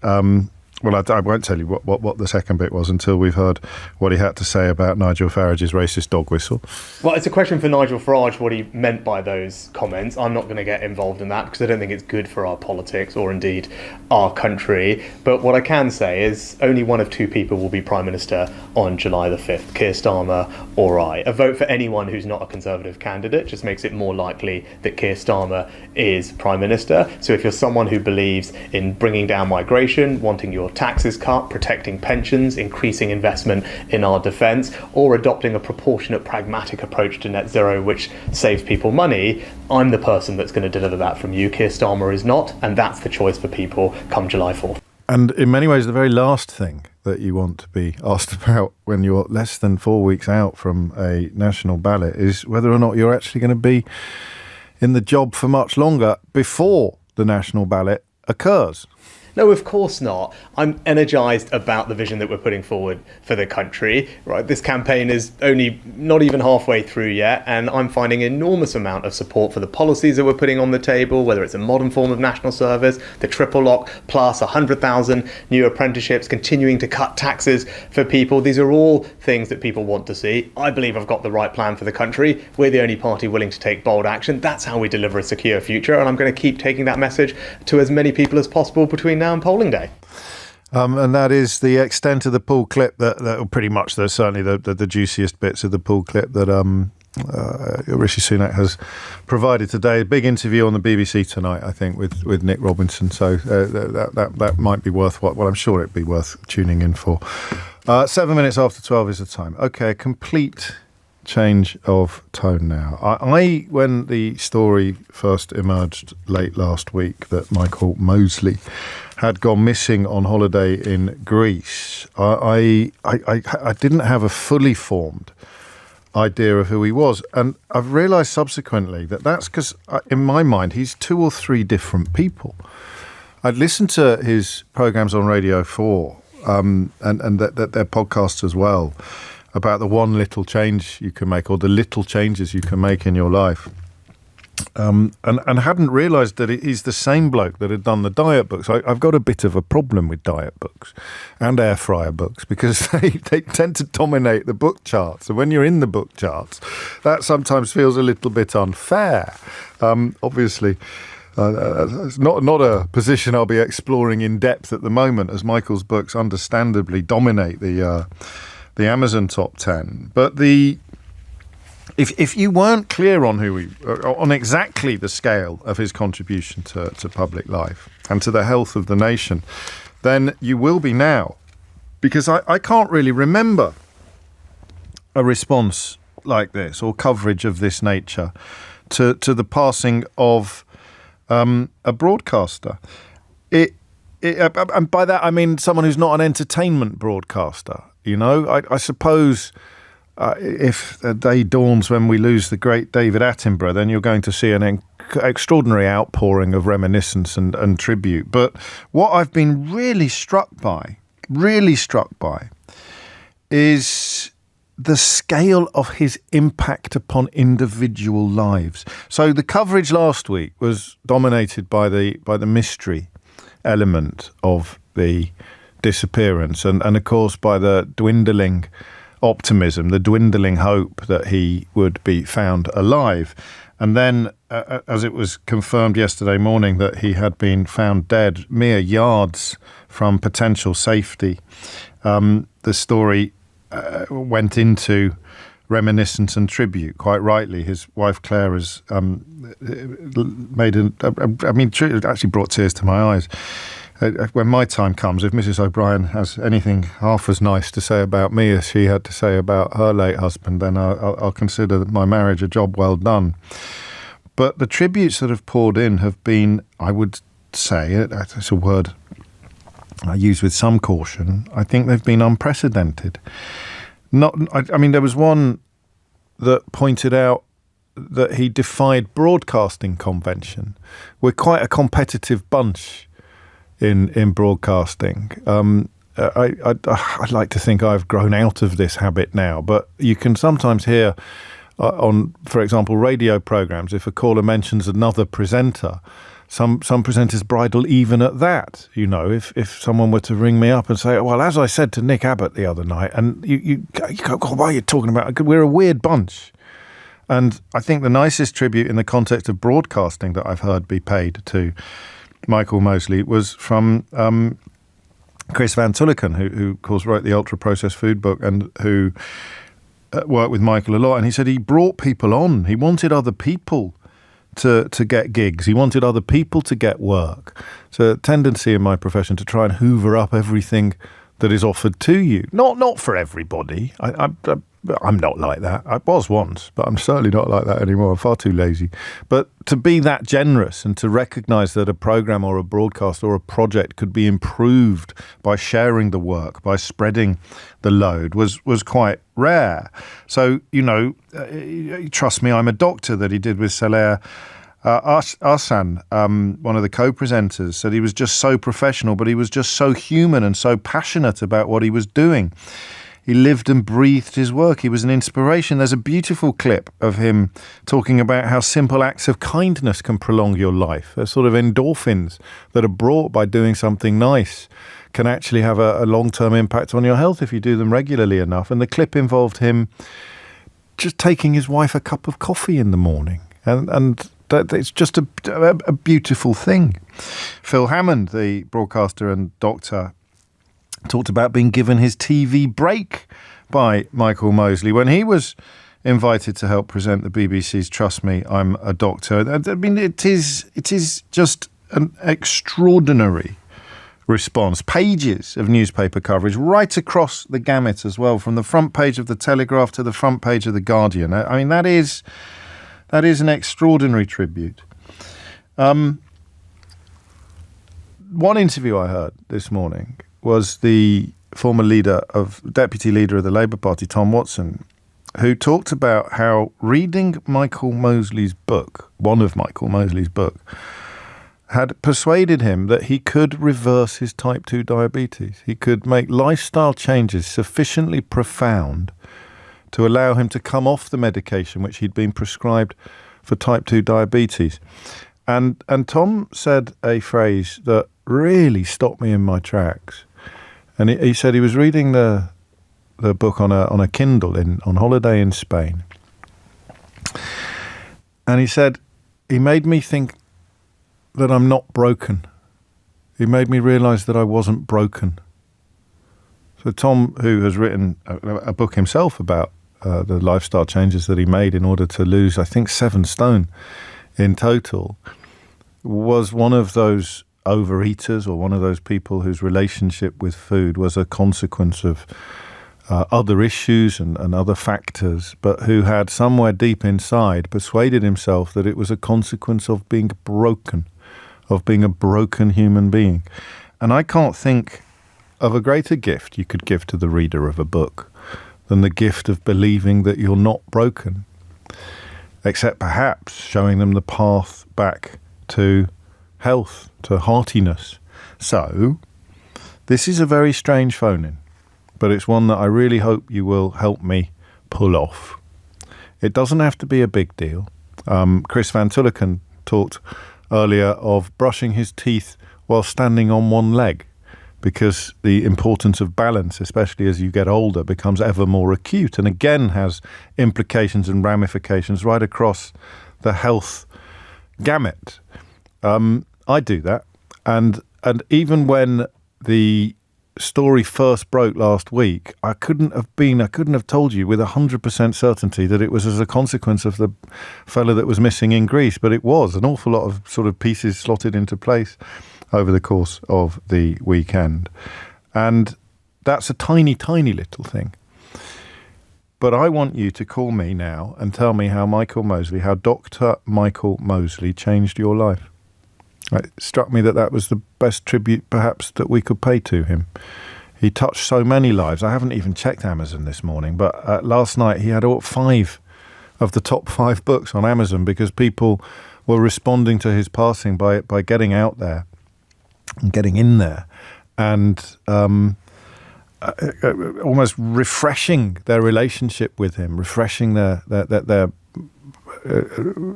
[SPEAKER 2] well, I won't tell you what the second bit was until we've heard what he had to say about Nigel Farage's racist dog whistle.
[SPEAKER 17] Well, it's a question for Nigel Farage what he meant by those comments. I'm not going to get involved in that because I don't think it's good for our politics or indeed our country. But what I can say is only one of two people will be Prime Minister on July the 5th, Keir Starmer or I. A vote for anyone who's not a Conservative candidate just makes it more likely that Keir Starmer is Prime Minister. So if you're someone who believes in bringing down migration, wanting your taxes cut, protecting pensions, increasing investment in our defence, or adopting a proportionate, pragmatic approach to net zero which saves people money, I'm the person that's going to deliver that from you. Keir Starmer is not, and that's the choice for people come July 4th.
[SPEAKER 2] And in many ways, the very last thing that you want to be asked about when you're less than 4 weeks out from a national ballot is whether or not you're actually going to be in the job for much longer before the national ballot occurs.
[SPEAKER 17] No, of course not. I'm energised about the vision that we're putting forward for the country. Right, this campaign is only not even halfway through yet, and I'm finding an enormous amount of support for the policies that we're putting on the table, whether it's a modern form of national service, the triple lock, plus 100,000 new apprenticeships, continuing to cut taxes for people. These are all things that people want to see. I believe I've got the right plan for the country. We're the only party willing to take bold action. That's how we deliver a secure future, and I'm going to keep taking that message to as many people as possible between now and polling day.
[SPEAKER 2] And that is the extent of the pool clip that pretty much certainly the juiciest bits of the pool clip that Rishi Sunak has provided today. A big interview on the BBC tonight, I think, with Nick Robinson. So that might be worth I'm sure it'd be worth tuning in for. 7 minutes after 12 is the time. Okay, a complete change of tone now. I when the story first emerged late last week that Michael Mosley had gone missing on holiday in Greece, I didn't have a fully formed idea of who he was. And I've realised subsequently that that's because, in my mind, he's 2 or 3 different people. I'd listened to his programmes on Radio 4 and their podcasts as well, about the one little change you can make, or the little changes you can make in your life. And hadn't realised that he's the same bloke that had done the diet books. I've got a bit of a problem with diet books and air fryer books, because they tend to dominate the book charts. And when you're in the book charts, that sometimes feels a little bit unfair. Obviously, it's not a position I'll be exploring in depth at the moment, as Michael's books understandably dominate the Amazon top 10. But If you weren't clear on on exactly the scale of his contribution to public life and to the health of the nation, then you will be now. Because I can't really remember a response like this, or coverage of this nature, to the passing of a broadcaster. And by that I mean someone who's not an entertainment broadcaster. You know, I suppose... if a day dawns when we lose the great David Attenborough, then you're going to see an extraordinary outpouring of reminiscence and tribute. But what I've been really struck by, is the scale of his impact upon individual lives. So the coverage last week was dominated by the mystery element of the disappearance, and of course by the dwindling optimism, the dwindling hope that he would be found alive. And then, as it was confirmed yesterday morning that he had been found dead mere yards from potential safety, the story went into reminiscence and tribute. Quite rightly, his wife Claire has made it actually brought tears to my eyes. When my time comes, if Mrs. O'Brien has anything half as nice to say about me as she had to say about her late husband, then I'll consider my marriage a job well done. But the tributes that have poured in have been, I would say, it's a word I use with some caution, I think they've been unprecedented. There was one that pointed out that he defied broadcasting convention. We're quite a competitive bunch in broadcasting. I'd like to think I've grown out of this habit now, but you can sometimes hear on, for example, radio programs, if a caller mentions another presenter, some presenters bridle even at that. You know, if someone were to ring me up and say, well, as I said to Nick Abbott the other night, and you go, God, why are you talking about? We're a weird bunch. And I think the nicest tribute in the context of broadcasting that I've heard be paid to Michael Mosley was from Chris Van Tulliken, who of course wrote the ultra-processed food book and who worked with Michael a lot. And he said he brought people on. He wanted other people to get gigs. He wanted other people to get work. It's a tendency in my profession to try and hoover up everything that is offered to you. Not for everybody. I'm not like that. I was once, but I'm certainly not like that anymore. I'm far too lazy. But to be that generous and to recognise that a programme or a broadcast or a project could be improved by sharing the work, by spreading the load, was quite rare. So, trust me, I'm a doctor, that he did with Selaire Arsan, one of the co-presenters, said he was just so professional, but he was just so human and so passionate about what he was doing. He lived and breathed his work. He was an inspiration. There's a beautiful clip of him talking about how simple acts of kindness can prolong your life. They're sort of endorphins that are brought by doing something nice can actually have a long-term impact on your health if you do them regularly enough. And the clip involved him just taking his wife a cup of coffee in the morning. And it's just a beautiful thing. Phil Hammond, the broadcaster and doctor, talked about being given his TV break by Michael Mosley when he was invited to help present the BBC's Trust Me, I'm a Doctor. I mean, it is just an extraordinary response. Pages of newspaper coverage right across the gamut as well, from the front page of the Telegraph to the front page of the Guardian. I mean, that is an extraordinary tribute. One interview I heard this morning was the former deputy leader of the Labour Party, Tom Watson, who talked about how reading Michael Mosley's book, one of Michael Mosley's book, had persuaded him that he could reverse his type 2 diabetes. He could make lifestyle changes sufficiently profound to allow him to come off the medication which he'd been prescribed for type 2 diabetes. And Tom said a phrase that really stopped me in my tracks. And he said he was reading the book on a Kindle on holiday in Spain. And he said, he made me think that I'm not broken. He made me realise that I wasn't broken. So Tom, who has written a book himself about the lifestyle changes that he made in order to lose, I think, 7 stone in total, was one of those overeaters, or one of those people whose relationship with food was a consequence of other issues and other factors, but who had somewhere deep inside persuaded himself that it was a consequence of being broken, of being a broken human being. And I can't think of a greater gift you could give to the reader of a book than the gift of believing that you're not broken, except perhaps showing them the path back to health, to heartiness. So, this is a very strange phone-in, but it's one that I really hope you will help me pull off. It doesn't have to be a big deal. Chris Van Tulliken talked earlier of brushing his teeth while standing on one leg, because the importance of balance, especially as you get older, becomes ever more acute, and again has implications and ramifications right across the health gamut. I do that, and even when the story first broke last week, I couldn't have told you with 100% certainty that it was as a consequence of the fellow that was missing in Greece, but it was an awful lot of sort of pieces slotted into place over the course of the weekend. And that's a tiny, tiny little thing. But I want you to call me now and tell me how Dr. Michael Mosley changed your life. It struck me that was the best tribute perhaps that we could pay to him. He touched so many lives. I haven't even checked Amazon this morning, but last night he had 5 of the top 5 books on Amazon because people were responding to his passing by getting out there and getting in there and almost refreshing their relationship with him, refreshing their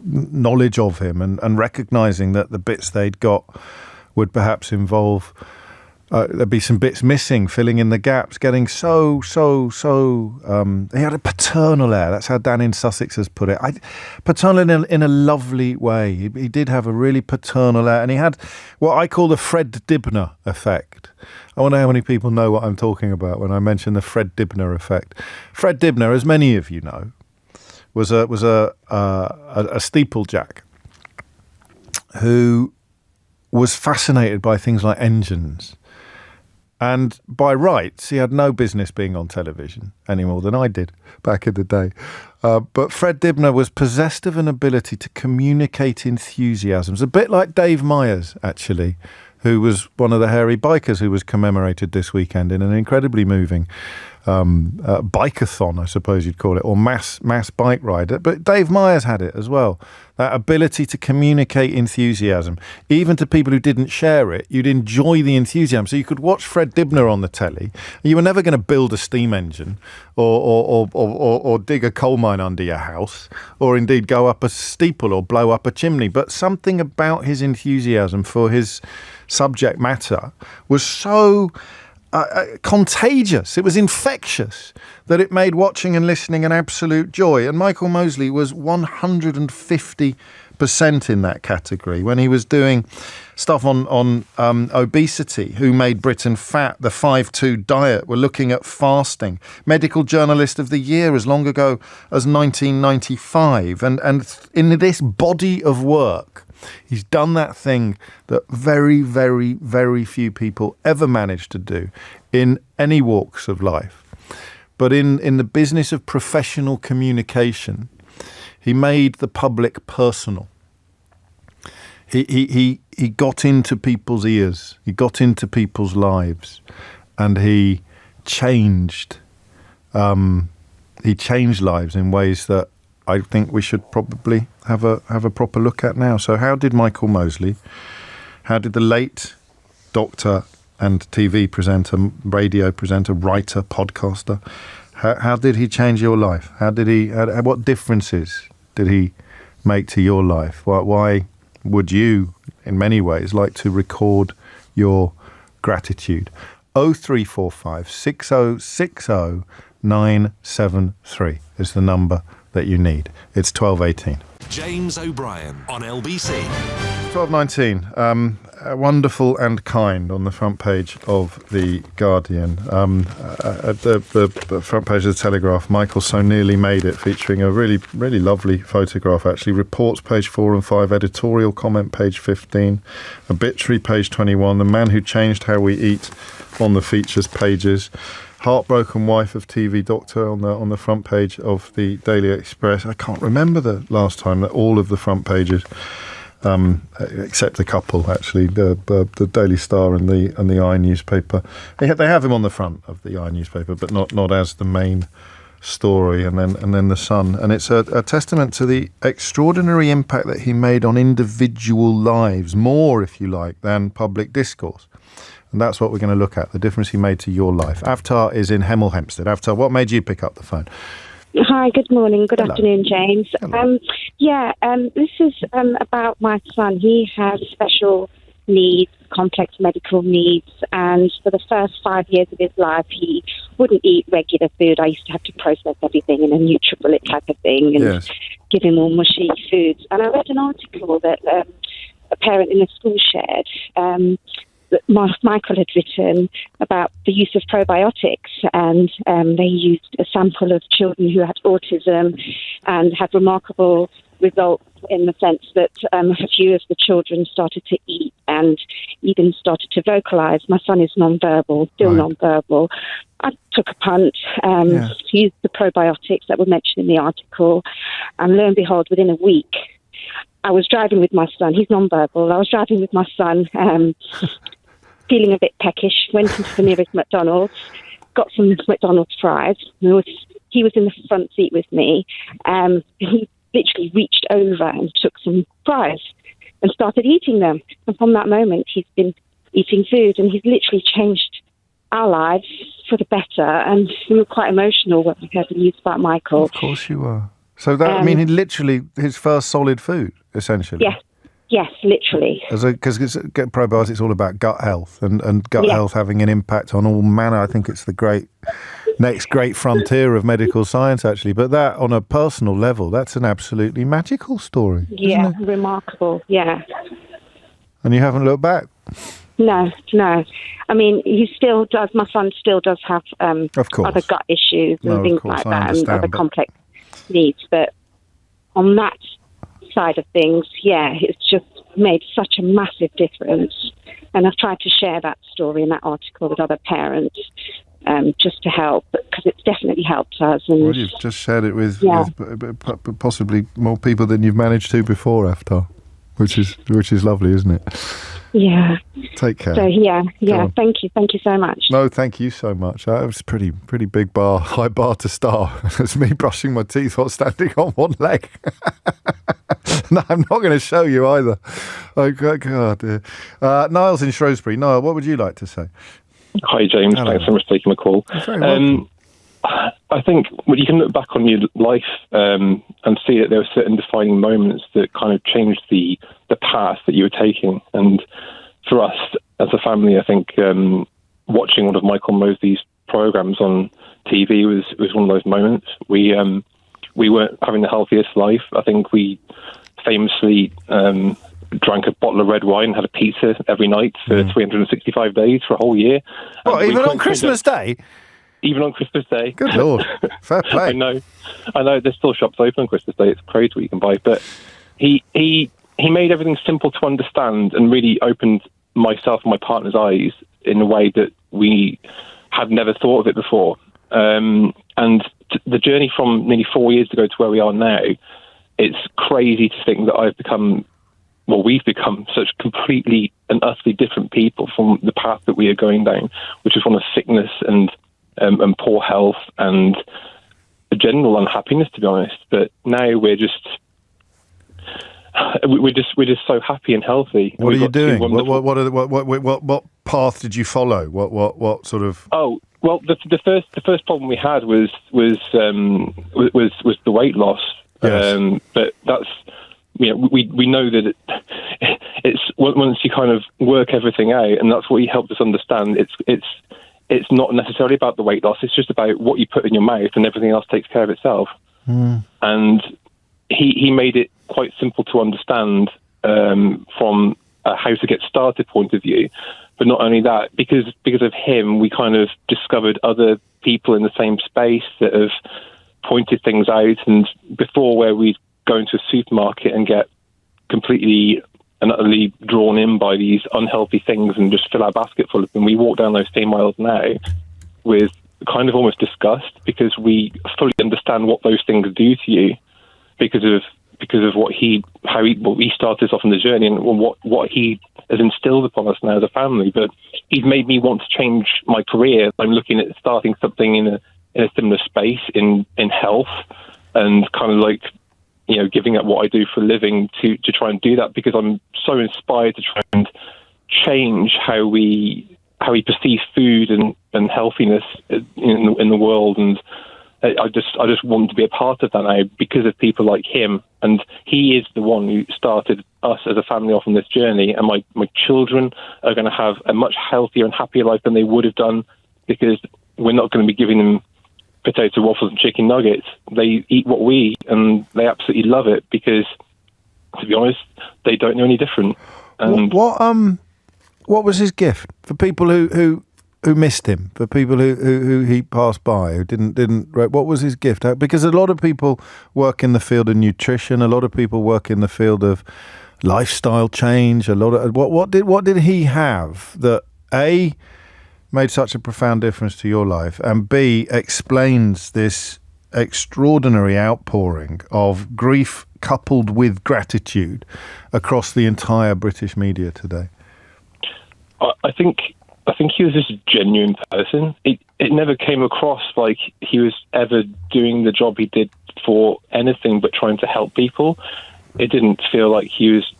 [SPEAKER 2] knowledge of him, and recognizing that the bits they'd got would perhaps involve there'd be some bits missing, filling in the gaps, getting so he had a paternal air. That's how Dan in Sussex has put it. Paternal in a lovely way. He did have a really paternal air, and he had what I call the Fred Dibner effect. I wonder how many people know what I'm talking about when I mention the Fred Dibner effect. Fred Dibner, as many of you know, was a steeplejack who was fascinated by things like engines. And by rights, he had no business being on television any more than I did back in the day. But Fred Dibner was possessed of an ability to communicate enthusiasms, a bit like Dave Myers, actually, who was one of the hairy bikers who was commemorated this weekend in an incredibly moving bike-a-thon, I suppose you'd call it, or mass bike ride. But Dave Myers had it as well, that ability to communicate enthusiasm. Even to people who didn't share it, you'd enjoy the enthusiasm. So you could watch Fred Dibner on the telly. You were never going to build a steam engine or dig a coal mine under your house, or indeed go up a steeple or blow up a chimney. But something about his enthusiasm for his subject matter was so contagious, it was infectious, that it made watching and listening an absolute joy. And Michael Mosley was 150% in that category when he was doing stuff on obesity, Who Made Britain Fat, the 5-2 diet. We're looking at fasting. Medical Journalist of the Year as long ago as 1995. And in this body of work, he's done that thing that very, very, very few people ever manage to do in any walks of life. But in the business of professional communication, he made the public personal. He got into people's ears. He got into people's lives, and he changed he changed lives in ways that I think we should probably have a proper look at now. So how did Michael Mosley, how did the late doctor and TV presenter, radio presenter, writer, podcaster, how did he change your life? What differences did he make to your life? Why would you, in many ways, like to record your gratitude? 0345 6060 973 is the number that you need. It's 12:18.
[SPEAKER 1] James O'Brien on LBC.
[SPEAKER 2] 12:19. Wonderful and kind on the front page of The Guardian. At the front page of The Telegraph, Michael So Nearly Made It, featuring a really, really lovely photograph, actually. Reports, page 4 and 5. Editorial comment, page 15. Obituary, page 21. The Man Who Changed How We Eat on the features pages. Heartbroken wife of TV doctor on the front page of the Daily Express. I can't remember the last time that all of the front pages, except a couple actually, the Daily Star and the I newspaper. They have him on the front of the I newspaper, but not as the main story. And then the Sun, and it's a testament to the extraordinary impact that he made on individual lives, more if you like than public discourse. And that's what we're going to look at, the difference he made to your life. Avtar is in Hemel Hempstead. Avtar, what made you pick up the phone?
[SPEAKER 18] Hi, good morning. Good
[SPEAKER 2] Hello.
[SPEAKER 18] afternoon, James. This is about my son. He has special needs, complex medical needs, and for the first 5 years of his life, he wouldn't eat regular food. I used to have to process everything in a NutriBullet type of thing and give him all mushy foods. And I read an article that a parent in the school shared, that Michael had written about the use of probiotics, and they used a sample of children who had autism and had remarkable results in the sense that a few of the children started to eat and even started to vocalise. My son is non-verbal, still non-verbal. I took a punt, used the probiotics that were mentioned in the article, and lo and behold, within a week, I was driving with my son. He's non-verbal. I was driving with my son, feeling a bit peckish, went into the nearest McDonald's, got some McDonald's fries. He was in the front seat with me. He literally reached over and took some fries and started eating them. And from that moment, he's been eating food, and he's literally changed our lives for the better. And we were quite emotional when we heard the news about Michael.
[SPEAKER 2] Of course you were. So that, he literally, his first solid food, essentially.
[SPEAKER 18] Yes, literally.
[SPEAKER 2] Because probiotics is all about gut health and gut health having an impact on all manner. I think it's the next great frontier of medical science, actually. But that, on a personal level, that's an absolutely magical story.
[SPEAKER 18] Yeah, remarkable, yeah.
[SPEAKER 2] And you haven't looked back?
[SPEAKER 18] No. I mean, my son still does have other gut issues and things like that, and other complex needs. But on that side of things, it's just made such a massive difference. And I've tried to share that story in that article with other parents, just to help, because it's definitely helped us. And
[SPEAKER 2] well, you've just shared it with possibly more people than you've managed to before, Avtar, which is lovely, isn't it?
[SPEAKER 18] Yeah.
[SPEAKER 2] Take care.
[SPEAKER 18] So thank you so much.
[SPEAKER 2] No, thank you so much. That was pretty big high bar to start. It's me brushing my teeth while standing on one leg. No, I'm not going to show you either. Oh God. Niall's in Shrewsbury. Niall, what would you like to say?
[SPEAKER 19] Hi, James.
[SPEAKER 2] Hello.
[SPEAKER 19] Thanks so much for taking my call.
[SPEAKER 2] You're very welcome.
[SPEAKER 19] I think you can look back on your life and see that there were certain defining moments that kind of changed the path that you were taking. And for us as a family, I think watching one of Michael Mosley's programs on TV was one of those moments. We weren't having the healthiest life. I think we famously drank a bottle of red wine, had a pizza every night for 365 days for a whole year.
[SPEAKER 2] What, even on Christmas Day?
[SPEAKER 19] Even on Christmas Day.
[SPEAKER 2] Good Lord. Fair play.
[SPEAKER 19] I know. There's still shops open on Christmas Day. It's crazy what you can buy. But he made everything simple to understand and really opened myself and my partner's eyes in a way that we had never thought of it before. And the journey from nearly 4 years ago to where we are now, it's crazy to think that we've become such completely and utterly different people from the path that we are going down, which is one of sickness and poor health and a general unhappiness, to be honest. But now we're just so happy and healthy.
[SPEAKER 2] What are you doing? What path did you follow? What sort of?
[SPEAKER 19] Oh well, the first problem we had was the weight loss.
[SPEAKER 2] Yes.
[SPEAKER 19] But that's, we know that it's once you kind of work everything out, and that's what he helped us understand. It's not necessarily about the weight loss. It's just about what you put in your mouth, and everything else takes care of itself. And he made it quite simple to understand from a how to get started point of view. But not only that, because of him, we kind of discovered other people in the same space that have pointed things out. And before, where we'd go into a supermarket and get completely and utterly drawn in by these unhealthy things and just fill our basket full of them, we walk down those same aisles now with kind of almost disgust, because we fully understand what those things do to you because of what he started us off on the journey and what he has instilled upon us now as a family. But he's made me want to change my career. I'm looking at starting something in a similar space in health, and kind of like, giving up what I do for a living to try and do that, because I'm so inspired to try and change how we perceive food and healthiness in the world. And I just want to be a part of that now because of people like him. And he is the one who started us as a family off on this journey. And my children are going to have a much healthier and happier life than they would have done, because we're not going to be giving them potato waffles and chicken nuggets. They eat what we eat, and they absolutely love it, because, to be honest, they don't know any different. And
[SPEAKER 2] what was his gift for people who missed him, for people who he passed by, who didn't? What was his gift? Because a lot of people work in the field of nutrition, a lot of people work in the field of lifestyle change. A lot of what did he have that A, made such a profound difference to your life, and B, explains this extraordinary outpouring of grief coupled with gratitude across the entire British media today?
[SPEAKER 19] I think he was just a genuine person. It never came across like he was ever doing the job he did for anything but trying to help people. It didn't feel like he was...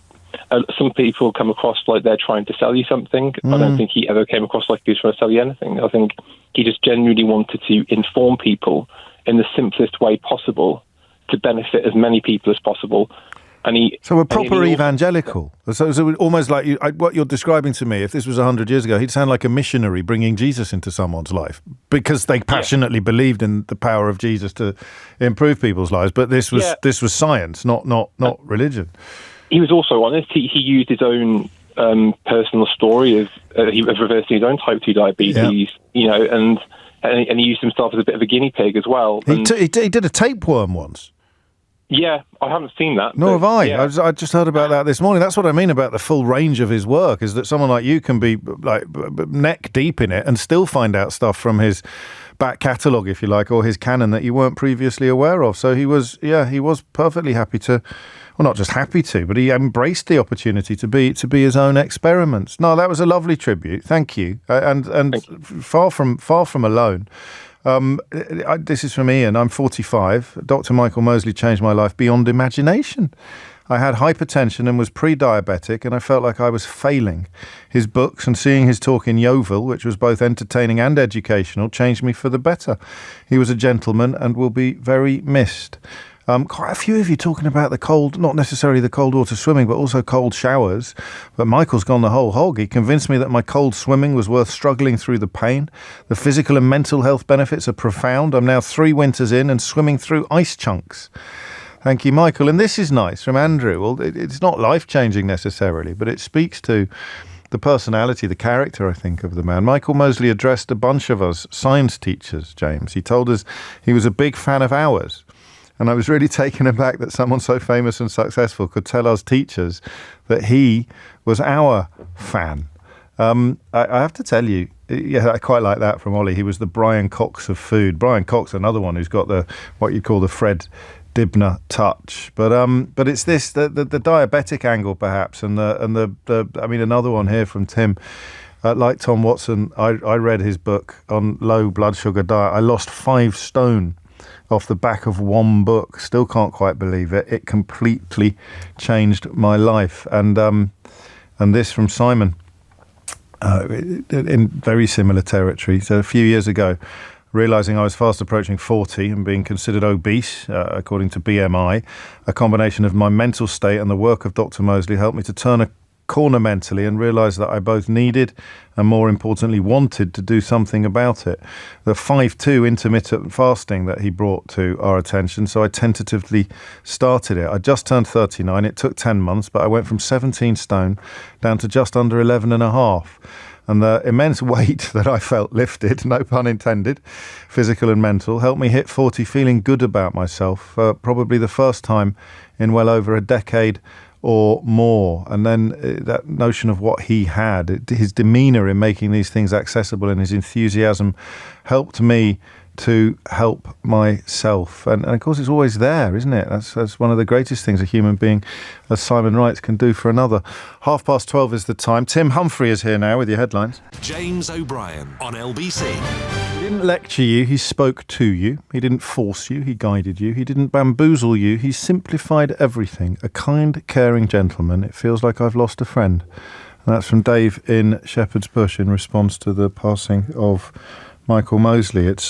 [SPEAKER 19] some people come across like they're trying to sell you something. I don't think he ever came across like he was trying to sell you anything. I think he just genuinely wanted to inform people in the simplest way possible to benefit as many people as possible. And so a proper
[SPEAKER 2] evangelical. So almost like what you're describing to me, if this was 100 years ago, he'd sound like a missionary bringing Jesus into someone's life, because they passionately believed in the power of Jesus to improve people's lives. But this was science, not religion.
[SPEAKER 19] He was also honest. He used his own personal story of reversing his own type 2 diabetes, and he used himself as a bit of a guinea pig as well.
[SPEAKER 2] He did a tapeworm once.
[SPEAKER 19] Yeah, I haven't seen that.
[SPEAKER 2] Nor have I. Yeah. I just heard about that this morning. That's what I mean about the full range of his work, is that someone like you can be like neck deep in it and still find out stuff from his back catalogue, if you like, or his canon that you weren't previously aware of. So he was perfectly happy to... Well, not just happy to, but he embraced the opportunity to be his own experiments. No, that was a lovely tribute. Thank you, and Thank you. far from alone. This is from Ian. I'm 45. Dr. Michael Mosley changed my life beyond imagination. I had hypertension and was pre-diabetic, and I felt like I was failing. His books and seeing his talk in Yeovil, which was both entertaining and educational, changed me for the better. He was a gentleman and will be very missed. Quite a few of you talking about the cold, not necessarily the cold water swimming, but also cold showers. But Michael's gone the whole hog. He convinced me that my cold swimming was worth struggling through the pain. The physical and mental health benefits are profound. I'm now 3 winters in and swimming through ice chunks. Thank you, Michael. And this is nice from Andrew. Well, it's not life-changing necessarily, but it speaks to the personality, the character, I think, of the man. Michael Mosley addressed a bunch of us science teachers, James. He told us he was a big fan of ours. And I was really taken aback that someone so famous and successful could tell us teachers that he was our fan. I have to tell you, I quite like that from Ollie. He was the Brian Cox of food. Brian Cox, another one who's got what you'd call the Fred Dibner touch. But it's this the diabetic angle perhaps, and another one here from Tim. Like Tom Watson, I read his book on low blood sugar diet. I lost 5 stone off the back of one book. Still can't quite believe it. It completely changed my life. And this from Simon, in very similar territory. So a few years ago, realising I was fast approaching 40 and being considered obese, according to BMI, a combination of my mental state and the work of Dr. Mosley helped me to turn a corner mentally and realise that I both needed and, more importantly, wanted to do something about it. The 5-2 intermittent fasting that he brought to our attention, so I tentatively started it. I just turned 39. It took 10 months, but I went from 17 stone down to just under 11 and a half. And the immense weight that I felt lifted, no pun intended, physical and mental, helped me hit 40 feeling good about myself, probably the first time in well over a decade or more. And then that notion of what he had, his demeanour in making these things accessible and his enthusiasm helped me to help myself. And of course, it's always there, isn't it? That's one of the greatest things a human being, as Simon writes, can do for another. 12:30 is the time. Tim Humphrey is here now with your headlines.
[SPEAKER 1] James O'Brien on LBC.
[SPEAKER 2] He didn't lecture you, he spoke to you. He didn't force you, he guided you. He didn't bamboozle you, he simplified everything. A kind, caring gentleman. It feels like I've lost a friend. And that's from Dave in Shepherd's Bush in response to the passing of Michael Mosley. It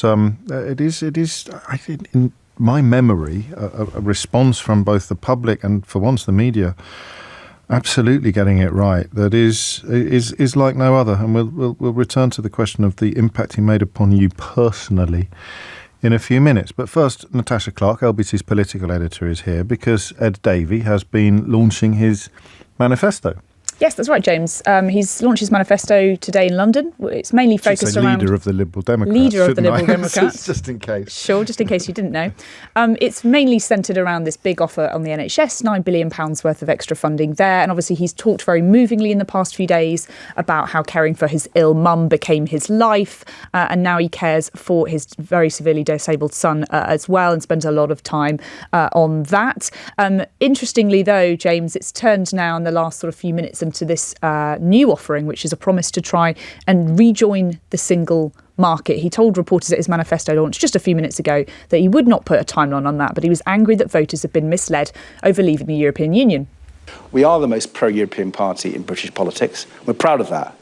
[SPEAKER 2] is, I think, in my memory, a response from both the public and, for once, the media, absolutely getting it right. That is like no other. And we'll return to the question of the impact he made upon you personally in a few minutes. But first, Natasha Clark, LBC's political editor, is here because Ed Davey has been launching his manifesto.
[SPEAKER 20] Yes, that's right, James. He's launched his manifesto today in London. It's mainly focused around...
[SPEAKER 2] leader of the Liberal Democrats.
[SPEAKER 20] Leader of the Liberal Democrats.
[SPEAKER 2] Just in case.
[SPEAKER 20] Sure, just in case you didn't know. It's mainly centred around this big offer on the NHS, £9 billion worth of extra funding there. And obviously he's talked very movingly in the past few days about how caring for his ill mum became his life. And now he cares for his very severely disabled son as well, and spends a lot of time on that. Interestingly, though, James, it's turned now in the last sort of few minutes into this new offering, which is a promise to try and rejoin the single market. He told reporters at his manifesto launch just a few minutes ago that he would not put a timeline on that, but he was angry that voters have been misled over leaving the European Union.
[SPEAKER 21] We are the most pro-European party in British politics. We're proud of that.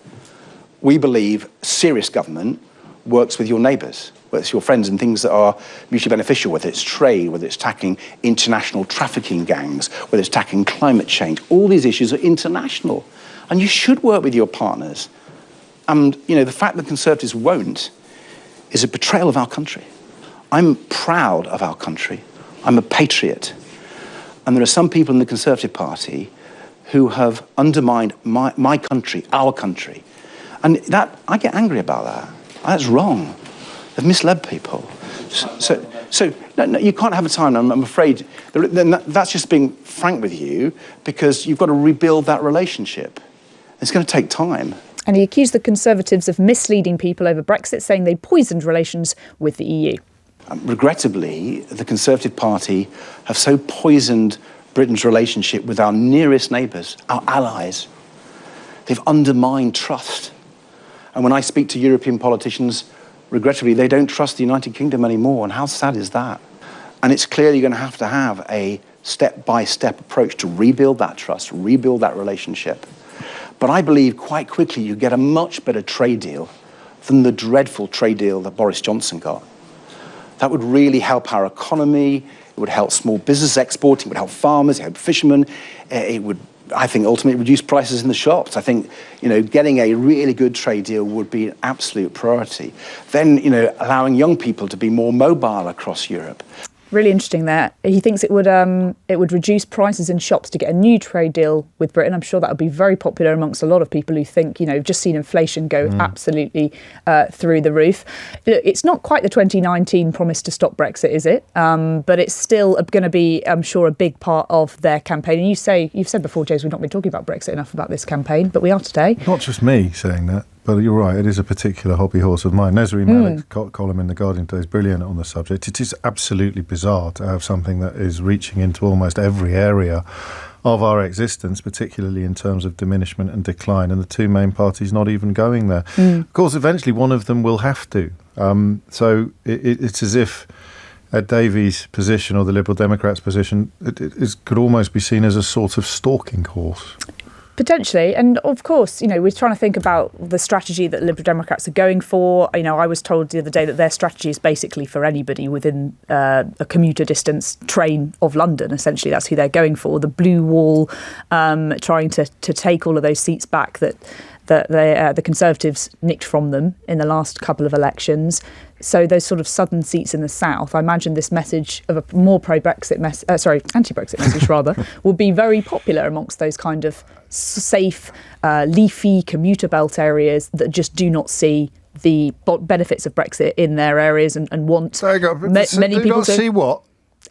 [SPEAKER 21] We believe serious government works with your neighbours, whether it's your friends, and things that are mutually beneficial, whether it's trade, whether it's tackling international trafficking gangs, whether it's tackling climate change. All these issues are international, and you should work with your partners. And, the fact that Conservatives won't is a betrayal of our country. I'm proud of our country. I'm a patriot. And there are some people in the Conservative Party who have undermined my country, our country. And that, I get angry about that. That's wrong. They've misled people. So no, you can't have a time. I'm afraid that's just being frank with you, because you've got to rebuild that relationship. It's going to take time.
[SPEAKER 20] And he accused the Conservatives of misleading people over Brexit, saying they poisoned relations with the EU.
[SPEAKER 21] Regrettably, the Conservative Party have so poisoned Britain's relationship with our nearest neighbours, our allies. They've undermined trust. And when I speak to European politicians, regrettably, they don't trust the United Kingdom anymore. And how sad is that? And it's clear you're going to have a step-by-step approach to rebuild that trust, rebuild that relationship. But I believe quite quickly you get a much better trade deal than the dreadful trade deal that Boris Johnson got. That would really help our economy. It would help small business exporting. It would help farmers. It would help fishermen. It would, I think, ultimately reduce prices in the shops. I think, getting a really good trade deal would be an absolute priority. Then, allowing young people to be more mobile across Europe.
[SPEAKER 20] Really interesting there. He thinks it would reduce prices in shops to get a new trade deal with Britain. I'm sure that would be very popular amongst a lot of people who think, just seen inflation go absolutely through the roof. It's not quite the 2019 promise to stop Brexit, is it? But it's still going to be, I'm sure, a big part of their campaign. And you've said before, James, we've not been talking about Brexit enough about this campaign, but we are today.
[SPEAKER 2] Not just me saying that. But you're right, it is a particular hobby horse of mine. Nesri Malik's column in The Guardian today is brilliant on the subject. It is absolutely bizarre to have something that is reaching into almost every area of our existence, particularly in terms of diminishment and decline, and the two main parties not even going there. Of course, eventually one of them will have to. So it's as if Ed Davies' position or the Liberal Democrats' position could almost be seen as a sort of stalking horse.
[SPEAKER 20] Potentially. And of course, we're trying to think about the strategy that Liberal Democrats are going for. I was told the other day that their strategy is basically for anybody within a commuter distance train of London. Essentially, that's who they're going for. The blue wall, trying to take all of those seats back that the Conservatives nicked from them in the last couple of elections. So those sort of southern seats in the south, I imagine this message of a more anti-Brexit message rather, will be very popular amongst those kind of safe, leafy commuter belt areas that just do not see the benefits of Brexit in their areas and want many people to
[SPEAKER 2] see what?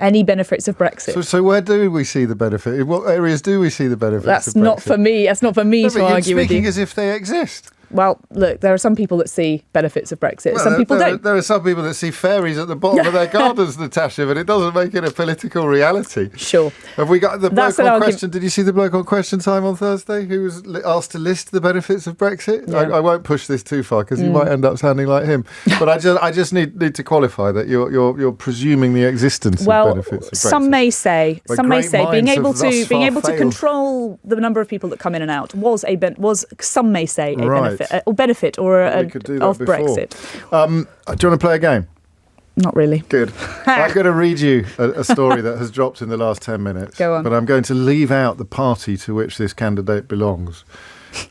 [SPEAKER 20] Any benefits of Brexit.
[SPEAKER 2] So where do we see the benefit? In what areas do we see the benefits of Brexit?
[SPEAKER 20] That's not for me to argue with you.
[SPEAKER 2] You're speaking as if they exist.
[SPEAKER 20] Well, look, there are some people that see benefits of Brexit.
[SPEAKER 2] Well,
[SPEAKER 20] some people don't.
[SPEAKER 2] There are some people that see fairies at the bottom of their gardens, Natasha, but it doesn't make it a political reality.
[SPEAKER 20] Sure.
[SPEAKER 2] Have we got the bloke on question? Did you see the bloke on Question Time on Thursday who was asked to list the benefits of Brexit? Yeah. I won't push this too far because you might end up sounding like him. But I just need to qualify that you're presuming the existence of benefits of Brexit.
[SPEAKER 20] Some may say being able to control the number of people that come in and out was some may say a benefit or of Brexit.
[SPEAKER 2] Do you want to play a game?
[SPEAKER 20] Not really.
[SPEAKER 2] Good. I'm going to read you a story that has dropped in the last 10 minutes.
[SPEAKER 20] Go on.
[SPEAKER 2] But I'm going to leave out the party to which this candidate belongs.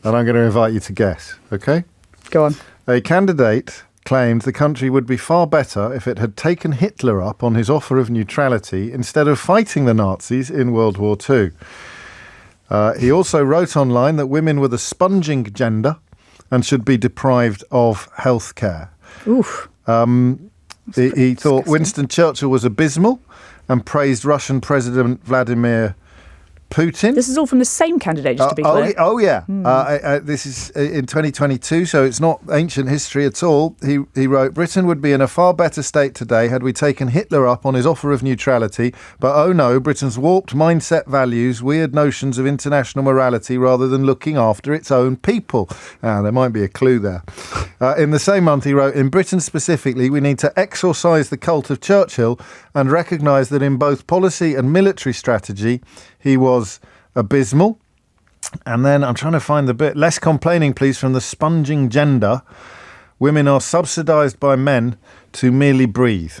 [SPEAKER 2] And I'm going to invite you to guess, okay?
[SPEAKER 20] Go on.
[SPEAKER 2] A candidate claimed the country would be far better if it had taken Hitler up on his offer of neutrality instead of fighting the Nazis in World War II. He also wrote online that women were the sponging gender and should be deprived of health care.
[SPEAKER 20] Oof.
[SPEAKER 2] He thought Winston Churchill was abysmal and praised Russian President Vladimir Putin.
[SPEAKER 20] This is all from the same candidate, just to be clear.
[SPEAKER 2] Oh, yeah. This is in 2022, so it's not ancient history at all. He wrote, Britain would be in a far better state today had we taken Hitler up on his offer of neutrality. But oh no, Britain's warped mindset values weird notions of international morality rather than looking after its own people. There might be a clue there. In the same month, he wrote, in Britain specifically, we need to exorcise the cult of Churchill and recognise that in both policy and military strategy, he was abysmal. And then I'm trying to find the bit. Less complaining, please, from the sponging gender. Women are subsidised by men to merely breathe.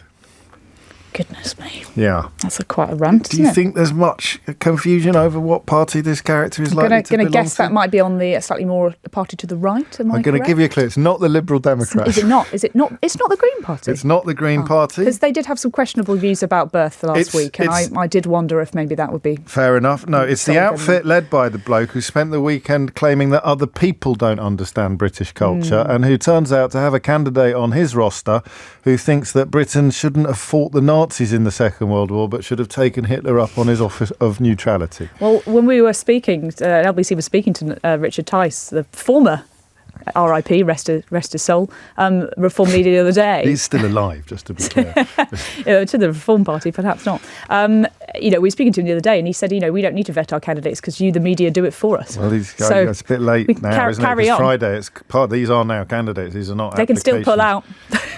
[SPEAKER 20] Goodness me.
[SPEAKER 2] Yeah.
[SPEAKER 20] That's quite a rant,
[SPEAKER 2] Do you think there's much confusion over what party this character is likely to belong to?
[SPEAKER 20] I'm going to guess that might be on the slightly more party to the right.
[SPEAKER 2] I'm going to give you a clue. It's not the Liberal Democrats.
[SPEAKER 20] Is it not? It's not the Green Party?
[SPEAKER 2] It's not the Green Party.
[SPEAKER 20] Because they did have some questionable views about birth last week, and I did wonder if maybe that would be...
[SPEAKER 2] Fair enough. No, it's the outfit led by the bloke who spent the weekend claiming that other people don't understand British culture and who turns out to have a candidate on his roster who thinks that Britain shouldn't have fought the Nazis in the Second World War but should have taken Hitler up on his offer of neutrality.
[SPEAKER 20] Well, when we were speaking, LBC was speaking to Richard Tice, the former RIP, rest his soul, Reform leader the other day.
[SPEAKER 2] He's still alive, just to be clear.
[SPEAKER 20] To the Reform Party, perhaps not. We were speaking to him the other day and he said, we don't need to vet our candidates because you, the media, do it for us.
[SPEAKER 2] Well, it's a bit late now, isn't it? Because Friday, these are now candidates. These are not
[SPEAKER 20] They can still pull out.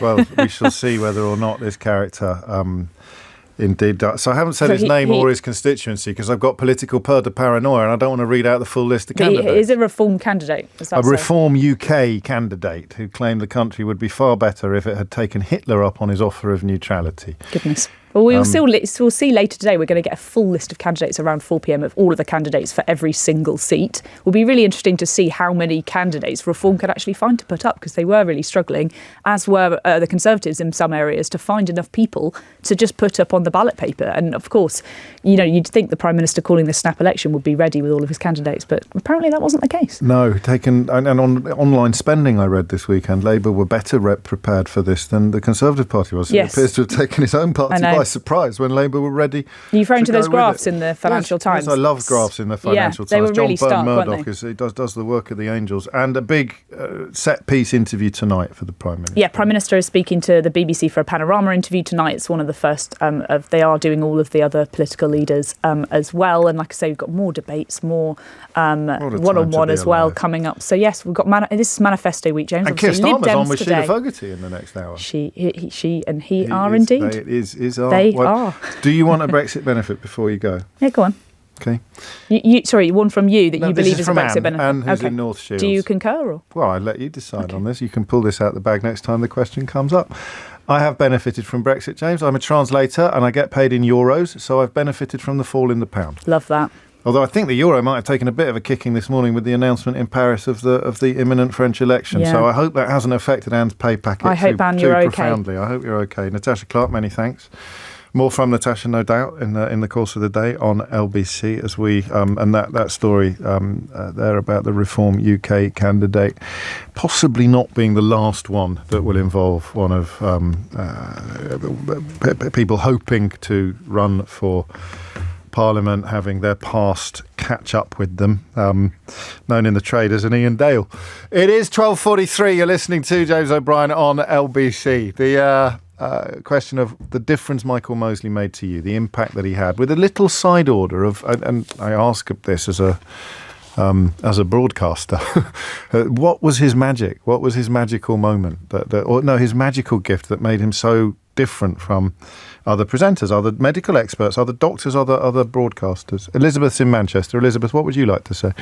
[SPEAKER 2] Well, we shall see whether or not this character... Indeed does. So I haven't said his name or his constituency because I've got political paranoia and I don't want to read out the full list of candidates.
[SPEAKER 20] He is a Reform candidate.
[SPEAKER 2] A Reform UK candidate who claimed the country would be far better if it had taken Hitler up on his offer of neutrality.
[SPEAKER 20] Goodness. Well, we'll see later today. We're going to get a full list of candidates around 4 p.m. of all of the candidates for every single seat. It will be really interesting to see how many candidates Reform could actually find to put up because they were really struggling, as were the Conservatives in some areas, to find enough people to just put up on the ballot paper. And of course, you'd think the Prime Minister calling the snap election would be ready with all of his candidates, but apparently that wasn't the case.
[SPEAKER 2] No, and on online spending I read this weekend, Labour were better prepared for this than the Conservative Party was.
[SPEAKER 20] Yes.
[SPEAKER 2] It appears to have taken its own party by by surprise when Labour were ready.
[SPEAKER 20] Are you referring to those
[SPEAKER 2] go with
[SPEAKER 20] graphs
[SPEAKER 2] it.
[SPEAKER 20] in the Financial Times?
[SPEAKER 2] Yes, I love graphs in the Financial
[SPEAKER 20] they
[SPEAKER 2] Times.
[SPEAKER 20] were really
[SPEAKER 2] John
[SPEAKER 20] stark, weren't
[SPEAKER 2] Murdoch
[SPEAKER 20] they?
[SPEAKER 2] does the work of the angels. And a big set-piece interview tonight for the Prime Minister.
[SPEAKER 20] Yeah, Prime Minister is speaking to the BBC for a panorama interview tonight. It's one of the first they are doing all of the other political leaders as well. And like I say, we've got more debates, more one-on-one as well coming up. So yes, we've got this is Manifesto Week, James.
[SPEAKER 2] And Keir
[SPEAKER 20] Obviously,
[SPEAKER 2] Starmer's on with
[SPEAKER 20] today.
[SPEAKER 2] Sheila Fogarty in the next hour.
[SPEAKER 20] She and he are indeed.
[SPEAKER 2] They are. Do you want a Brexit benefit before you go?
[SPEAKER 20] Yeah, go on.
[SPEAKER 2] Okay.
[SPEAKER 20] Sorry, one from you that you believe is a Brexit benefit.
[SPEAKER 2] Anne, who's in North Shields.
[SPEAKER 20] Do you concur? Or?
[SPEAKER 2] Well, I'll let you decide on this. You can pull this out the bag next time the question comes up. I have benefited from Brexit, James. I'm a translator and I get paid in euros, so I've benefited from the fall in the pound.
[SPEAKER 20] Love that.
[SPEAKER 2] Although I think the euro might have taken a bit of a kicking this morning with the announcement in Paris of the imminent French election.
[SPEAKER 20] Yeah.
[SPEAKER 2] So I hope that hasn't affected Anne's pay packet
[SPEAKER 20] I hope, Anne,
[SPEAKER 2] too
[SPEAKER 20] you're
[SPEAKER 2] profoundly.
[SPEAKER 20] okay.
[SPEAKER 2] I hope you're okay. Natasha Clark, many thanks. More from Natasha, no doubt, in the course of the day on LBC as we and that story there about the Reform UK candidate possibly not being the last one that will involve one of people hoping to run for Parliament having their past catch up with them, known in the trade as an Ian Dale. It is 12:43. You're listening to James O'Brien on LBC. The question of the difference Michael Mosley made to you, the impact that he had, with a little side order of, and I ask this as a broadcaster, what was his magic? What was his magical moment? His magical gift that made him so different from other presenters, other medical experts, other doctors, other broadcasters. Elizabeth's in Manchester. Elizabeth, what would you like to say?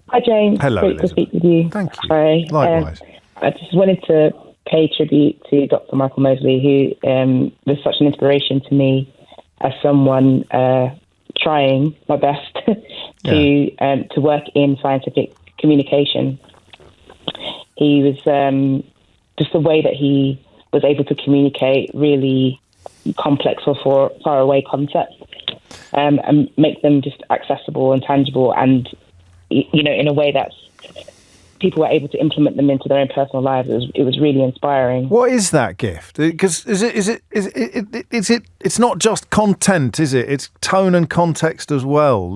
[SPEAKER 3] Hi, James.
[SPEAKER 2] Hello,
[SPEAKER 3] Great
[SPEAKER 2] Elizabeth.
[SPEAKER 3] to speak with you.
[SPEAKER 2] Thank you.
[SPEAKER 3] Hi.
[SPEAKER 2] Likewise.
[SPEAKER 3] I just wanted to pay tribute to Dr. Michael Mosley, who was such an inspiration to me as someone trying my best to work in scientific communication. He was just the way that he was able to communicate really complex or far away concepts and make them just accessible and tangible, and in a way that's people were able to implement them into their own personal lives. It was really inspiring.
[SPEAKER 2] What is that gift? Because it's not just content, is it? It's tone and context as well.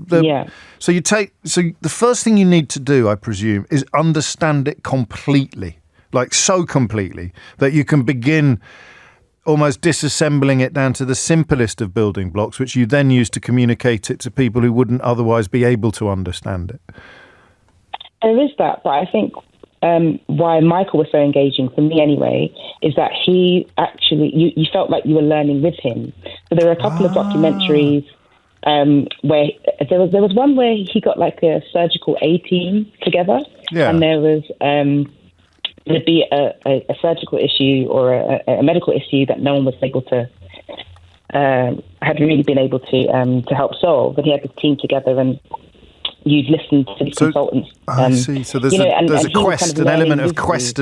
[SPEAKER 3] Yeah.
[SPEAKER 2] So the first thing you need to do, I presume, is understand it completely, like so completely that you can begin almost disassembling it down to the simplest of building blocks, which you then use to communicate it to people who wouldn't otherwise be able to understand it.
[SPEAKER 3] There is that, but I think why Michael was so engaging, for me anyway, is that he actually, you felt like you were learning with him. So there were a couple of documentaries where there was one where he got like a surgical A-team together, and there was there'd be a surgical issue or a medical issue that no one was able to had really been able to help solve, and he had this team together and you'd listen to the consultants.
[SPEAKER 2] I see. So there's a quest, an element of quest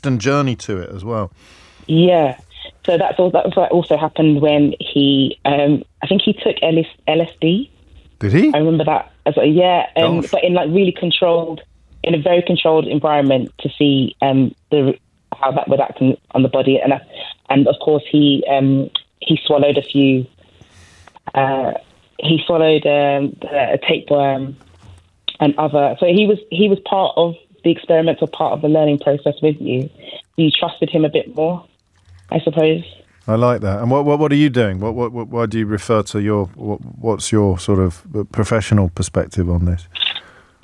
[SPEAKER 2] and journey to it as well.
[SPEAKER 3] Yeah. So that also happened when he, I think he took LSD.
[SPEAKER 2] Did he?
[SPEAKER 3] I remember that as well. Yeah, but in in a very controlled environment to see how that would act on the body, and of course he swallowed a few. He swallowed a tapeworm. And other, so he was part of the experimental part of the learning process with you. You trusted him a bit more, I suppose.
[SPEAKER 2] I like that. And what are you doing? Why do you refer to what's your sort of professional perspective on this?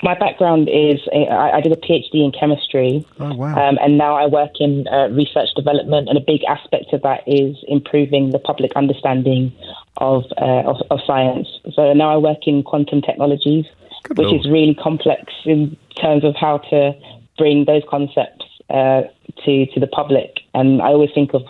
[SPEAKER 3] My background is I did a PhD in chemistry.
[SPEAKER 2] Oh wow!
[SPEAKER 3] And now I work in research development, and a big aspect of that is improving the public understanding of science. So now I work in quantum technologies. Which is really complex in terms of how to bring those concepts to the public. And I always think of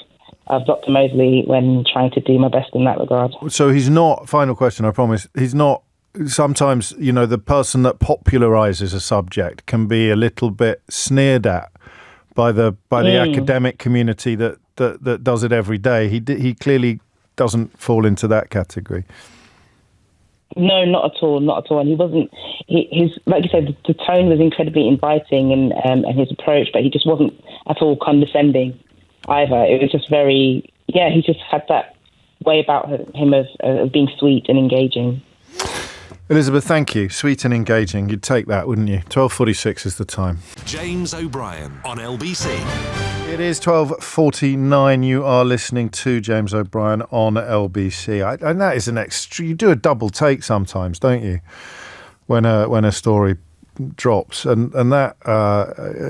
[SPEAKER 3] Dr. Mosley when trying to do my best in that regard. So
[SPEAKER 2] he's not, final question, I promise, he's not, sometimes, the person that popularises a subject can be a little bit sneered at by the academic community that does it every day. He clearly doesn't fall into that category.
[SPEAKER 3] No, not at all, not at all. And he wasn't. His like you said, the tone was incredibly inviting, and his approach, but he just wasn't at all condescending either. It was just very, he just had that way about him of being sweet and engaging.
[SPEAKER 2] Elizabeth, thank you. Sweet and engaging. You'd take that, wouldn't you? 12:46 is the time.
[SPEAKER 1] James O'Brien on LBC.
[SPEAKER 2] It is 12:49. You are listening to James O'Brien on LBC. And that is an extra. You do a double take sometimes, don't you? When a story drops, and that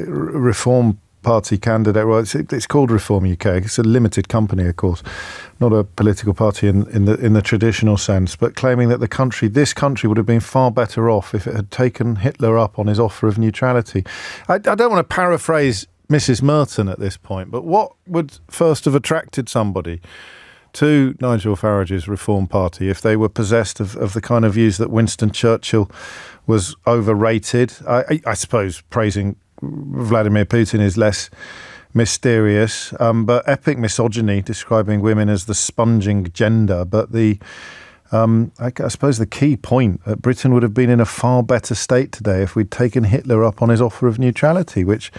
[SPEAKER 2] Reform Party candidate. Well, it's called Reform UK. It's a limited company, of course, not a political party in the traditional sense, but claiming that this country would have been far better off if it had taken Hitler up on his offer of neutrality. I don't want to paraphrase Mrs. Merton at this point, but what would first have attracted somebody to Nigel Farage's Reform Party if they were possessed of the kind of views that Winston Churchill was overrated? I suppose praising Vladimir Putin is less mysterious, but epic misogyny, describing women as the sponging gender. But I suppose the key point that Britain would have been in a far better state today if we'd taken Hitler up on his offer of neutrality, which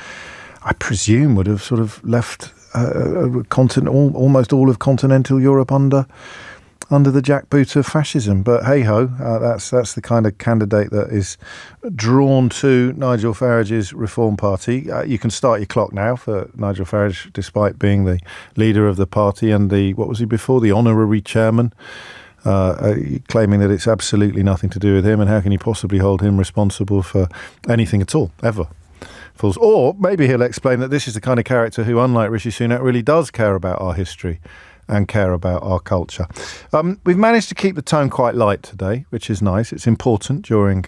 [SPEAKER 2] I presume would have sort of left almost all of continental Europe under the jackboot of fascism. But hey-ho, that's the kind of candidate that is drawn to Nigel Farage's Reform Party. You can start your clock now for Nigel Farage, despite being the leader of the party and what was he before? The honorary chairman, claiming that it's absolutely nothing to do with him, and how can you possibly hold him responsible for anything at all, ever? Or maybe he'll explain that this is the kind of character who, unlike Rishi Sunak, really does care about our history and care about our culture. We've managed to keep the tone quite light today, which is nice. It's important during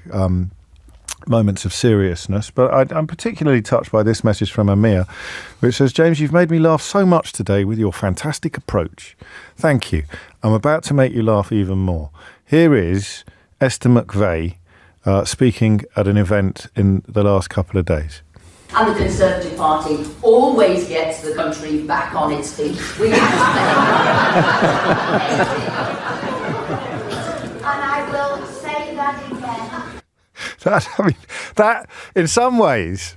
[SPEAKER 2] moments of seriousness. But I'm particularly touched by this message from Amir, which says, James, you've made me laugh so much today with your fantastic approach. Thank you. I'm about to make you laugh even more. Here is Esther McVeigh speaking at an event in the last couple of days.
[SPEAKER 4] And the Conservative Party always gets the country back on its feet. We have to and I will say that again.
[SPEAKER 2] That, in some ways,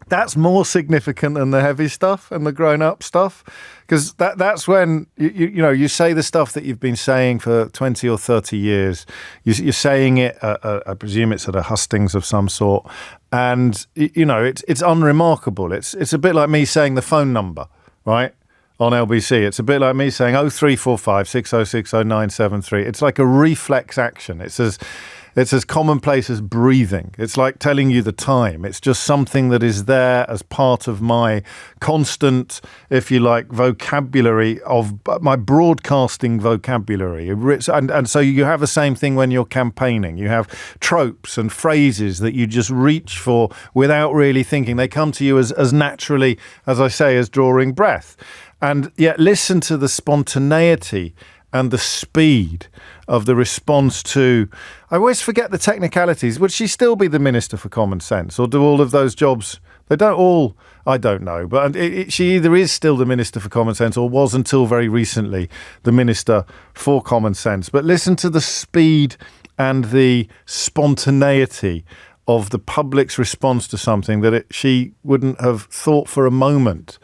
[SPEAKER 2] that's more significant than the heavy stuff and the grown-up stuff, because that's when you say the stuff that you've been saying for 20 or 30 years. You're saying it. I presume it's at a hustings of some sort, and it's unremarkable. It's a bit like me saying the phone number, right, on LBC. It's a bit like me saying 0345 6060 973. It's like a reflex action. It's as commonplace as breathing. It's like telling you the time. It's just something that is there as part of my constant, if you like, vocabulary of my broadcasting vocabulary. And so you have the same thing when you're campaigning. You have tropes and phrases that you just reach for without really thinking. They come to you as naturally, as I say, as drawing breath. And yet listen to the spontaneity and the speed of the response to... I always forget the technicalities. Would she still be the Minister for Common Sense? Or do all of those jobs... They don't all... I don't know. But she either is still the Minister for Common Sense or was until very recently the Minister for Common Sense. But listen to the speed and the spontaneity of the public's response to something that she wouldn't have thought for a moment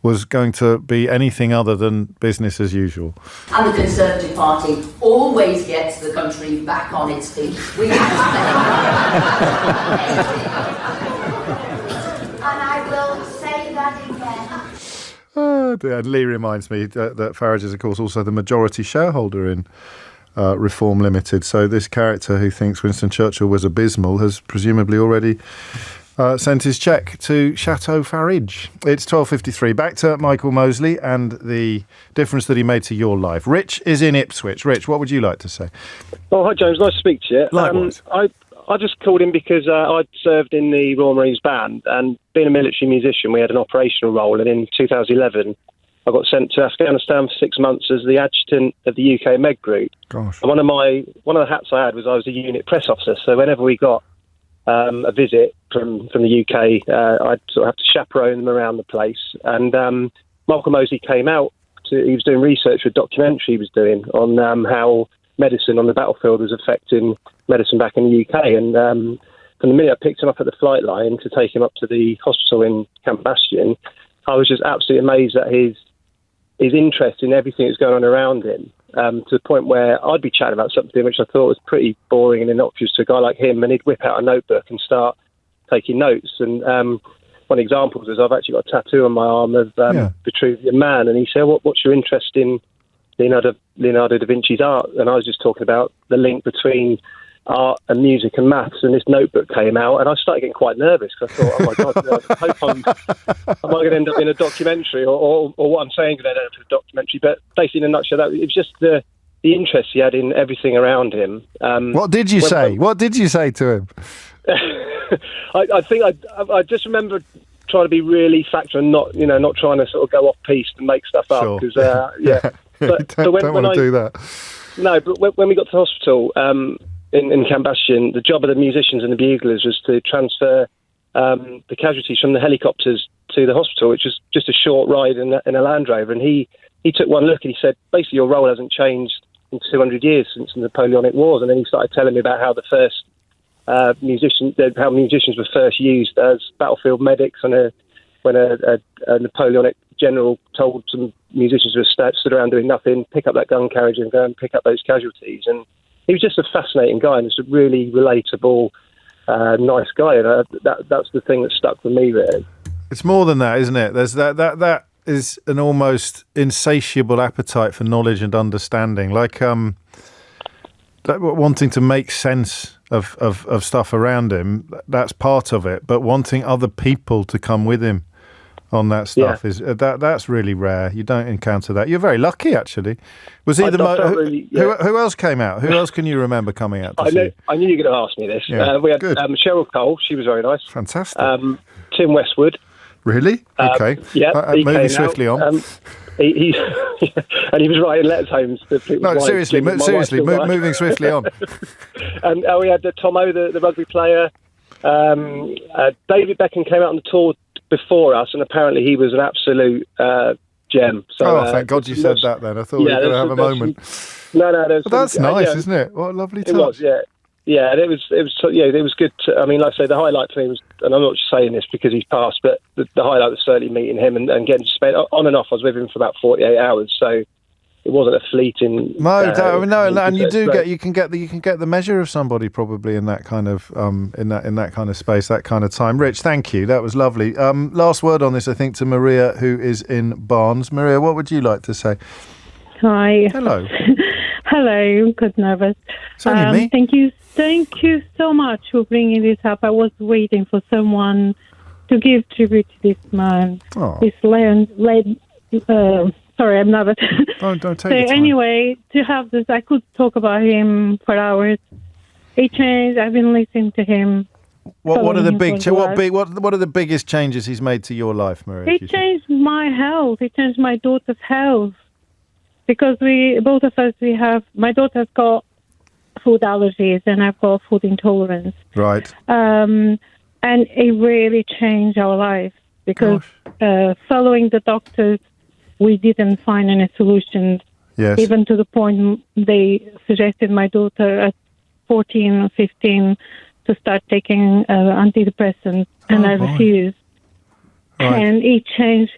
[SPEAKER 2] was going to be anything other than business as usual.
[SPEAKER 4] And the Conservative Party always gets the country back on its feet. We have to and I will say that again.
[SPEAKER 2] Oh dear. And Lee reminds me that Farage is, of course, also the majority shareholder in Reform Limited. So this character who thinks Winston Churchill was abysmal has presumably already... sent his cheque to Chateau Farage. It's 12:53. Back to Michael Mosley and the difference that he made to your life. Rich is in Ipswich. Rich, what would you like to say?
[SPEAKER 22] Oh, hi, James. Nice to speak to you.
[SPEAKER 2] Likewise.
[SPEAKER 22] I just called in because I'd served in the Royal Marines Band, and being a military musician, we had an operational role, and in 2011, I got sent to Afghanistan for 6 months as the adjutant of the UK Med Group.
[SPEAKER 2] Gosh.
[SPEAKER 22] And one of the hats I had was I was a unit press officer, so whenever we got a visit from the UK, I'd sort of have to chaperone them around the place. And Michael Mosley came out. He was doing research for a documentary he was doing on how medicine on the battlefield was affecting medicine back in the UK. And from the minute I picked him up at the flight line to take him up to the hospital in Camp Bastion, I was just absolutely amazed at his his interest in everything that's going on around him, to the point where I'd be chatting about something which I thought was pretty boring and innocuous to a guy like him, and he'd whip out a notebook and start taking notes. And one example is I've actually got a tattoo on my arm of Vitruvian Man, and he said, "What's your interest in Leonardo da Vinci's art?" And I was just talking about the link between art and music and maths, and this notebook came out, and I started getting quite nervous because I thought, oh my God, I hope am I going to end up in a documentary, or what I'm saying going to end up in a documentary? But basically, in a nutshell, it was just the interest he had in everything around him.
[SPEAKER 2] What did you say? What did you say to him?
[SPEAKER 22] I think I just remember trying to be really factual and not trying to sort of go off piste and make stuff up. Because But
[SPEAKER 2] don't want to do that.
[SPEAKER 22] No, but when we got to hospital in Camp Bastion, the job of the musicians and the buglers was to transfer the casualties from the helicopters to the hospital, which was just a short ride in a Land Rover. And he took one look and he said, basically, your role hasn't changed in 200 years since the Napoleonic Wars. And then he started telling me about how the first how musicians were first used as battlefield medics when a Napoleonic general told some musicians who were stood around doing nothing, pick up that gun carriage and go and pick up those casualties. And he was just a fascinating guy, and just a really relatable, nice guy. And that's the thing that stuck with me, really.
[SPEAKER 2] It's more than that, isn't it? There's that is an almost insatiable appetite for knowledge and understanding, like wanting to make sense of stuff around him. That's part of it, but wanting other people to come with him on that stuff is that's really rare. You don't encounter that. You're very lucky, actually. Was he who else came out? Who else can you remember coming out?
[SPEAKER 22] I knew you were going to ask me this.
[SPEAKER 2] Yeah.
[SPEAKER 22] We had Cheryl Cole. She was very nice.
[SPEAKER 2] Fantastic.
[SPEAKER 22] Tim Westwood.
[SPEAKER 2] Really? Okay. Moving swiftly on.
[SPEAKER 22] He and he was writing letters home to people's wives.
[SPEAKER 2] Seriously, moving swiftly on.
[SPEAKER 22] And we had Tomo, the rugby player. David Beckham came out on the tour before us, and apparently he was an absolute gem. So,
[SPEAKER 2] thank God you said that then. I thought we were going to have a moment.
[SPEAKER 22] No.
[SPEAKER 2] That's nice, isn't it? What a lovely touch.
[SPEAKER 22] It was, yeah. Yeah, and it was good. I mean, like I say, the highlight for me was, and I'm not just saying this because he's passed, but the highlight was certainly meeting him and getting to spend on and off. I was with him for about 48 hours, so it wasn't a fleeting.
[SPEAKER 2] No, and you can get the measure of somebody probably in that kind of in that kind of space, that kind of time. Rich, thank you. That was lovely. Last word on this, I think, to Maria, who is in Barnes. Maria, what would you like to say?
[SPEAKER 5] Hi.
[SPEAKER 2] Hello.
[SPEAKER 5] Hello. Got nervous.
[SPEAKER 2] It's only me.
[SPEAKER 5] Thank you so much for bringing this up. I was waiting for someone to give tribute to this man.
[SPEAKER 2] Oh.
[SPEAKER 5] This sorry, I'm nervous.
[SPEAKER 2] Don't take
[SPEAKER 5] So
[SPEAKER 2] your time.
[SPEAKER 5] anyway, to have this, I could talk about him for hours. He changed. I've been listening to him.
[SPEAKER 2] What are the what are the biggest changes he's made to your life, Maria?
[SPEAKER 5] He changed my health. He changed my daughter's health. Because both of us, my daughter's got food allergies and I've got food intolerance.
[SPEAKER 2] Right.
[SPEAKER 5] And it really changed our life because following the doctors, we didn't find any solutions.
[SPEAKER 2] Yes.
[SPEAKER 5] Even to the point they suggested my daughter at 14 or 15 to start taking antidepressants, and I refused.
[SPEAKER 2] Right.
[SPEAKER 5] And it changed.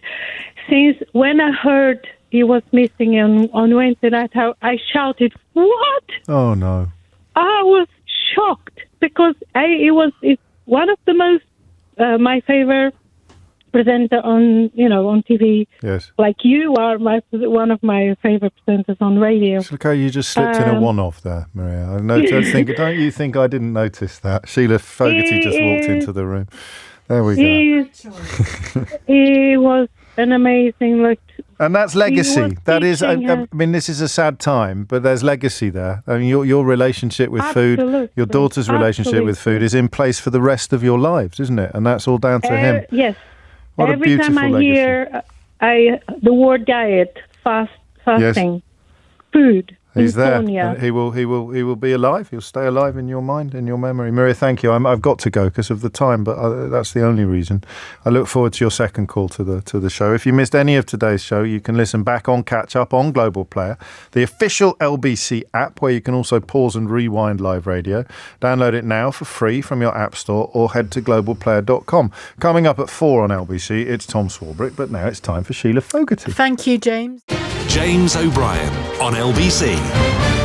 [SPEAKER 5] Since when I heard he was missing on Wednesday night, I shouted, "What?"
[SPEAKER 2] Oh, no.
[SPEAKER 5] I was shocked because it's one of the most, my favorite presenter on TV.
[SPEAKER 2] Yes.
[SPEAKER 5] Like you are one of my favorite presenters on radio.
[SPEAKER 2] It's okay, you just slipped in a one-off there, Maria. Don't you think I didn't notice that? Sheila Fogarty just walked into the room. There we go.
[SPEAKER 5] He was an amazing
[SPEAKER 2] and that's legacy. That is, I mean, this is a sad time, but there's legacy there. I mean, your relationship with food, your daughter's relationship with food is in place for the rest of your lives, isn't it? And that's all down to him.
[SPEAKER 5] Yes.
[SPEAKER 2] What
[SPEAKER 5] Every
[SPEAKER 2] a beautiful
[SPEAKER 5] time I
[SPEAKER 2] legacy.
[SPEAKER 5] hear the word diet, fasting, food,
[SPEAKER 2] He's there.
[SPEAKER 5] Sonia.
[SPEAKER 2] He will be alive. He'll stay alive in your mind, in your memory. Maria, thank you. I've got to go because of the time, but that's the only reason. I look forward to your second call to the show. If you missed any of today's show, you can listen back on Catch Up on Global Player, the official LBC app, where you can also pause and rewind live radio. Download it now for free from your app store or head to globalplayer.com. Coming up at 4 on LBC, it's Tom Swarbrick, but now it's time for Sheila Fogarty.
[SPEAKER 7] Thank you, James.
[SPEAKER 1] James O'Brien on LBC.